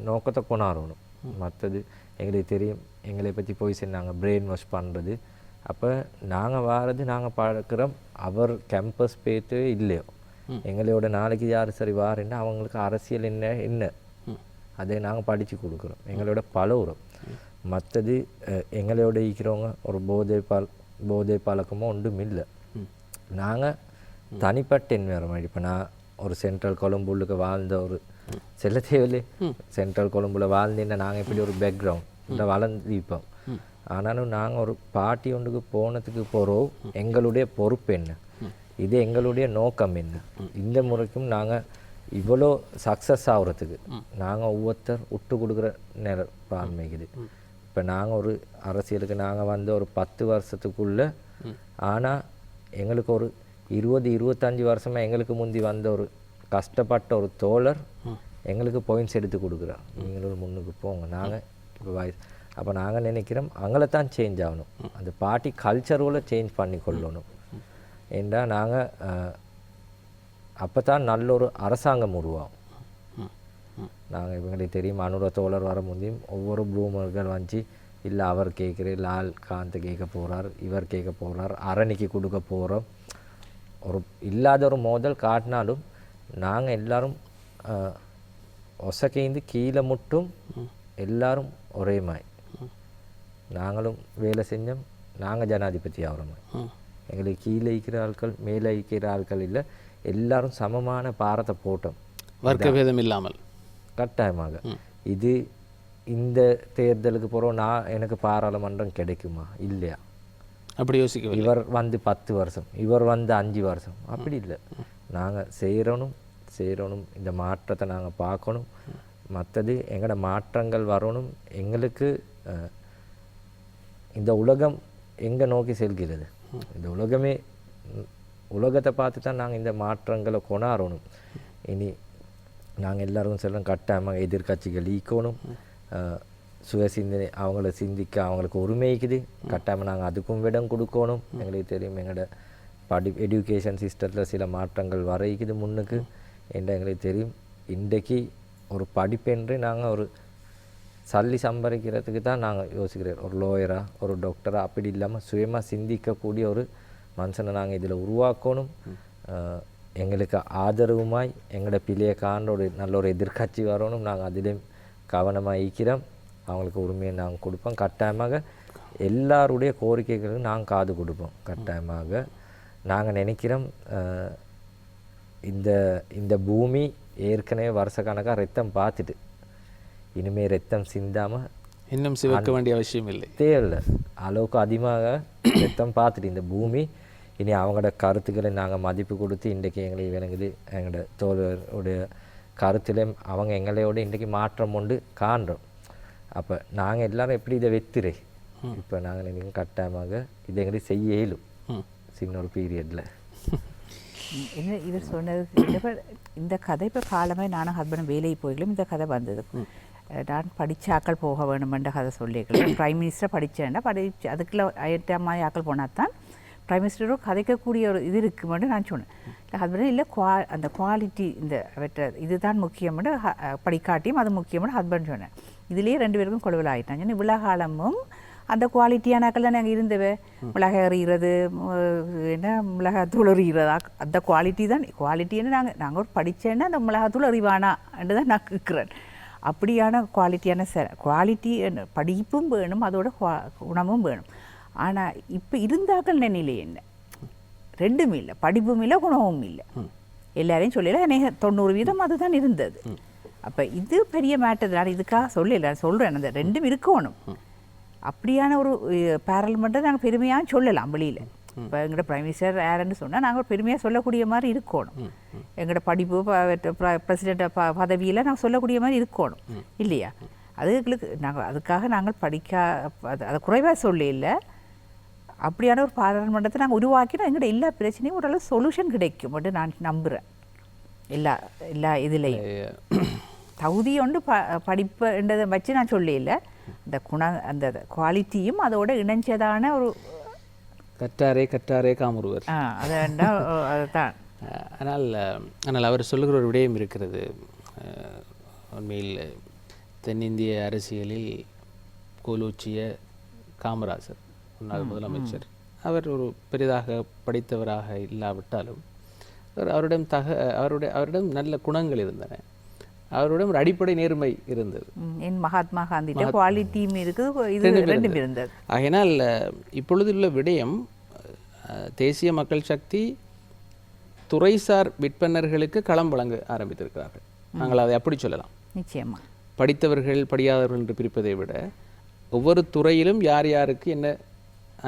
[SPEAKER 2] நோக்கத்தை கொண்டாடணும். மற்றது எங்களுக்கு தெரியும், எங்களை பற்றி போய் நாங்கள் பிரெயின் வாஷ் பண்ணுறது. அப்போ நாங்கள் வாரது நாங்கள் பார்க்குறோம், அவர் கேம்பஸ் போய்ட்டு இல்லையோ எங்களோட நாளைக்கு யார் சரி வாரேன்னா அவங்களுக்கு அரசியல் என்ன அதை நாங்கள் படித்து கொடுக்குறோம், எங்களோட பழகுறோம். மற்றது எங்களோட இருக்கிறவங்க ஒரு போதை பழக்கமோ ஒன்றும் இல்லை. நாங்கள் தனிப்பட்ட என்விரான்மெண்ட். இப்போ நான் ஒரு சென்ட்ரல் கொழும்புக்கு வாழ்ந்த ஒரு செல்ல தேவையில்லை, சென்ட்ரல் கொழும்புல வாழ்ந்தேன்னா நாங்கள் எப்படி ஒரு பேக்ரவுண்ட் வளர்ந்துப்போம். ஆனாலும் நாங்கள் ஒரு பார்ட்டி ஒன்றுக்கு போனதுக்கு போகிறோம், எங்களுடைய பொறுப்பு என்ன, இது எங்களுடைய நோக்கம் என்ன, இந்த முறைக்கும் நாங்கள் இவ்வளோ சக்ஸஸ் ஆகுறதுக்கு நாங்கள் ஒவ்வொருத்தர் விட்டு கொடுக்குற நேரம் ஆரம்பிக்குது. இப்போ நாங்கள் ஒரு அரசியலுக்கு நாங்கள் வந்து ஒரு 10 வருஷத்துக்குள்ளே, ஆனால் எங்களுக்கு ஒரு 20-25 வருஷமாக எங்களுக்கு முந்தி வந்த ஒரு கஷ்டப்பட்ட ஒரு தோழர் எங்களுக்கு பாயிண்ட்ஸ் எடுத்து கொடுக்குறார், நீங்களும் முன்னுக்கு போங்க, நாங்கள் இப்போ வயசு. அப்போ நாங்கள் நினைக்கிறோம் அவங்கள தான் சேஞ்ச் ஆகணும், அந்த பார்ட்டி கல்ச்சரோட சேஞ்ச் பண்ணி கொள்ளணும். ஏண்டா நாங்கள் அப்போ தான் நல்ல ஒரு அரசாங்கம் உருவாகும். நாங்கள் இவங்களுக்கு தெரியும், அனுர தோழர் வர முடியும் ஒவ்வொரு ப்ளூமர்கள் வந்து இல்லை அவர் கேட்குறேன், லால் காந்த் கேட்க போகிறார், இவர் கேட்க போகிறார், அரணிக்கு கொடுக்க போகிறோம், ஒரு இல்லாத ஒரு மோதல் காட்டினாலும் நாங்கள் எல்லாரும் ஒசக்கைந்து கீழே மட்டும் எல்லாரும் ஒரே மாதிரி நாங்களும் வேலை செஞ்சோம், நாங்கள் ஜனாதிபதி ஆகிறோம். எங்களுக்கு கீழே இருக்கிற ஆட்கள் மேலே இருக்கிற ஆட்கள் இல்லை, எல்லாரும் சமமான பாரத்தை போட்டோம்,
[SPEAKER 1] வர்க்க பேதம் இல்லாமல்.
[SPEAKER 2] கட்டாயமாக இது இந்த தேர்தலுக்கு போகிறோம், எனக்கு பாராளுமன்றம் கிடைக்குமா இல்லையா
[SPEAKER 1] அப்படி யோசிக்க.
[SPEAKER 2] இவர் வந்து 10 வருஷம், இவர் வந்து 5 வருஷம், அப்படி இல்லை. நாங்கள் செய்கிறோனும் இந்த மாற்றத்தை நாங்கள் பார்க்கணும். மற்றது எங்களோட மாற்றங்கள் வரணும். எங்களுக்கு இந்த உலகம் எங்கே நோக்கி செல்கிறது, இந்த உலகத்தை பார்த்து தான் நாங்கள் இந்த மாற்றங்களை கொண்டாடணும். இனி நாங்கள் எல்லோரும் சொல்கிறோம், கட்டாயமாக எதிர்கட்சிகள் ஈக்கணும், சுயசிந்தனை அவங்கள சிந்திக்க அவங்களுக்கு உரிமைக்குது, கட்டாயமாக நாங்கள் அதுக்கும் இடம் கொடுக்கணும். எங்களுக்கு தெரியும் எங்களோட எஜுகேஷன் சிஸ்டத்தில் சில மாற்றங்கள் வரைக்குது முன்னுக்கு. என்ற எங்களுக்கு தெரியும், இன்றைக்கு ஒரு படிப்பென்று நாங்கள் ஒரு சல்லி சம்பாதிக்கிறதுக்கு தான் நாங்கள் யோசிக்கிறோம். ஒரு லோயரா ஒரு டாக்டரா அப்படி இல்லாமல் சுயமாக சிந்திக்கக்கூடிய ஒரு மனுஷனை நாங்கள் இதில் உருவாக்கணும். எங்களுக்கு ஆதரவுமாய் எங்களோட பிள்ளைய காண்ற ஒரு நல்ல ஒரு எதிர்கட்சி வரணும். நாங்கள் அதிலையும் கவனமாக ஈக்கிறோம், அவங்களுக்கு உரிமையை நாங்கள் கொடுப்போம். கட்டாயமாக எல்லாருடைய கோரிக்கைகளுக்கும் நாங்கள் காது கொடுப்போம். கட்டாயமாக நாங்கள் நினைக்கிறோம், இந்த பூமி ஏற்கனவே வருஷக்கணக்காக ரத்தம் பார்த்துட்டு இனிமேல் ரத்தம் சிந்தாமல்
[SPEAKER 1] இன்னும் சிவக்க வேண்டிய அவசியம் இல்லை,
[SPEAKER 2] தேவையில்லை. அளவுக்கு அதிகமாக ரத்தம் பார்த்துட்டு இந்த பூமி இனி அவங்களோட கருத்துக்களை நாங்கள் மதிப்பு கொடுத்து இன்றைக்கி எங்களுக்கு விளங்குது. எங்களோட தோழருடைய கருத்திலையும் அவங்க எங்களையோட இன்றைக்கி மாற்றம் கொண்டு காண்றோம். அப்போ நாங்கள் எல்லாரும் எப்படி இதை வெத்துறே, இப்போ நாங்கள் நினைக்கிறோம் கட்டாயமாக இதை எங்களுக்கு செய்ய இயலும் சின்ன ஒரு பீரியடில்.
[SPEAKER 3] என்ன இவர் சொன்னது, இந்த கதை இப்போ காலமாக நானும் ஹஸ்பண்ட் வேலைக்கு போய்களும் இந்த கதை வந்தது. நான் படித்தாக்கள் போக வேணுமென்ற கதை சொல்லியிருக்கேன். ப்ரைம் மினிஸ்டர் படித்தேன்னா அதுக்குள்ள 8 மாதிரி ஆக்கள் போனால் தான் ப்ரைம் மினிஸ்டரும் கதைக்கக்கூடிய ஒரு இது இருக்குமென்று நான் சொன்னேன். ஹஸ்பண்ட் இல்லை அந்த குவாலிட்டி இந்த இதுதான் முக்கியம்னு படிக்காட்டியும் அது முக்கியம்னு ஹஸ்பண்ட் சொன்னேன். இதுலேயே 2 பேருக்கும் கொழுவில் ஆகிட்டாங்க. சொன்னால் இவ்வளோ காலமும் அந்த குவாலிட்டியானாக்கள் தான் நாங்கள் இருந்தவை, மிளகாய் எறிகிறது, என்ன மிளகாத்தூள் எறிகிறதா, அந்த குவாலிட்டி தான். குவாலிட்டின்னு நாங்கள் ஒரு படித்தேன்னா அந்த மிளகாத்தூள் எறிவானான்னு தான் நான் கேட்குறேன். அப்படியான குவாலிட்டியான குவாலிட்டி படிப்பும் வேணும், அதோட குணமும் வேணும். ஆனால் இப்போ இருந்தாக்கள் நினைலே என்ன 2ம் இல்லை, படிப்பும் இல்லை குணமும் இல்லை. எல்லாரையும் சொல்லல 90% அதுதான் இருந்தது. அப்போ இது பெரிய மேட்டர். நான் இதுக்காக சொல்லலை, சொல்கிறேன் அந்த 2ம் இருக்கணும். அப்படியான ஒரு பாராளுமன்றத்தை நாங்கள் பெருமையாக சொல்லலாம் வெளியில். இப்போ எங்களோட பிரைம் மினிஸ்டர் யாருன்னு சொன்னால் நாங்கள் பெருமையாக சொல்லக்கூடிய மாதிரி இருக்கணும். எங்களோட படிப்பு பிரசிடென்ட் பதவியில் நாங்கள் சொல்லக்கூடிய மாதிரி இருக்கணும் இல்லையா? அதுகளுக்கு அதுக்காக நாங்கள் அதை குறைவாக சொல்ல இல்லை. அப்படியான ஒரு பாராளுமன்றத்தை நாங்கள் உருவாக்கினா எங்களோட எல்லா பிரச்சனையும் ஓரளவு சொல்யூஷன் கிடைக்கும் மட்டும் நான் நம்புகிறேன். எல்லா இதுலேயும் தகுதி ஒன்று படிப்புன்றதை வச்சு நான் சொல்லல, அந்த குவாலிட்டியும் அதோட இணைஞ்சதான ஒரு
[SPEAKER 1] கற்றாரே காமுறுவர்.
[SPEAKER 3] அதுதான்.
[SPEAKER 1] ஆனால் அவர் சொல்லுகிற ஒரு விடயம் இருக்கிறது. உண்மையில் தென்னிந்திய அரசியலில் கோலோச்சிய காமராஜர், முன்னாள் முதலமைச்சர், அவர் ஒரு பெரிதாக படித்தவராக இல்லாவிட்டாலும் அவரிடம் நல்ல குணங்கள் இருந்தன. அவரிடம் ஒரு அடிப்படை நேர்மை இருந்தது.
[SPEAKER 3] மகாத்மா காந்தி குவாலிட்டியும் இருந்தது.
[SPEAKER 1] ஆகையினால் இப்பொழுதுள்ள விடயம், தேசிய மக்கள் சக்தி துறைசார் விற்பனர்களுக்கு களம் வழங்க ஆரம்பித்திருக்கிறார்கள். நாங்கள் அதை அப்படி சொல்லலாம்.
[SPEAKER 3] நிச்சயமா
[SPEAKER 1] படித்தவர்கள் படியாதவர்கள் என்று பிரிப்பதை விட ஒவ்வொரு துறையிலும் யார் யாருக்கு என்ன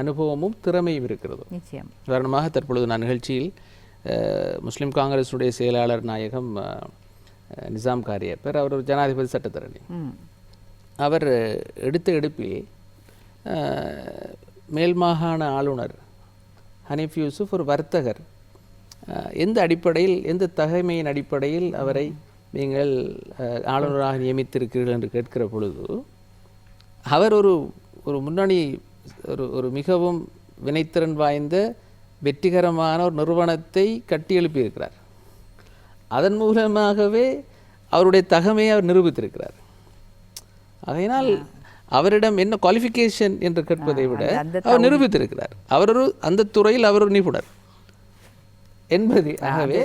[SPEAKER 1] அனுபவமும் திறமையும் இருக்கிறது. உதாரணமாக தற்பொழுது நான் நிகழ்ச்சியில் முஸ்லிம் காங்கிரஸுடைய செயலாளர் நாயகம் நிசாம் காரியப்பர், அவர் ஒரு ஜனாதிபதி சட்டத்தரணி. அவர் எடுத்த எடுப்பில் மேல் மாகாண ஆளுநர் ஹனீஃப் யூசுப் ஒரு வர்த்தகர், எந்த அடிப்படையில், எந்த தகைமையின் அடிப்படையில் அவரை நீங்கள் ஆளுநராக நியமித்திருக்கிறீர்கள் என்று கேட்கிற பொழுது அவர் ஒரு முன்னணி ஒரு மிகவும் வினைத்திறன் வாய்ந்த வெற்றிகரமான ஒரு நிறுவனத்தை கட்டி எழுப்பியிருக்கிறார். அதன் மூலமாகவே அவருடைய தகமையை அவர் நிரூபித்திருக்கிறார். ஆகையினால் அவரிடம் என்ன குவாலிஃபிகேஷன் என்று கேட்பதை விட அவர் நிரூபித்திருக்கிறார். அந்த துறையில் அவர் ஒரு நிபுணர் என்பது. ஆகவே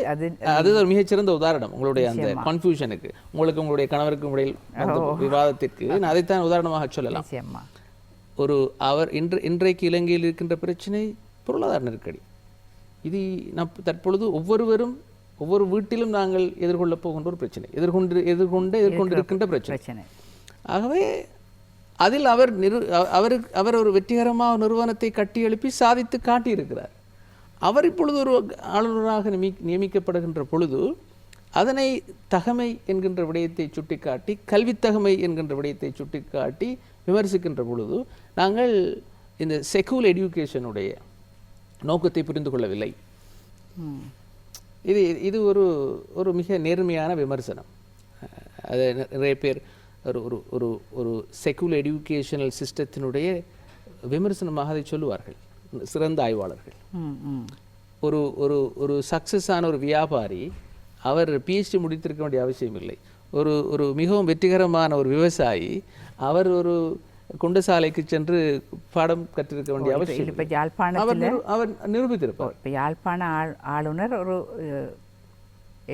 [SPEAKER 1] அது ஒரு மிகச்சிறந்த உதாரணம். உங்களுடைய அந்த கன்ஃபியூஷனுக்கு, உங்களுடைய கணவருக்கும் இடையில் விவாதத்திற்கு நான் அதைத்தான் உதாரணமாக சொல்லலாம். அவர் இன்றைக்கு இலங்கையில் இருக்கின்ற பிரச்சனை பொருளாதார நெருக்கடி. இது தற்பொழுது ஒவ்வொரு வீட்டிலும் நாங்கள் எதிர்கொள்ளப் போகின்ற ஒரு பிரச்சனை, எதிர்கொண்டு இருக்கின்ற பிரச்சனை. ஆகவே அதில் அவர் ஒரு வெற்றிகரமாக நிறுவனத்தை கட்டி எழுப்பி சாதித்து காட்டியிருக்கிறார். அவர் இப்பொழுது ஒரு ஆளுநராக நியமிக்கப்படுகின்ற பொழுது அதனை தகமை என்கின்ற விடயத்தை சுட்டிக்காட்டி, கல்வித்தகமை என்கின்ற விடயத்தை சுட்டிக்காட்டி விமர்சிக்கின்ற பொழுது நாங்கள் இந்த செகுலர் எடியூகேஷனுடைய நோக்கத்தை புரிந்து கொள்ளவில்லை. இது ஒரு மிக நேர்மையான விமர்சனம். அது நிறைய பேர் ஒரு செகுலர் எடியூகேஷனல் சிஸ்டத்தினுடைய விமர்சனமாக அதை சொல்லுவார்கள் சிறந்த ஆய்வாளர்கள். ஒரு சக்சஸான ஒரு வியாபாரி அவர் பிஹெச்டி முடித்திருக்க வேண்டிய அவசியம் இல்லை. ஒரு மிகவும் வெற்றிகரமான ஒரு விவசாயி அவர் ஒரு குண்டசாலைக்கு சென்று பாடம் கற்றிருக்க வேண்டிய அவசியம்
[SPEAKER 3] இல்லை. யாழ்ப்பாணத்தில்
[SPEAKER 1] அவர் நிரூபித்திருப்பார்.
[SPEAKER 3] இப்போ யாழ்ப்பாண ஆளுநர் ஒரு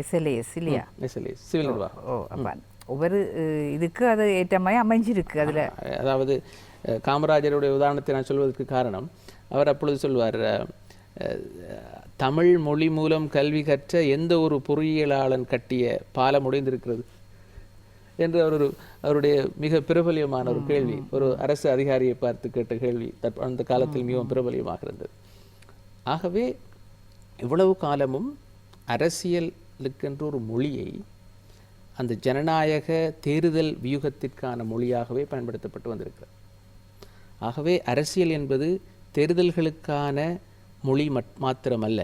[SPEAKER 3] SLAS இல்லையா?
[SPEAKER 1] SLAS சிவில் நிர்வாகம்.
[SPEAKER 3] ஒவ்வொரு இதுக்கு அது ஏற்றமாய் அமைஞ்சிருக்கு. அதில்
[SPEAKER 1] அதாவது காமராஜருடைய உதாரணத்தை நான் சொல்வதற்கு காரணம், அவர் அப்பொழுது சொல்வார், தமிழ் மொழி மூலம் கல்வி கற்ற எந்த ஒரு பொறியியலாளன் கட்டிய பாலம் உடைந்திருக்கிறது என்று அவருடைய மிக பிரபலியமான ஒரு கேள்வி, ஒரு அரசு அதிகாரியை பார்த்து கேட்ட கேள்வி அந்த காலத்தில் மிகவும் பிரபலியமாக இருந்தது. ஆகவே இவ்வளவு காலமும் அரசியலுக்கென்று ஒரு மொழியை அந்த ஜனநாயக தேர்தல் வியூகத்திற்கான மொழியாகவே பயன்படுத்தப்பட்டு வந்திருக்கிறது. ஆகவே அரசியல் என்பது தேர்தல்களுக்கான மொழி மாத்திரமல்ல,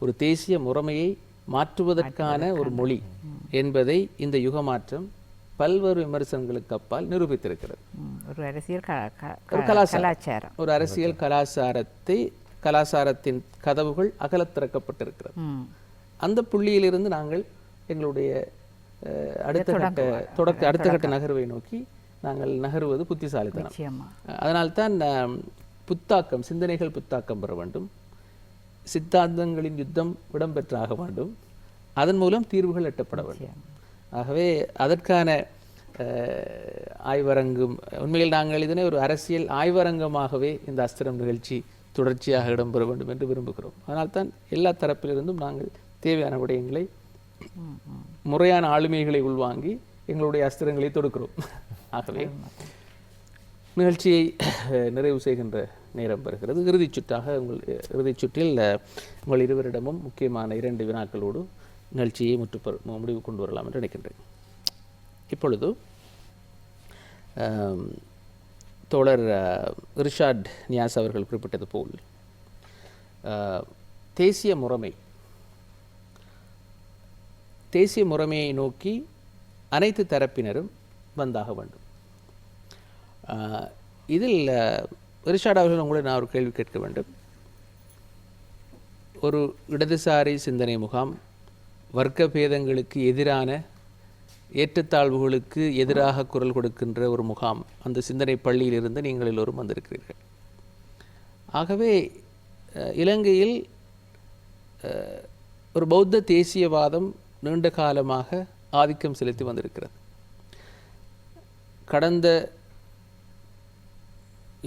[SPEAKER 1] ஒரு தேசிய முறைமையை மாற்றுவதற்கான ஒரு மொழி என்பதை இந்த யுக மாற்றம் பல்வேறு விமர்சனங்களுக்கு அப்பால் நிரூபித்திருக்கிறது.
[SPEAKER 3] ஒரு அரசியல்
[SPEAKER 1] கலாச்சாரம், ஒரு அரசியல் கலாச்சாரத்தின் கதவுகள் அகலத் திறக்கப்பட்டிருக்கிறது. அந்த புள்ளியிலிருந்து நாங்கள் எங்களுடைய அடுத்த கட்ட நகர்வை நோக்கி நாங்கள் நகருவது புத்திசாலித்தனம். அதனால்தான் புத்தாக்கம், சிந்தனைகள் புத்தாக்கம் பெற வேண்டும், சித்தாந்தங்களின் யுத்தம் இடம்பெற்றாக வேண்டும், அதன் மூலம் தீர்வுகள் எட்டப்பட வேண்டும். ஆகவே அதற்கான ஆய்வரங்கும், உண்மையில் நாங்கள் இதனை ஒரு அரசியல் ஆய்வரங்கமாகவே இந்த அஸ்திரம் நிகழ்ச்சி தொடர்ச்சியாக இடம்பெற வேண்டும் என்று விரும்புகிறோம். அதனால்தான் எல்லா தரப்பிலிருந்தும் நாங்கள் தேவையான விடயங்களை, முறையான ஆளுமைகளை உள்வாங்கி எங்களுடைய அஸ்திரங்களை தொடுக்கிறோம். ஆகவே நிகழ்ச்சியை நிறைவு செய்கின்ற நேரம் வருகிறது. இறுதிச் சுற்றில் உங்கள் இருவரிடமும் முக்கியமான 2 வினாக்களோடு நிகழ்ச்சியை முடிவு கொண்டு வரலாம் என்று நினைக்கின்றேன். இப்பொழுது தோழர் ரிஷாட் நியாஸ் அவர்கள் குறிப்பிட்டது போல் தேசிய முறைமையை நோக்கி அனைத்து தரப்பினரும் வந்தாக வேண்டும். இதில் ரிஷாட் அவர்கள் உங்களை நான் ஒரு கேள்வி கேட்க வேண்டும். ஒரு இடதுசாரி சிந்தனை முகாம், வர்க்க பேதங்களுக்கு எதிரான, ஏற்றத்தாழ்வுகளுக்கு எதிராக குரல் கொடுக்கின்ற ஒரு முகாம், அந்த சிந்தனை பள்ளியிலிருந்து நீங்கள் எல்லோரும் வந்திருக்கிறீர்கள். ஆகவே இலங்கையில் ஒரு பௌத்த தேசியவாதம் நீண்ட காலமாக ஆதிக்கம் செலுத்தி வந்திருக்கிறது. கடந்த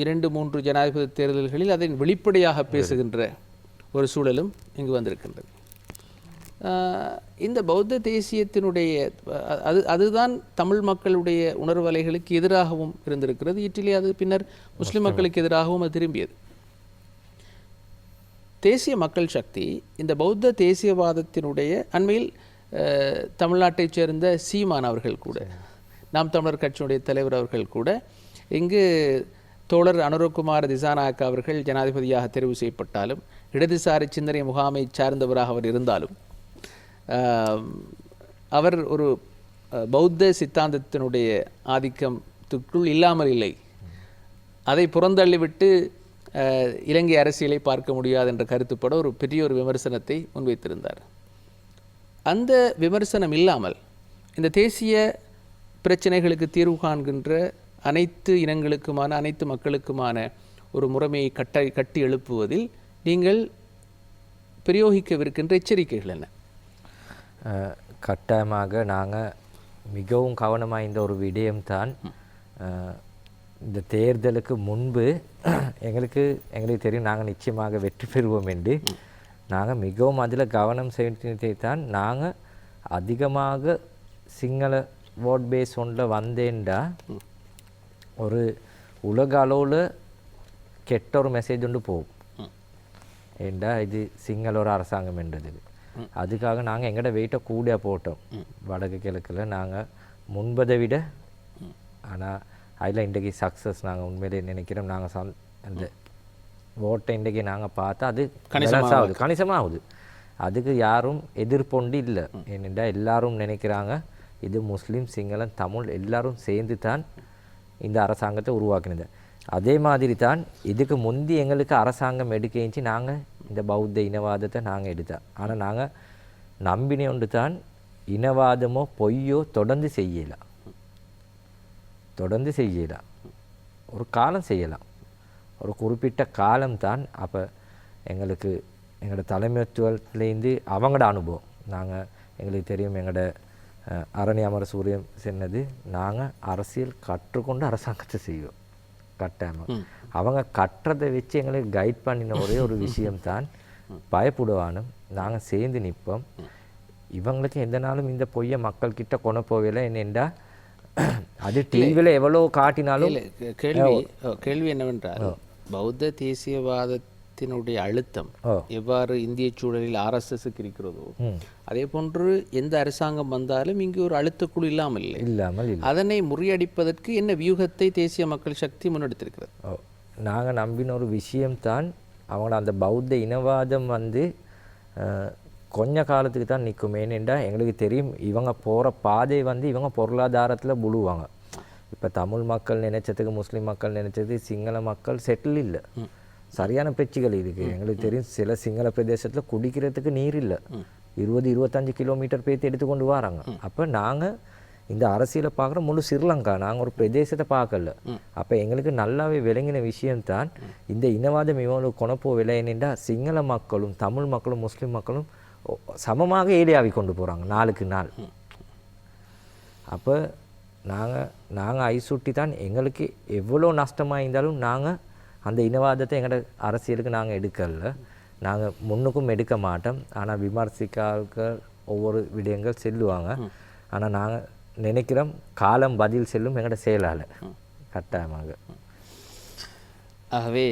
[SPEAKER 1] 2-3 ஜனாதிபதி தேர்தல்களில் அதை வெளிப்படையாக பேசுகின்ற ஒரு சூழலும் இங்கு வந்திருக்கின்றது. இந்த பௌத்த தேசியத்தினுடைய அதுதான் தமிழ் மக்களுடைய உணர்வலைகளுக்கு எதிராகவும் இருந்திருக்கிறது. இட்டிலே அது பின்னர் முஸ்லிம் மக்களுக்கு எதிராகவும் அது திரும்பியது. தேசிய மக்கள் சக்தி இந்த பௌத்த தேசியவாதத்தினுடைய அண்மையில் தமிழ்நாட்டைச் சேர்ந்த சீமான் அவர்கள் கூட, நாம் தமிழர் கட்சியினுடைய தலைவர் அவர்கள் கூட, இங்கு தோழர் அனுரகுமார் திசாநாயக்க அவர்கள் ஜனாதிபதியாக தெரிவு செய்யப்பட்டாலும், இடதுசாரி சிந்தனை முகாமை சார்ந்தவராக அவர் இருந்தாலும், அவர் ஒரு பௌத்த சித்தாந்தத்தினுடைய ஆதிக்கத்துக்குள் இல்லாமல் இல்லை. அதை புறந்தள்ளிவிட்டு இலங்கை அரசியலை பார்க்க முடியாது என்ற கருத்துப்பட ஒரு பெரிய ஒரு விமர்சனத்தை முன்வைத்திருந்தார். அந்த விமர்சனம் இல்லாமல் இந்த தேசிய பிரச்சனைகளுக்கு தீர்வு காண்கின்ற அனைத்து இனங்களுக்குமான, அனைத்து மக்களுக்குமான ஒரு முறைமையை கட்டி எழுப்புவதில் நீங்கள் பிரயோகிக்கவிருக்கின்ற எச்சரிக்கைகள் என்ன?
[SPEAKER 2] கட்டாயமாக நாங்கள் மிகவும் கவனமாக இந்த ஒரு விடயம்தான். இந்த தேர்தலுக்கு முன்பு எங்களுக்கு தெரியும் நாங்கள் நிச்சயமாக வெற்றி பெறுவோம் என்று. நாங்கள் மிகவும் அதில் கவனம் செலுத்தித்தான் நாங்கள் அதிகமாக சிங்கள ஓட் பேஸ் ஒன்றில் வந்தேன்டா ஒரு உலக அளவில் கெட்ட ஒரு மெசேஜ் ஒன்று போகும். ஏண்டா இது சிங்கள ஒரு அரசாங்கம் என்றது. அதுக்காக நாங்கள் எங்களோட வெயிட்டை கூட போட்டோம். வடக்கு கிழக்கில் நாங்கள் முன்பதை விட. ஆனால் அதில் இன்றைக்கு சக்ஸஸ் நாங்கள் உண்மையிலே நினைக்கிறோம். நாங்கள் அந்த ஓட்டை இன்றைக்கு நாங்கள் பார்த்தா அது கணிசமாகுது. அதுக்கு யாரும் எதிர்ப்பொண்டு இல்லை. ஏனென்றா எல்லாரும் நினைக்கிறாங்க இது முஸ்லீம், சிங்களம், தமிழ் எல்லாரும் சேர்ந்து தான் இந்த அரசாங்கத்தை உருவாக்கினது. அதே மாதிரி தான் இதுக்கு முந்தி எங்களுக்கு அரசாங்கம் எடுக்கிச்சு. நாங்கள் இந்த பௌத்த இனவாதத்தை நாங்கள் எடுத்தோம். ஆனால் நாங்கள் நம்பினே ஒன்று தான் இனவாதமோ பொய்யோ தொடர்ந்து செய்யலாம். ஒரு காலம் செய்யலாம், ஒரு குறிப்பிட்ட காலம்தான். அப்போ எங்களோட தலைமைத்துவத்துலேருந்து அவங்களோட அனுபவம், எங்களுக்கு தெரியும் எங்களோட அரணி அமர சூரியன் சொன்னது, நாங்கள் அரசியல் கற்றுக்கொண்டு அரசாங்கத்தை செய்வோம். கட்டாயமாக அவங்க கட்டுறதை வச்சு எங்களுக்கு கைட் பண்ணின ஒரே ஒரு விஷயம்தான் பயப்படுவானும் நாங்கள் சேர்ந்து நிற்போம். இவங்களுக்கு எந்த நாளும் இந்த பொய்யை மக்கள்கிட்ட கொண்டு போகலை. என்னென்றா அது டிவியில் எவ்வளோ காட்டினாலும்
[SPEAKER 1] கேள்வி என்னவென்றால் பௌத்த தேசியவாதத்தினுடைய அழுத்தம் எவ்வாறு இந்திய சூழலில் RSSக்கு இருக்கிறதோ அதே போன்று எந்த அரசாங்கம் வந்தாலும் இங்கு ஒரு அழுத்தக்குழு இல்லாமல் இல்லை. அதனை முறியடிப்பதற்கு என்ன வியூகத்தை தேசிய மக்கள் சக்தி முன்னெடுத்திருக்கிறது?
[SPEAKER 2] நாங்கள் நம்பின ஒரு விஷயம்தான் அவங்களோட அந்த பௌத்த இனவாதம் கொஞ்ச காலத்துக்கு தான் நிற்கும். ஏனென்றா எங்களுக்கு தெரியும் இவங்க போகிற பாதை இவங்க பொருளாதாரத்தில் புழுவாங்க. இப்போ தமிழ் மக்கள் நினைச்சதுக்கு முஸ்லீம் மக்கள் நினைச்சது சிங்கள மக்கள் செட்டில் இல்லை. சரியான பிரச்சனைகள் இருக்குது. எங்களுக்கு தெரியும் சில சிங்கள பிரதேசத்தில் குடிக்கிறதுக்கு நீர் இல்லை. 20-25 கிலோமீட்டர் பேர்த்து எடுத்துக்கொண்டு வராங்க. அப்போ நாங்கள் இந்த அரசியலை பார்க்குற முழு ஸ்ரீலங்கா, நாங்கள் ஒரு பிரதேசத்தை பார்க்கல. அப்போ எங்களுக்கு நல்லாவே விளங்கின விஷயம்தான் இந்த இனவாதம் இவங்களுக்கு கொணப்போ விளையனேண்டா சிங்கள மக்களும் தமிழ் மக்களும் முஸ்லீம் மக்களும் சமமாக ஏரியாவை கொண்டு போகிறாங்க நாளுக்கு நாள். அப்போ நாங்கள் ஐசுட்டி தான் எங்களுக்கு எவ்வளோ நஷ்டமாக இருந்தாலும் நாங்கள் அந்த இனவாதத்தை எங்களோட அரசியலுக்கு நாங்கள் எடுக்கல, நாங்கள் முன்னுக்கும் எடுக்க மாட்டோம். ஆனால் விமர்சிக்கார்கள் ஒவ்வொரு விடயங்கள் செல்லுவாங்க. ஆனால் நாங்கள் நினைக்கிறோம் காலம் பதில் செல்லும் எங்களோட செயலால் கட்டாயமாக.
[SPEAKER 1] ஆகவே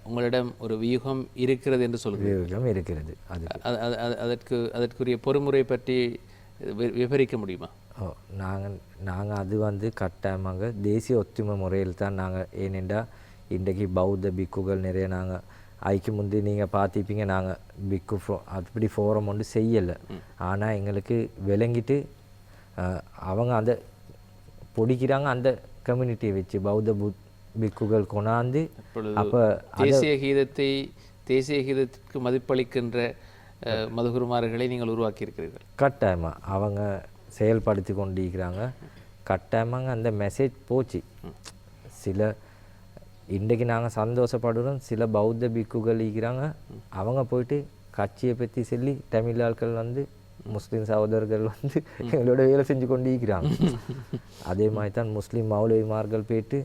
[SPEAKER 1] உங்களிடம் ஒரு வியூகம் இருக்கிறது என்று சொல்கிறீர்கள்.
[SPEAKER 2] இருக்கிறது.
[SPEAKER 1] அதற்குரிய பொறுமுறை பற்றி விவரிக்க முடியுமா?
[SPEAKER 2] நாங்கள் அது கட்டாயமாக தேசிய ஒத்துமை முறையில் தான் நாங்கள், ஏனென்றால் இன்றைக்கு பௌத்த பிக்குகள் நிறைய நாங்கள் ஐக்கு முந்தி நீங்கள் பார்த்திப்பீங்க, நாங்கள் பிக்கு அப்படி ஃபோரம் ஒன்று செய்யலை. ஆனால் எங்களுக்கு விளங்கிட்டு அவங்க அந்த பொடிக்கிறாங்க அந்த கம்யூனிட்டியை வச்சு பௌத்த பிக்குகள் கொண்டாந்து அப்போ
[SPEAKER 1] தேசிய கீதத்திற்கு மதிப்பளிக்கின்ற மதகுருமார்களை நீங்கள் உருவாக்கி இருக்கிறீர்கள்.
[SPEAKER 2] கட்டாயமாக அவங்க செயல்படுத்தி கொண்டிருக்கிறாங்க. கட்டாயமாக அந்த மெசேஜ் போச்சு. சில இன்றைக்கு நாங்கள் சந்தோஷப்படுறோம், சில பௌத்த பிக்குகள் இருக்கிறாங்க, அவங்க போயிட்டு கட்சியை பற்றி சொல்லி தமிழ் ஆட்கள் முஸ்லீம் சகோதரர்கள் எங்களோட வேலை செஞ்சு கொண்டு இருக்கிறாங்க. அதே மாதிரி தான் முஸ்லீம் மௌலவிமார்கள் போயிட்டு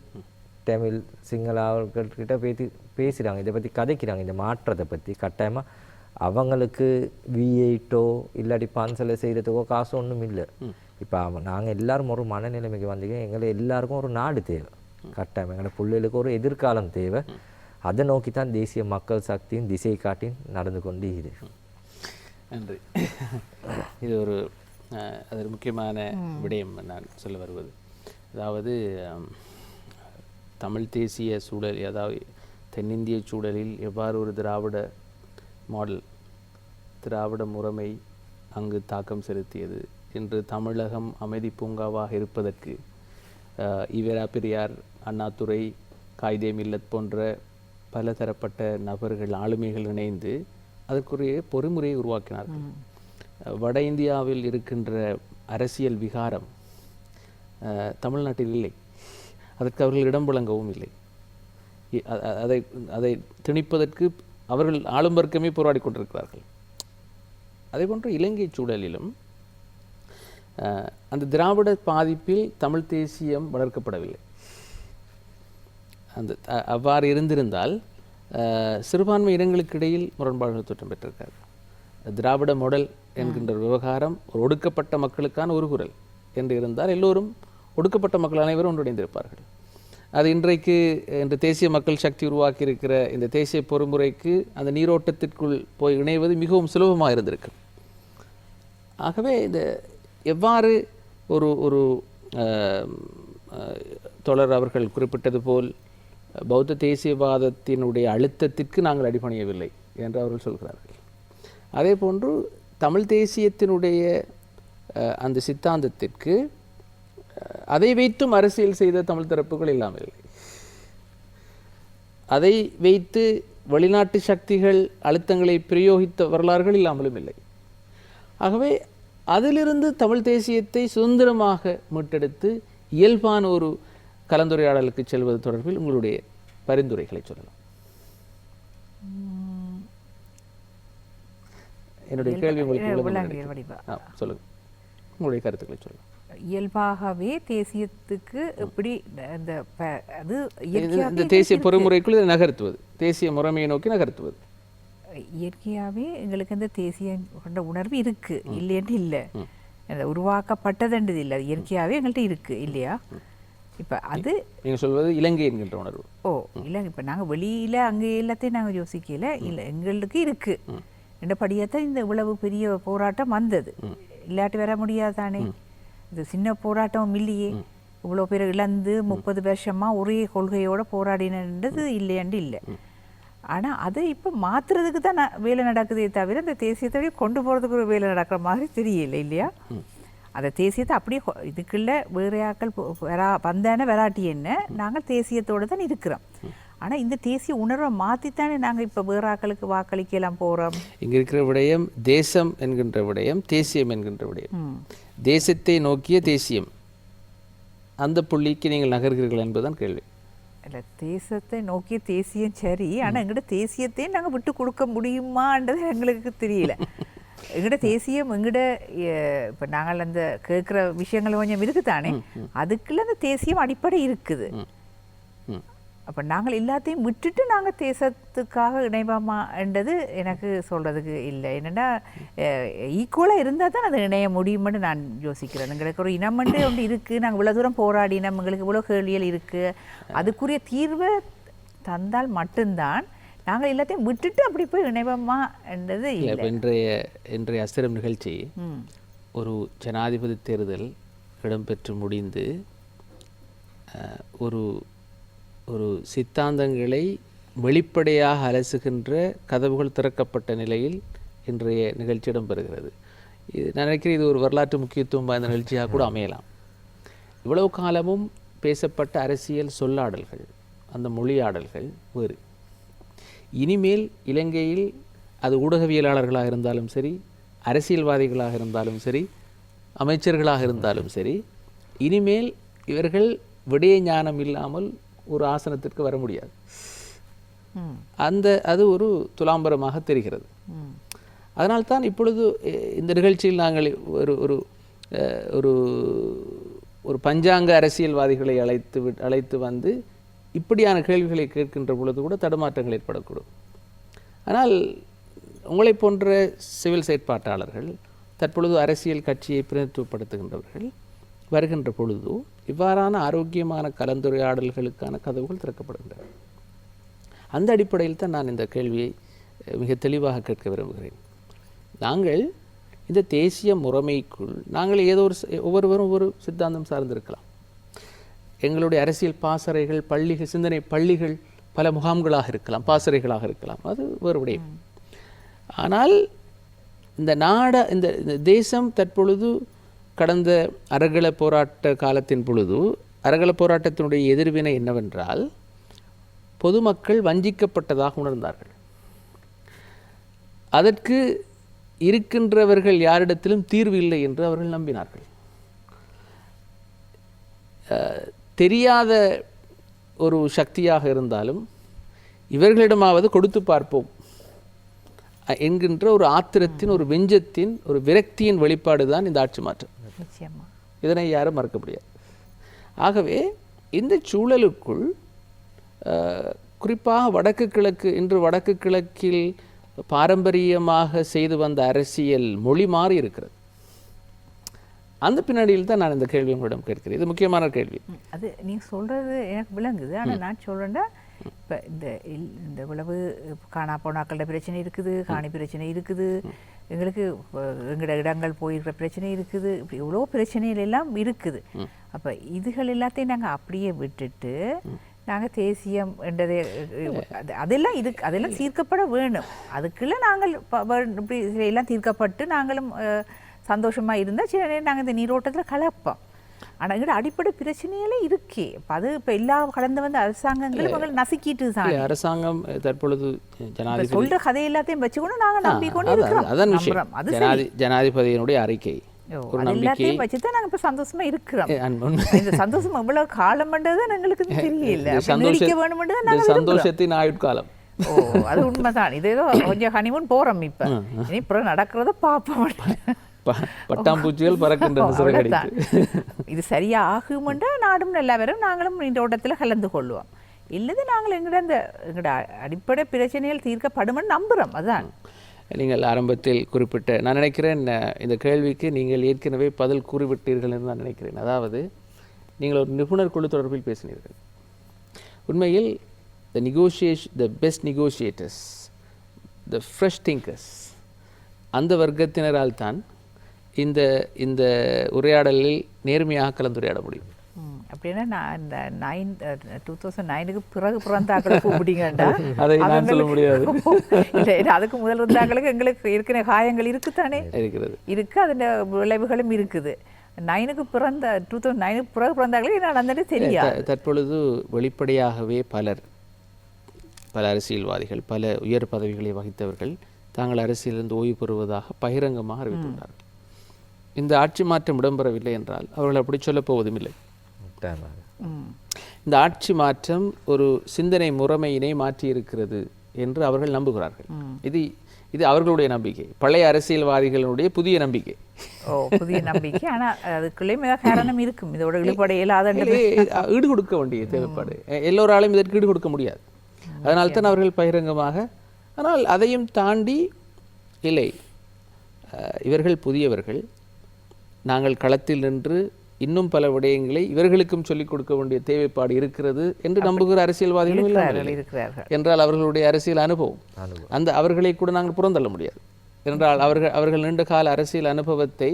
[SPEAKER 2] தமிழ் சிங்கள ஆட்கள்கிட்ட போயிட்டு பேசுகிறாங்க, இதை பற்றி கதைக்கிறாங்க, இந்த மாற்றத்தை பற்றி. கட்டாயமாக அவங்களுக்கு V8ஓ இல்லாட்டி பன்சலை செய்கிறதுக்கோ காசு ஒன்றும் இல்லை. இப்போ நாங்கள் எல்லாரும் ஒரு மனநிலைமைக்கு வந்தீங்க, எங்களை எல்லாருக்கும் ஒரு நாடு தேவை. கட்டாயம் எங்களோட பிள்ளைகளுக்கு ஒரு எதிர்காலம் தேவை. அதை நோக்கி தான் தேசிய மக்கள் சக்தியின் திசை காட்டின் நடந்து கொண்டு இது.
[SPEAKER 1] நன்றி. இது ஒரு முக்கியமான விடயம் நான் சொல்ல வருவது, அதாவது தமிழ் தேசிய சூழல், அதாவது தென்னிந்திய சூழலில் எவ்வாறு ஒரு திராவிட மாடல், திராவிட முறைமை அங்கு தாக்கம் செலுத்தியது. இன்று தமிழகம் அமைதி பூங்காவாக இருப்பதற்கு ஈவேரா பெரியார், அண்ணாதுரை, காயிதே மில்லத் போன்ற பல தரப்பட்ட நபர்கள், ஆளுமைகள் இணைந்து அதற்குரிய பொறிமுறையை உருவாக்கினார்கள். வட இந்தியாவில் இருக்கின்ற அரசியல் விகாரம் தமிழ்நாட்டில் இல்லை, அதற்கு அவர்கள் இடம் வழங்கவும் இல்லை. அதை திணிப்பதற்கு அவர்கள் ஆளும் வர்க்கமே போராடி கொண்டிருக்கிறார்கள். அதே போன்று இலங்கை சூழலிலும் அந்த திராவிட பாதிப்பில் தமிழ் தேசியம் வளர்க்கப்படவில்லை. அவ்வாறு இருந்திருந்தால் சிறுபான்மை இனங்களுக்கு இடையில் முரண்பாடுகள் தோற்றம் பெற்றிருக்காது. திராவிட மாடல் என்கின்ற விவகாரம் ஒரு ஒடுக்கப்பட்ட மக்களுக்கான ஒரு குரல் என்று இருந்தால் எல்லோரும் ஒடுக்கப்பட்ட மக்கள் அனைவரும் ஒன்றிணைந்திருப்பார்கள். அது இன்றைக்கு தேசிய மக்கள் சக்தி உருவாக்கி இருக்கிற இந்த தேசிய பொறுமுறைக்கு அந்த நீரோட்டத்திற்குள் போய் இணைவது மிகவும் சுலபமாக இருந்திருக்கு. ஆகவே இந்த எவ்வாறு ஒரு தொடர் அவர்கள் குறிப்பிட்டது போல் பௌத்த தேசியவாதத்தினுடைய அழுத்தத்திற்கு நாங்கள் அடிபணியவில்லை என்று அவர்கள் சொல்கிறார்கள். அதே போன்று தமிழ் தேசியத்தினுடைய அந்த சித்தாந்தத்திற்கு அதை வைத்தும் அரசியல் செய்த தமிழ் தரப்புகள் இல்லாமல் இல்லை. அதை வைத்து வெளிநாட்டு சக்திகள் அழுத்தங்களை பிரயோகித்த வரலாறுகள் இல்லாமலும் இல்லை. ஆகவே அதிலிருந்து தமிழ் தேசியத்தை சுதந்திரமாக மீட்டெடுத்து இயல்பான ஒரு கலந்துரையாடலுக்கு செல்வது தொடர்பில் உங்களுடைய பரிந்துரைகளை சொல்லலாம். என்னுடைய கேள்வி உங்களுக்கு சொல்லுங்க, உங்களுடைய கருத்துக்களை சொல்லலாம்.
[SPEAKER 3] இயல்பாகவே தேசியத்துக்கு எப்படி
[SPEAKER 1] இந்த தேசிய பொறுமுறைக்குள் இதை நகர்த்துவது, தேசிய முறைமையை நோக்கி நகர்த்துவது,
[SPEAKER 3] இயற்கையாகவே எங்களுக்கு அந்த தேசியம் கொண்ட உணர்வு இருக்கு, இல்லைன்னு இல்லை, உருவாக்கப்பட்டதுன்றது இல்லை, இயற்கையாகவே எங்கள்கிட்ட இருக்கு இல்லையா? இப்போ அது
[SPEAKER 1] நீங்கள் சொல்வது இலங்கை என்கின்ற உணர்வு.
[SPEAKER 3] இல்லைங்க, இப்போ நாங்கள் வெளியில் அங்கே எல்லாத்தையும் நாங்கள் யோசிக்கல, இல்லை எங்களுக்கு இருக்கு என்றபடியாத்தான் இந்த இவ்வளவு பெரிய போராட்டம் வந்தது. இல்லாட்டி வர முடியாது தானே. இது சின்ன போராட்டம் இல்லையே, இவ்வளோ பேர் இழந்து 30 வருஷமாக ஒரே கொள்கையோடு போராடினது இல்லையாண்டு இல்லை. ஆனால் அதை இப்போ மாற்றுறதுக்கு தான் வேலை நடக்குதே தவிர இந்த தேசியத்தை கொண்டு போகிறதுக்கு ஒரு வேலை நடக்கிற மாதிரி தெரியல இல்லையா? அந்த தேசியத்தை அப்படியே இதுக்குள்ள வேறு ஆக்கள் வந்தானே வெராட்டி என்ன, நாங்கள் தேசியத்தோடு தான் இருக்கிறோம். ஆனால் இந்த தேசிய உணர்வை மாற்றித்தானே நாங்கள் இப்போ வேறு ஆக்களுக்கு வாக்களிக்கலாம் போகிறோம்.
[SPEAKER 1] இங்கே இருக்கிற விடயம் தேசம் என்கின்ற விடயம், தேசியம் என்கின்ற விடயம், தேசத்தை நோக்கிய தேசியம், அந்த புள்ளிக்கு நீங்கள் நகர்கிறீர்கள் என்பதுதான் கேள்வி.
[SPEAKER 3] இல்லை, தேசத்தை நோக்கிய தேசியம் சரி, ஆனால் எங்கள்கிட்ட தேசியத்தையும் நாங்கள் விட்டு கொடுக்க முடியுமான்றது எங்களுக்கு தெரியல. எங்கள்கிட்ட தேசியம் எங்கள்கிட்ட இப்போ நாங்கள் அந்த கேட்குற விஷயங்கள் கொஞ்சம் இருக்குதானே, அதுக்குள்ள அந்த தேசியம் அடிப்படை இருக்குது. அப்போ நாங்கள் எல்லாத்தையும் விட்டுட்டு நாங்கள் தேசத்துக்காக இணைவோமான்றது எனக்கு சொல்கிறதுக்கு இல்லை. என்னென்னா ஈக்குவலாக இருந்தால் தான் அது இணைய முடியும்னு நான் யோசிக்கிறேன். எங்களுக்கு ஒரு இனமண்டு ஒன்று இருக்குது, நாங்கள் இவ்வளோ தூரம் போராடினோம், எங்களுக்கு இவ்வளோ கேள்விகள் இருக்குது, அதுக்குரிய தீர்வை தந்தால் மட்டும்தான் நாங்கள் எல்லாத்தையும் விட்டுட்டு அப்படி போய் இணைவமா என்றது
[SPEAKER 1] இல்லை. இப்போ இன்றைய அஸ்திரம் நிகழ்ச்சி ஒரு ஜனாதிபதி தேர்தல் இடம்பெற்று முடிந்து ஒரு ஒரு சித்தாந்தங்களை வெளிப்படையாக அலசுகின்ற கதவுகள் திறக்கப்பட்ட நிலையில் இன்றைய நிகழ்ச்சி இடம்பெறுகிறது. நான் நினைக்கிறேன் இது ஒரு வரலாற்று முக்கியத்துவம் வாய்ந்த நிகழ்ச்சியாக கூட அமையலாம். இவ்வளவு காலமும் பேசப்பட்ட அரசியல் சொல்லாடல்கள், அந்த மொழியாடல்கள் வேறு. இனிமேல் இலங்கையில் அது ஊடகவியலாளர்களாக இருந்தாலும் சரி, அரசியல்வாதிகளாக இருந்தாலும் சரி, அமைச்சர்களாக இருந்தாலும் சரி, இனிமேல் இவர்கள் விடய ஞானம் இல்லாமல் ஒரு ஆசனத்திற்கு வர முடியாது. அது ஒரு துலாம்பரமாக தெரிகிறது. அதனால்தான் இப்பொழுது இந்த நிகழ்ச்சியில் நாங்கள் ஒரு ஒரு ஒரு பஞ்சாங்க அரசியல்வாதிகளை அழைத்து வந்து இப்படியான கேள்விகளை கேட்கின்ற பொழுது கூட தடுமாற்றங்கள் ஏற்படக்கூடும். ஆனால் உங்களை போன்ற சிவில் செயற்பாட்டாளர்கள், தற்பொழுது அரசியல் கட்சியை பிரதிநிதித்துவப்படுத்துகின்றவர்கள் வருகின்ற பொழுது இவ்வாறான ஆரோக்கியமான கலந்துரையாடல்களுக்கான கதவுகள் திறக்கப்படுகின்றன. அந்த அடிப்படையில் தான் நான் இந்த கேள்வியை மிக தெளிவாக கேட்க விரும்புகிறேன். நாங்கள் இந்த தேசிய முறைமைக்குள் நாங்கள் ஏதோ ஒவ்வொருவரும் ஒவ்வொரு சித்தாந்தம் சார்ந்திருக்கலாம். எங்களுடைய அரசியல் பாசறைகள், பள்ளிகள், சிந்தனை பள்ளிகள் பல முகாம்களாக இருக்கலாம், பாசறைகளாக இருக்கலாம், அது வேறு விடயம். ஆனால் இந்த தேசம் தற்பொழுது கடந்த அறகல போராட்ட காலத்தின் பொழுது அறகல போராட்டத்தினுடைய எதிர்வினை என்னவென்றால், பொதுமக்கள் வஞ்சிக்கப்பட்டதாக உணர்ந்தார்கள். அதற்கு இருக்கின்றவர்கள் யாரிடத்திலும் தீர்வு இல்லை என்று அவர்கள் நம்பினார்கள். தெரியாத ஒரு சக்தியாக இருந்தாலும் இவர்களிடமாவது கொடுத்து பார்ப்போம் என்கின்ற ஒரு ஆத்திரத்தின், ஒரு வெஞ்சத்தின், ஒரு விரக்தியின் வெளிப்பாடு தான் இந்த ஆட்சி மாற்றம். இதனை யாரும் மறக்க முடியாது. ஆகவே இந்த சூழலுக்குள் குறிப்பாக இன்று வடக்கு கிழக்கில் பாரம்பரியமாக செய்து வந்த அரசியல் மொழி மாறி இருக்கிறது. அந்த பின்னணியில் தான் நான் இந்த கேள்வி உங்களிடம் கேட்கிறேன். இது முக்கியமான கேள்வி.
[SPEAKER 3] அது நீங்கள் சொல்கிறது எனக்கு விளங்குது. ஆனால் நான் சொல்கிறேன்டா, இப்போ இந்த உழவு காணா போனாக்களோட பிரச்சனை இருக்குது, காணி பிரச்சனை இருக்குது, எங்களுக்கு எங்களோட இடங்கள் போயிருக்கிற பிரச்சனை இருக்குது, இப்படி எவ்வளோ பிரச்சனைகள் எல்லாம் இருக்குது. அப்போ இதுகள் எல்லாத்தையும் நாங்கள் அப்படியே விட்டுட்டு நாங்கள் தேசியம் என்றதை அதெல்லாம் தீர்க்கப்பட வேணும். அதுக்குள்ள நாங்கள் இப்படி எல்லாம் தீர்க்கப்பட்டு நாங்களும் சந்தோஷமாக இருந்தால் சில நேரம் நாங்கள் இந்த நீரோட்டத்தில் கலப்போம். ஆனால் எங்களோட அடிப்படை பிரச்சனைகளே இருக்கே. அது இப்போ எல்லா கடந்து வந்த அரசாங்கங்களும் இவங்களை நசுக்கிட்டு தான்.
[SPEAKER 1] அரசாங்கம் தற்பொழுது ஜனாதிபதி
[SPEAKER 3] சொல்கிற கதை எல்லாத்தையும் வச்சுக்கொண்டு நாங்கள் நம்பிக்கொண்டு இருக்கிறோம்.
[SPEAKER 1] அதான் விஷயம். ஜனாதிபதியினுடைய அறிக்கை
[SPEAKER 3] எல்லாத்தையும் வச்சுதான் நாங்கள் இப்போ சந்தோஷமா இருக்கிறோம். இந்த சந்தோஷம் எவ்வளவு காலம் பண்ணுறது எங்களுக்கு தெரியல.
[SPEAKER 1] சந்தோஷத்தின் ஆயுட்காலம்.
[SPEAKER 3] அது உண்மைதான். இது ஏதோ கொஞ்சம் ஹனிமூன் போறோம். இப்போ இனி அப்புறம் நடக்கிறத பார்ப்போம்.
[SPEAKER 1] பட்டாம்பூச்சிகள் பறக்கின்றன.
[SPEAKER 3] இது சரியா ஆகுமெண்டா நாடும் நல்லா வரும், நாங்களும் இந்த ஓட்டத்தில் கலந்து கொள்வோம். இல்லது நாங்கள் எங்களோட அடிப்படை பிரச்சனைகள் தீர்க்கப்படுமென்னு நம்புகிறோம். அதுதான்
[SPEAKER 1] நீங்கள் ஆரம்பத்தில் குறிப்பிட்ட, நான் நினைக்கிறேன் இந்த கேள்விக்கு நீங்கள் ஏற்கனவே பதில் கூறிவிட்டீர்கள் என்று நான் நினைக்கிறேன். அதாவது நீங்கள் ஒரு நிபுணர் குழு தொடர்பில் பேசினீர்கள். உண்மையில் the best negotiators, the fresh thinkers, அந்த வர்க்கத்தினரால் தான் இந்த உரையாடலில் நேர்மையாக கலந்துரையாட முடியும்.
[SPEAKER 3] அப்படின்னா நான் இந்த 2009க்கு பிறகு பிறந்தாக்களை கூப்பிட்டீங்கண்டா
[SPEAKER 1] அதை நான் சொல்ல முடியாது.
[SPEAKER 3] இல்லை, அதுக்கு முதல் இருந்தாங்களுக்கு எங்களுக்கு இருக்கிற காயங்கள் இருக்குத்தானே இருக்கு, அதோட விளைவுகளும் இருக்குது. 2009க்கு பிறகு பிறந்தாங்களே நான் அந்த தெரியாது.
[SPEAKER 1] தற்பொழுது வெளிப்படையாகவே பல அரசியல்வாதிகள், பல உயர் பதவிகளை வகித்தவர்கள் தாங்கள் அரசியலிருந்து ஓய்வு பெறுவதாக பகிரங்கமாக அறிவித்துள்ளார்கள். இந்த ஆட்சி மாற்றம் இடம்பெறவில்லை என்றால் அவர்கள் அப்படி சொல்லப் போவதும் இல்லை. இந்த ஆட்சி மாற்றம் ஒரு சிந்தனை முறைமையினை மாற்றி இருக்கிறது என்று அவர்கள் நம்புகிறார்கள். இது அவர்களுடைய நம்பிக்கை, பழைய அரசியல்வாதிகளுடைய புதிய நம்பிக்கை.
[SPEAKER 3] புதிய நம்பிக்கை. ஆனால் அதுக்குள்ளே மிக காரணம் இருக்கும். இதோட ஈடுபட இயலாத
[SPEAKER 1] ஈடு கொடுக்க வேண்டிய தேவைப்பாடு. எல்லோராலும் இதற்கு ஈடு கொடுக்க முடியாது. அதனால்தான் அவர்கள் பகிரங்கமாக, ஆனால் அதையும் தாண்டி இல்லை, இவர்கள் புதியவர்கள், நாங்கள் களத்தில் நின்று இன்னும் பல விடயங்களை இவர்களுக்கும் சொல்லிக் கொடுக்க வேண்டிய தேவைப்பாடு இருக்கிறது என்று நம்புகிற அரசியல்வாதிகளும் இல்லாமல்
[SPEAKER 3] இருக்கிறார்கள்
[SPEAKER 1] என்றால் அவர்களுடைய அரசியல் அனுபவம் அந்த அவர்களை கூட நாங்கள் புறந்தள்ள முடியாது. என்றால் அவர்கள் நீண்ட கால அரசியல் அனுபவத்தை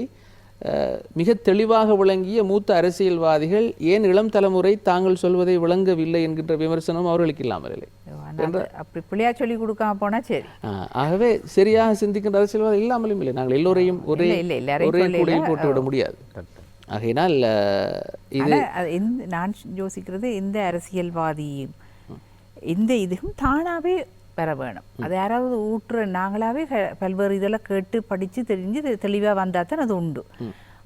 [SPEAKER 1] மிக தெளிவாக விளங்கிய மூத்த அரசியல்வாதிகள் ஏன் இளம் தலைமுறை தாங்கள் சொல்வதை விளங்கவில்லை என்கின்ற விமர்சனம் அவர்களுக்கு இல்லாமல் இல்லை.
[SPEAKER 3] அப்படி பிள்ளையா சொல்லி கொடுக்காம போனா சரி.
[SPEAKER 1] ஆகவே சரியாக சிந்திக்கின்ற அரசியல்வாதி இல்லாமலும் இல்லை. நாங்கள் எல்லோரையும் ஒரே கூடையில் போட்டு விட முடியாது. ஆகையினால்
[SPEAKER 3] நான் யோசிக்கிறது எந்த அரசியல்வாதியும் எந்த இதுவும் தானாகவே பெற வேணும். அது யாராவது ஊற்று நாங்களாவே பல்வேறு இதெல்லாம் கேட்டு படித்து தெரிஞ்சு தெளிவாக வந்தால் தான் அது உண்டு.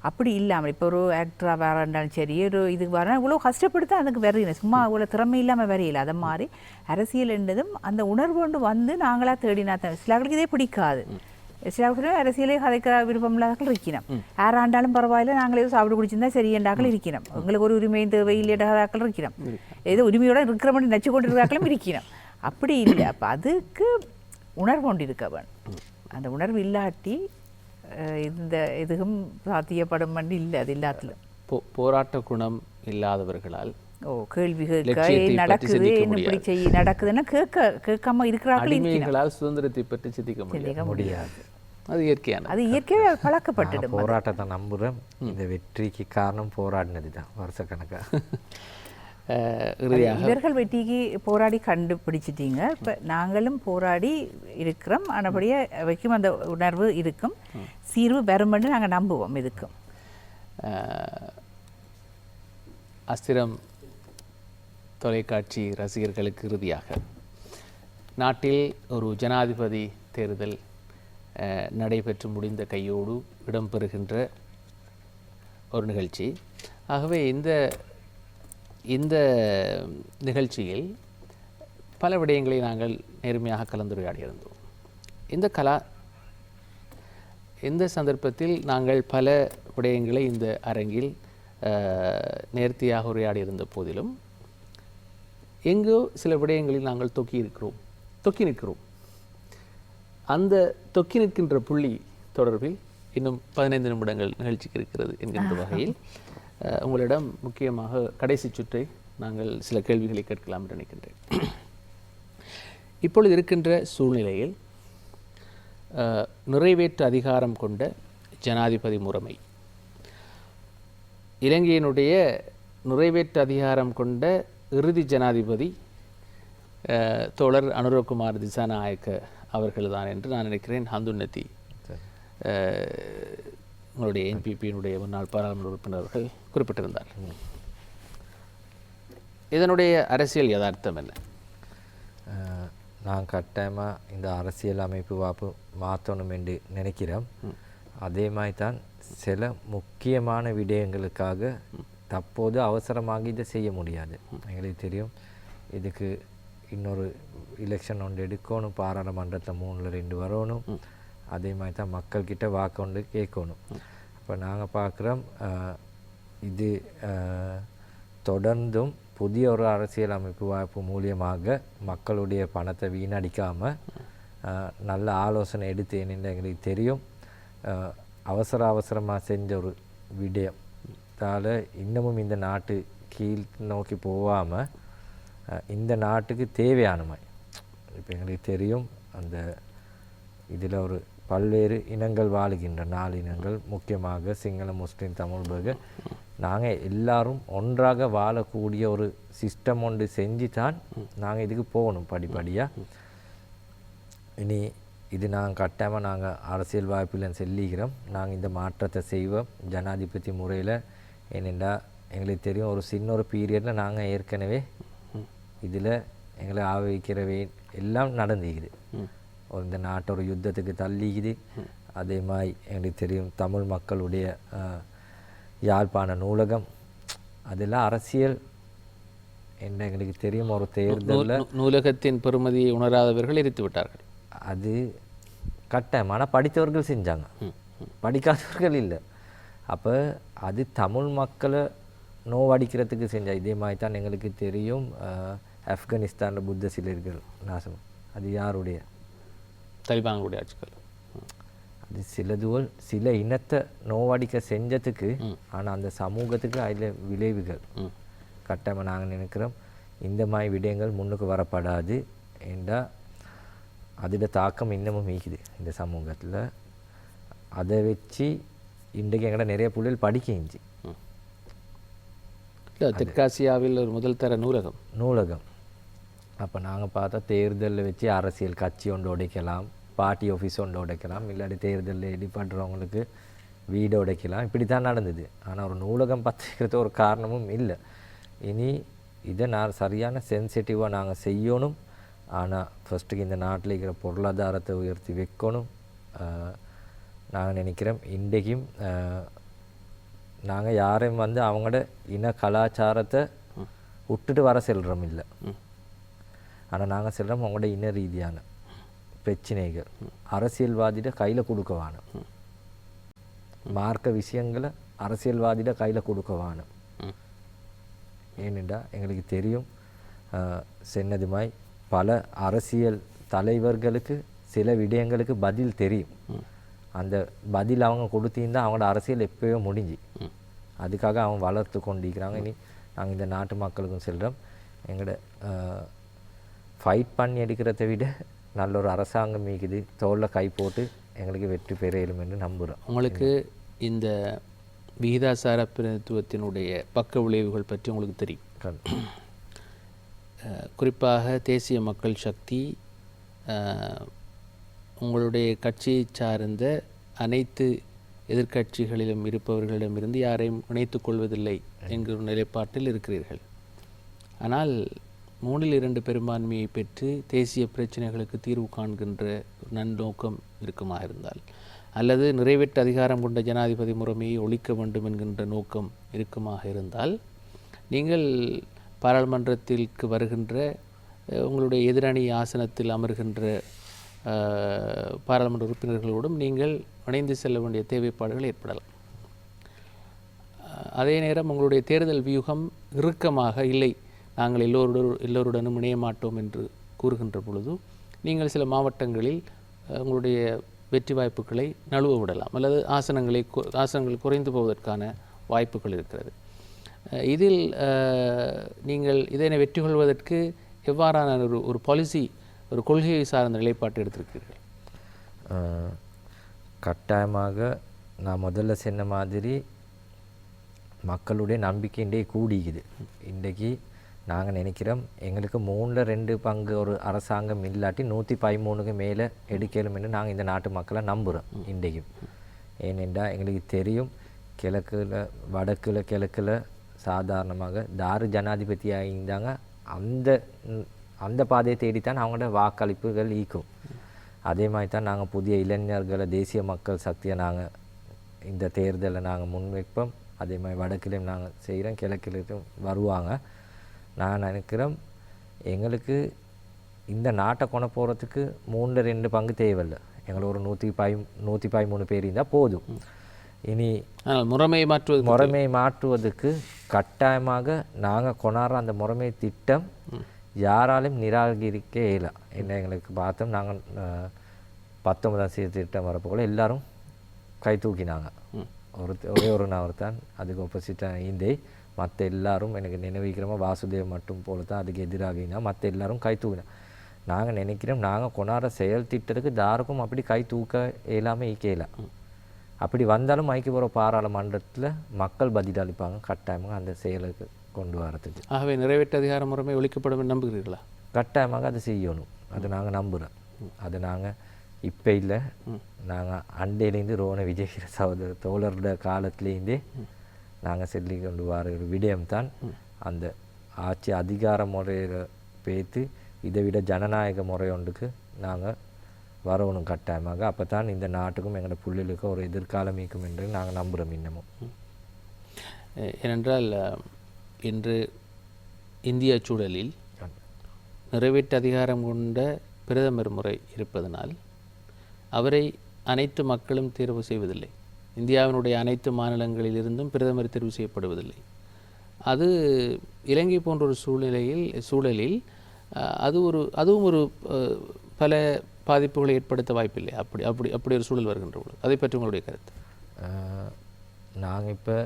[SPEAKER 3] அப்படி இல்லாமல் இப்போ ஒரு ஆக்டராக வராண்டாலும் சரி ஒரு இதுக்கு வர இவ்வளோ கஷ்டப்பட்டு தான் அதுக்கு வரையில சும்மா இவ்வளோ திறமை இல்லாமல் வரையில. அதை மாதிரி அரசியல் என்றதும் அந்த உணர்வு கொண்டு வந்து நாங்களாக தேடினா தான். சிலர்களுக்கு இதே பிடிக்காது. சில அரசியலே கதைக்கிற விருப்பம் இல்லாதாக்கள் இருக்கணும். யாராண்டாலும் பரவாயில்ல நாங்களே சாப்பிட்டு குடிச்சிருந்தா சரியண்டாக்கள் இருக்கணும். எங்களுக்கு ஒரு உரிமை தேவை இல்லையாக்கள் இருக்கணும். ஏதோ உரிமையோட இருக்கிற மாதிரி நச்சு கொண்டு இருக்கிறாக்களும் இருக்கணும். அப்படி இல்லை. அப்போ அதுக்கு உணர்வு கொண்டு இருக்க வேணும். அந்த உணர்வு இல்லாட்டி இந்த இதுவும் சாத்தியப்படும் பண்ணி இல்லை. அது எல்லாத்திலும்
[SPEAKER 1] போராட்ட குணம் இல்லாதவர்களால்
[SPEAKER 3] கேள்வி கேட்க நடக்குது இப்படி செய்ய நடக்குதுன்னா கேட்காம இருக்கிறார்கள்.
[SPEAKER 1] சுதந்திரத்தை பற்றி சிந்திக்க முடியாது. அது இயற்கையான
[SPEAKER 3] அது இயற்கையாக பழக்கப்பட்டு
[SPEAKER 2] போராட்டத்தை நம்புகிறேன். இந்த வெற்றிக்கு காரணம் போராடினது தான் வருஷக்கணக்காக.
[SPEAKER 3] இவர்கள் வெற்றிக்கு போராடி கண்டுபிடிச்சிட்டீங்க. இப்போ நாங்களும் போராடி இருக்கிறோம். ஆனபடியே வைக்கும் அந்த உணர்வு இருக்கும். சீர்வு வருமென்று நாங்கள் நம்புவோம். இதுக்கும்
[SPEAKER 1] அஸ்திரம் தொலைக்காட்சி ரசிகர்களுக்கு இறுதியாக நாட்டில் ஒரு ஜனாதிபதி தேர்தல் நடைபெற்று முடிந்த கையோடு இடம்பெறுகின்ற ஒரு நிகழ்ச்சி. ஆகவே இந்த நிகழ்ச்சியில் பல விடயங்களை நாங்கள் நேர்மையாக கலந்துரையாடியிருந்தோம். இந்த சந்தர்ப்பத்தில் நாங்கள் பல விடயங்களை இந்த அரங்கில் நேர்த்தியாக உரையாடியிருந்த போதிலும் எங்கோ சில விடயங்களில் நாங்கள் தொக்கி நிற்கிறோம். அந்த தொக்கி நிற்கின்ற புள்ளி தொடர்பில் இன்னும் 15 நிமிடங்கள் நிகழ்ச்சிக்கு இருக்கிறது என்கின்ற வகையில் உங்களிடம் முக்கியமாக கடைசி சுற்றை நாங்கள் சில கேள்விகளை கேட்கலாம் என்று நினைக்கின்றேன். இப்பொழுது இருக்கின்ற சூழ்நிலையில் நிறைவேற்று அதிகாரம் கொண்ட ஜனாதிபதி முறைமை, இலங்கையினுடைய நிறைவேற்று அதிகாரம் கொண்ட இறுதி ஜனாதிபதி தோழர் அனுரகுமார் திசாநாயக்க அவர்கள்தான் என்று நான் நினைக்கிறேன். ஹந்துன்னதி உங்களுடைய என்பிபியினுடைய முன்னாள் பாராளுமன்ற உறுப்பினர் அவர்கள் குறிப்பிட்டிருந்தார். இதனுடைய அரசியல் யதார்த்தம் என்ன?
[SPEAKER 2] நான் கட்டாயமாக இந்த அரசியல் அமைப்பு வாப்பு மாற்றணும் என்று நினைக்கிறேன். அதே மாதிரி தான் சில முக்கியமான விடயங்களுக்காக தற்போது அவசரமாக இதை செய்ய முடியாது. எங்களுக்கு தெரியும் இதுக்கு இன்னொரு எலெக்ஷன் ஒன்று எடுக்கணும், பாராளுமன்றத்தில் 3ல் 2 வரணும். அதே மாதிரி தான் மக்கள்கிட்ட வாக்கொண்டு கேட்கணும். அப்போ நாங்கள் பார்க்குறோம் இது தொடர்ந்தும் புதிய ஒரு அரசியல் அமைப்பு வாய்ப்பு மூலியமாக மக்களுடைய பணத்தை வீணடிக்காமல் நல்ல ஆலோசனை எடுத்து என்னென்னு எங்களுக்கு தெரியும். அவசரமாக செஞ்ச ஒரு விடயம் தால் இன்னமும் இந்த நாட்டு கீழ் நோக்கி போகாமல் இந்த நாட்டுக்கு தேவையானமை. இப்போ எங்களுக்கு தெரியும் அந்த இதில் ஒரு பல்வேறு இனங்கள் வாழுகின்ற 4 இனங்கள், முக்கியமாக சிங்கள, முஸ்லீம், தமிழ், பர்க, நாங்கள் எல்லாரும் ஒன்றாக வாழக்கூடிய ஒரு சிஸ்டம் ஒன்று செஞ்சு தான் நாங்கள் இதுக்கு போகணும் படிப்படியாக. இனி இது நாங்கள் கட்டாயமாக நாங்கள் அரசியல் வாய்ப்பில் செல்லிக்கிறோம். நாங்கள் இந்த மாற்றத்தை செய்வோம் ஜனாதிபதி முறையில். ஏனென்றா எங்களுக்கு தெரியும் ஒரு சின்ன ஒரு பீரியடில் நாங்கள் ஏற்கனவே இதில் எங்களை ஆதரிக்கிறவே எல்லாம் நடந்துக்குது. இந்த நாட்டை ஒரு யுத்தத்துக்கு தள்ளிக்குது. அதே மாதிரி எங்களுக்கு தெரியும் தமிழ் மக்களுடைய யாழ்ப்பாண நூலகம், அதெல்லாம் அரசியல் என்ன எங்களுக்கு தெரியும். ஒரு தேர்தலில்
[SPEAKER 1] நூலகத்தின் பெருமதியை உணராதவர்கள் எரித்து விட்டார்கள்.
[SPEAKER 2] அது கட்டாயமான படித்தவர்கள் செஞ்சாங்க, படிக்காதவர்கள் இல்லை. அப்போ அது தமிழ் மக்களை நோவடிக்கிறதுக்கு செஞ்சால். இதே மாதிரி தான் எங்களுக்கு தெரியும் ஆப்கானிஸ்தானில் புத்த சிலைகள் நாசம், அது யாருடைய?
[SPEAKER 1] தலிபான்களுடைய ஆட்சிகள்.
[SPEAKER 2] அது சிலதுவல் சில இனத்தை நோவடிக்க செஞ்சதுக்கு ஆனால் அந்த சமூகத்துக்கு அதில் விளைவுகள் கட்டாயமாக நாங்கள் நினைக்கிறோம் இந்த மாதிரி விடயங்கள் முன்னுக்கு வரப்படாது என்றால் அதோட தாக்கம் இன்னமும் மீக்குது இந்த சமூகத்தில். அதை வச்சு இன்றைக்கு எங்கள்ட நிறைய பிள்ளைகள் படிக்கிச்சு.
[SPEAKER 1] தெற்காசியாவில் ஒரு முதல் தர நூலகம்.
[SPEAKER 2] அப்போ நாங்கள் பார்த்தா தேர்தலில் வச்சு அரசியல் கட்சி ஒன்று உடைக்கலாம், பார்ட்டி ஆஃபீஸ் ஒன்று உடைக்கலாம், இல்லாட்டி தேர்தலில் ரெடி பண்ணுறவங்களுக்கு வீடு உடைக்கலாம், இப்படி தான் நடந்தது. ஆனால் ஒரு நூலகம் பற்றிக்கிறது ஒரு காரணமும் இல்லை. இனி இதை நான் சரியான சென்சிட்டிவாக நாங்கள் செய்யணும். ஆனால் ஃபஸ்ட்டுக்கு இந்த நாட்டில் இருக்கிற பொருளாதாரத்தை உயர்த்தி வைக்கணும். நாங்கள் நினைக்கிறோம் இன்றைக்கும் நாங்கள் யாரையும் அவங்களோட இன கலாச்சாரத்தை விட்டுட்டு வர செல்கிறோம் இல்லை. ஆனால் நாங்கள் செல்கிறோம் அவங்களோட இன ரீதியான பிரச்சனைகள் அரசியல்வாதிட கையில் கொடுக்கவான மார்க்க விஷயங்களை அரசியல்வாதிட கையில் கொடுக்கவான. ஏனென்றா எங்களுக்கு தெரியும் சென்னதுமாய் பல அரசியல் தலைவர்களுக்கு சில விடயங்களுக்கு பதில் தெரியும். அந்த பதில் அவங்க கொடுத்திருந்தால் அவங்களோட அரசியல் எப்போயோ முடிஞ்சு. அதுக்காக அவங்க வளர்த்து கொண்டிருக்கிறாங்க. இனி நாங்கள் இந்த நாட்டு மக்களுக்கும் செல்கிறோம் எங்களோட ஃபைட் பண்ணி எடுக்கிறத விட நல்ல ஒரு அரசாங்கம் மீக்குது தோளில் கை போட்டு எங்களுக்கு வெற்றி பெற இயலும் என்று நம்புகிறோம்.
[SPEAKER 1] உங்களுக்கு இந்த விகிதாசார பிரதித்துவத்தினுடைய பக்க விளைவுகள் பற்றி உங்களுக்கு தெரியும். குறிப்பாக தேசிய மக்கள் சக்தி உங்களுடைய கட்சியை சார்ந்த அனைத்து எதிர்க்கட்சிகளிலும் இருப்பவர்களிடமிருந்து யாரையும் இணைத்துக் கொள்வதில்லை என்கிற நிலைப்பாட்டில் இருக்கிறீர்கள். ஆனால் 3/2 பெரும்பான்மையை பெற்று தேசிய பிரச்சனைகளுக்கு தீர்வு காண்கின்ற ஒரு நன்னோக்கம் இருக்குமா இருந்தால், அல்லது நிறைவேற்று அதிகாரம் கொண்ட ஜனாதிபதி முறைமையை ஒழிக்க வேண்டும் என்கின்ற நோக்கம் இருக்குமாக இருந்தால், நீங்கள் பாராளுமன்றத்திற்கு வருகின்ற உங்களுடைய எதிரணி ஆசனத்தில் அமர்கின்ற பாராளுமன்ற உறுப்பினர்களோடும் நீங்கள் இணைந்து செல்ல வேண்டிய தேவைப்பாடுகள் ஏற்படலாம். அதே நேரம் உங்களுடைய தேர்தல் வியூகம் இறுக்கமாக இல்லை, நாங்கள் எல்லோருடனும் இணைய மாட்டோம் என்று கூறுகின்ற பொழுது நீங்கள் சில மாவட்டங்களில் உங்களுடைய வெற்றி வாய்ப்புகளை நழுவ விடலாம், அல்லது ஆசனங்கள் குறைந்து போவதற்கான வாய்ப்புகள் இருக்கிறது. இதில் நீங்கள் இதனை வெற்றி கொள்வதற்கு எவ்வாறான ஒரு பாலிசி, ஒரு கொள்கையை சார்ந்த நிலைப்பாட்டு எடுத்திருக்கிறீர்கள்?
[SPEAKER 2] கட்டாயமாக நான் முதல்ல சொன்ன மாதிரி மக்களுடைய நம்பிக்கை இன்றைக்கு கூடிக்குது. இன்றைக்கு நாங்கள் நினைக்கிறோம் எங்களுக்கு 3/2 பங்கு ஒரு அரசாங்கம் இல்லாட்டி 113க்கு மேலே எடுக்கலும் என்று நாங்கள் இந்த நாட்டு மக்களை நம்புகிறோம் இன்றைக்கும். ஏனென்றால் எங்களுக்கு தெரியும் கிழக்கில் வடக்கில் கிழக்கில் சாதாரணமாக தாரு ஜனாதிபதியாக இருந்தாங்க. அந்த பாதையை தேடித்தான் அவங்களோட வாக்களிப்புகள் ஈக்கும். அதே மாதிரி தான் நாங்கள் புதிய இளைஞர்களை தேசிய மக்கள் சக்தியை நாங்கள் இந்த தேர்தலை நாங்கள் முன்வைப்போம். அதே மாதிரி வடக்கிலையும் நாங்கள் செய்கிறோம், கிழக்கிலையும் வருவாங்க. நான் நினைக்கிறோம் எங்களுக்கு இந்த நாட்டை கொண்டு போகிறதுக்கு 3/2 பங்கு தேவையில்லை. எங்களுக்கு ஒரு 113 பேர் இருந்தால் போதும். இனி முறைமையை மாற்றுவதற்கு கட்டாயமாக நாங்கள் கொண்டாடுற அந்த முறைமை திட்டம் யாராலும் நிராகரிக்க இயலாம். என்ன எங்களுக்கு பார்த்தோம், நாங்கள் 19ஆம் சீர்திருத்தம் வரப்போ கூட எல்லாரும் கை தூக்கினாங்க. ஒரே ஒரு நபர் தான் அதுக்கு ஆப்போசிட்டாக இந்தே, மற்ற எல்லாரும் எனக்கு நினைவிக்கிறோமா வாசுதேவ் மட்டும் போல தான் அதுக்கு எதிராகினா, மற்ற எல்லாரும் கை தூக்கினோம். நாங்கள் நினைக்கிறோம் நாங்கள் கொண்டாடுற செயல் திட்டத்துக்கு தாருக்கும் அப்படி கை தூக்க இயலாமல் ஈக்கலாம். அப்படி வந்தாலும் ஐக்கிய போகிற பாராளுமன்றத்தில் மக்கள் பதிலளிப்பாங்க கட்டாயமாக அந்த செயலுக்கு கொண்டு வரதுக்கு.
[SPEAKER 1] ஆகவே நிறைவேற்று அதிகார முறைமை ஒழிக்கப்படும் நம்புகிறீர்களா?
[SPEAKER 2] கட்டாயமாக அதை செய்யணும், அதை நாங்கள் நம்புகிறோம். அது நாங்கள் இப்போ இல்லை, நாங்கள் அண்டையிலேருந்து ரோன விஜயகிர சகோதர தோழரோட காலத்திலேருந்தே நாங்கள் சொல்லி கொண்டு வர ஒரு விடயம்தான் அந்த ஆட்சி அதிகார முறையில் பேத்து இதை விட ஜனநாயக முறை ஒன்றுக்கு நாங்கள் வரணும் கட்டாயமாக. அப்போ தான் இந்த நாட்டுக்கும் எங்களோட புள்ளிகளுக்கும் ஒரு எதிர்காலம் இருக்கும் என்று நாங்கள் நம்புகிறோம் இன்னமும்.
[SPEAKER 1] ஏனென்றால் இன்று இந்திய சூழலில் நிறைவேற்று அதிகாரம் கொண்ட பிரதமர் முறை இருப்பதனால் அவரை அனைத்து மக்களும் தேர்வு செய்வதில்லை. இந்தியாவினுடைய அனைத்து மாநிலங்களிலிருந்தும் பிரதமர் தேர்வு செய்யப்படுவதில்லை. அது இலங்கை போன்ற ஒரு சூழலில் அதுவும் ஒரு பல பாதிப்புகளை ஏற்படுத்த வாய்ப்பில்லை. அப்படி அப்படி அப்படி ஒரு சூழல் வருகின்ற பொழுது அதை பற்றி உங்களுடைய கருத்து?
[SPEAKER 2] நாங்கள் இப்போ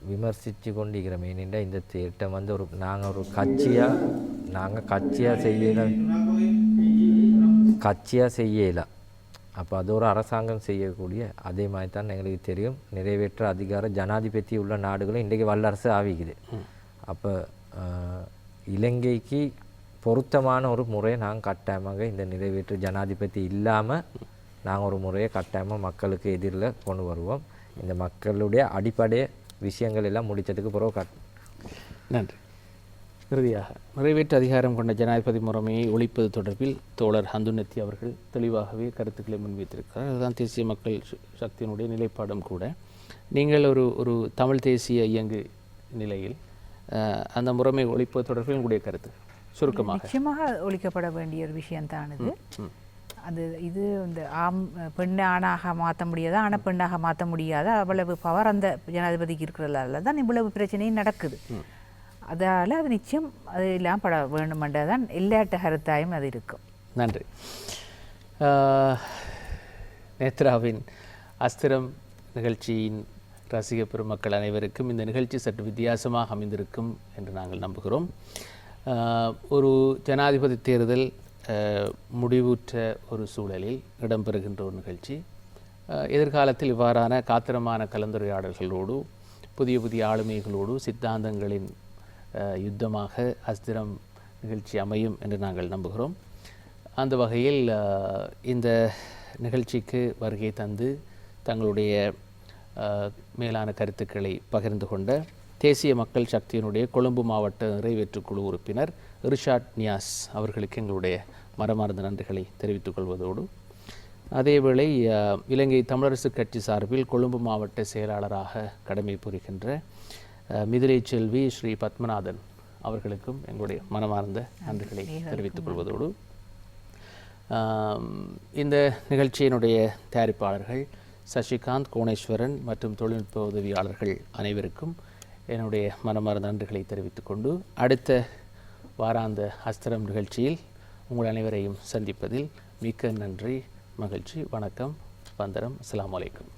[SPEAKER 2] விமர்சித்து கொண்டிருக்கிறோம். ஏனென்றா இந்த திட்டம் வந்து நாங்கள் ஒரு கட்சியாக செய்யலாம். அப்போ அது ஒரு அரசாங்கம் செய்யக்கூடிய அதே மாதிரி தான் எங்களுக்கு தெரியும். நிறைவேற்ற அதிகாரம் ஜனாதிபதி உள்ள நாடுகளும் இன்றைக்கு வல்லரசு ஆவிக்குது. அப்போ இலங்கைக்கு பொருத்தமான ஒரு முறையை நாங்கள் கட்டாயமாக இந்த நிறைவேற்று ஜனாதிபதி இல்லாமல் நாங்கள் ஒரு முறையை கட்டாயமாக மக்களுக்கு எதிரில் கொண்டு வருவோம். இந்த மக்களுடைய அடிப்படை விஷயங்கள் எல்லாம் முடித்ததுக்கு பிறகு
[SPEAKER 1] நன்றி. இறுதியாக நிறைவேற்று அதிகாரம் கொண்ட ஜனாதிபதி முறைமையை ஒழிப்பது தொடர்பில் தோழர் ஹந்துனத்தி அவர்கள் தெளிவாகவே கருத்துக்களை முன்வைத்திருக்கிறார். அதுதான் தேசிய மக்கள் சக்தியினுடைய நிலைப்பாடும் கூட. நீங்கள் ஒரு தமிழ் தேசிய இயங்கு நிலையில் அந்த முறைமை ஒழிப்பது தொடர்பில் உங்களுடைய கருத்து சுருக்கமாக?
[SPEAKER 3] நிச்சயமாக ஒழிக்கப்பட வேண்டிய ஒரு விஷயம்தான் இது. இது இந்த பெண்ணை ஆணாக மாற்ற முடியாதா, ஆணை பெண்ணாக மாற்ற முடியாதா, அவ்வளவு பவர் அந்த ஜனாதிபதிக்கு இருக்கிறதால தான் இவ்வளவு பிரச்சனையும் நடக்குது. அதால் அது நிச்சயம் அது எல்லாம் பட வேண்டுமென்றதான் எல்லாட்ட கருத்தாயும் அது இருக்கும்.
[SPEAKER 1] நன்றி. நேத்ராவின் அஸ்திரம் நிகழ்ச்சியின் ரசிக பெருமக்கள் அனைவருக்கும் இந்த நிகழ்ச்சி சற்று வித்தியாசமாக அமைந்திருக்கும் என்று நாங்கள் நம்புகிறோம். ஒரு ஜனாதிபதி தேர்தல் முடிவுற்ற ஒரு சூழலில் இடம்பெறுகின்ற ஒரு நிகழ்ச்சி. எதிர்காலத்தில் இவ்வாறான காத்திரமான கலந்துரையாடல்களோடு புதிய புதிய ஆளுமைகளோடு சித்தாந்தங்களின் யுத்தமாக அஸ்திரம் நிகழ்ச்சி அமையும் என்று நாங்கள் நம்புகிறோம். அந்த வகையில் இந்த நிகழ்ச்சிக்கு வருகை தந்து தங்களுடைய மேலான கருத்துக்களை பகிர்ந்து கொண்ட தேசிய மக்கள் சக்தியினுடைய கொழும்பு மாவட்ட நிறைவேற்றுக்குழு உறுப்பினர் இர்ஷாட் நியாஸ் அவர்களுக்கு எங்களுடைய மனமார்ந்த நன்றிகளை தெரிவித்துக் கொள்வதோடு, அதேவேளை இலங்கை தமிழரசு கட்சி சார்பில் கொழும்பு மாவட்ட செயலாளராக கடமை புரிகின்ற மிதிலை செல்வி ஸ்ரீ பத்மநாதன் அவர்களுக்கும் எங்களுடைய மனமார்ந்த நன்றிகளை தெரிவித்துக் கொள்வதோடு, இந்த நிகழ்ச்சியினுடைய தயாரிப்பாளர்கள் சசிகாந்த், கோணேஸ்வரன் மற்றும் தொழில்நுட்ப உதவியாளர்கள் அனைவருக்கும் என்னுடைய மனமார்ந்த நன்றிகளை தெரிவித்துக் கொண்டு, அடுத்த வாராந்த அஸ்திரம் நிகழ்ச்சியில் உங்கள் அனைவரையும் சந்திப்பதில் மிக்க நன்றி, மகிழ்ச்சி. வணக்கம், வந்தனம், அஸ்ஸலாமு அலைக்கும்.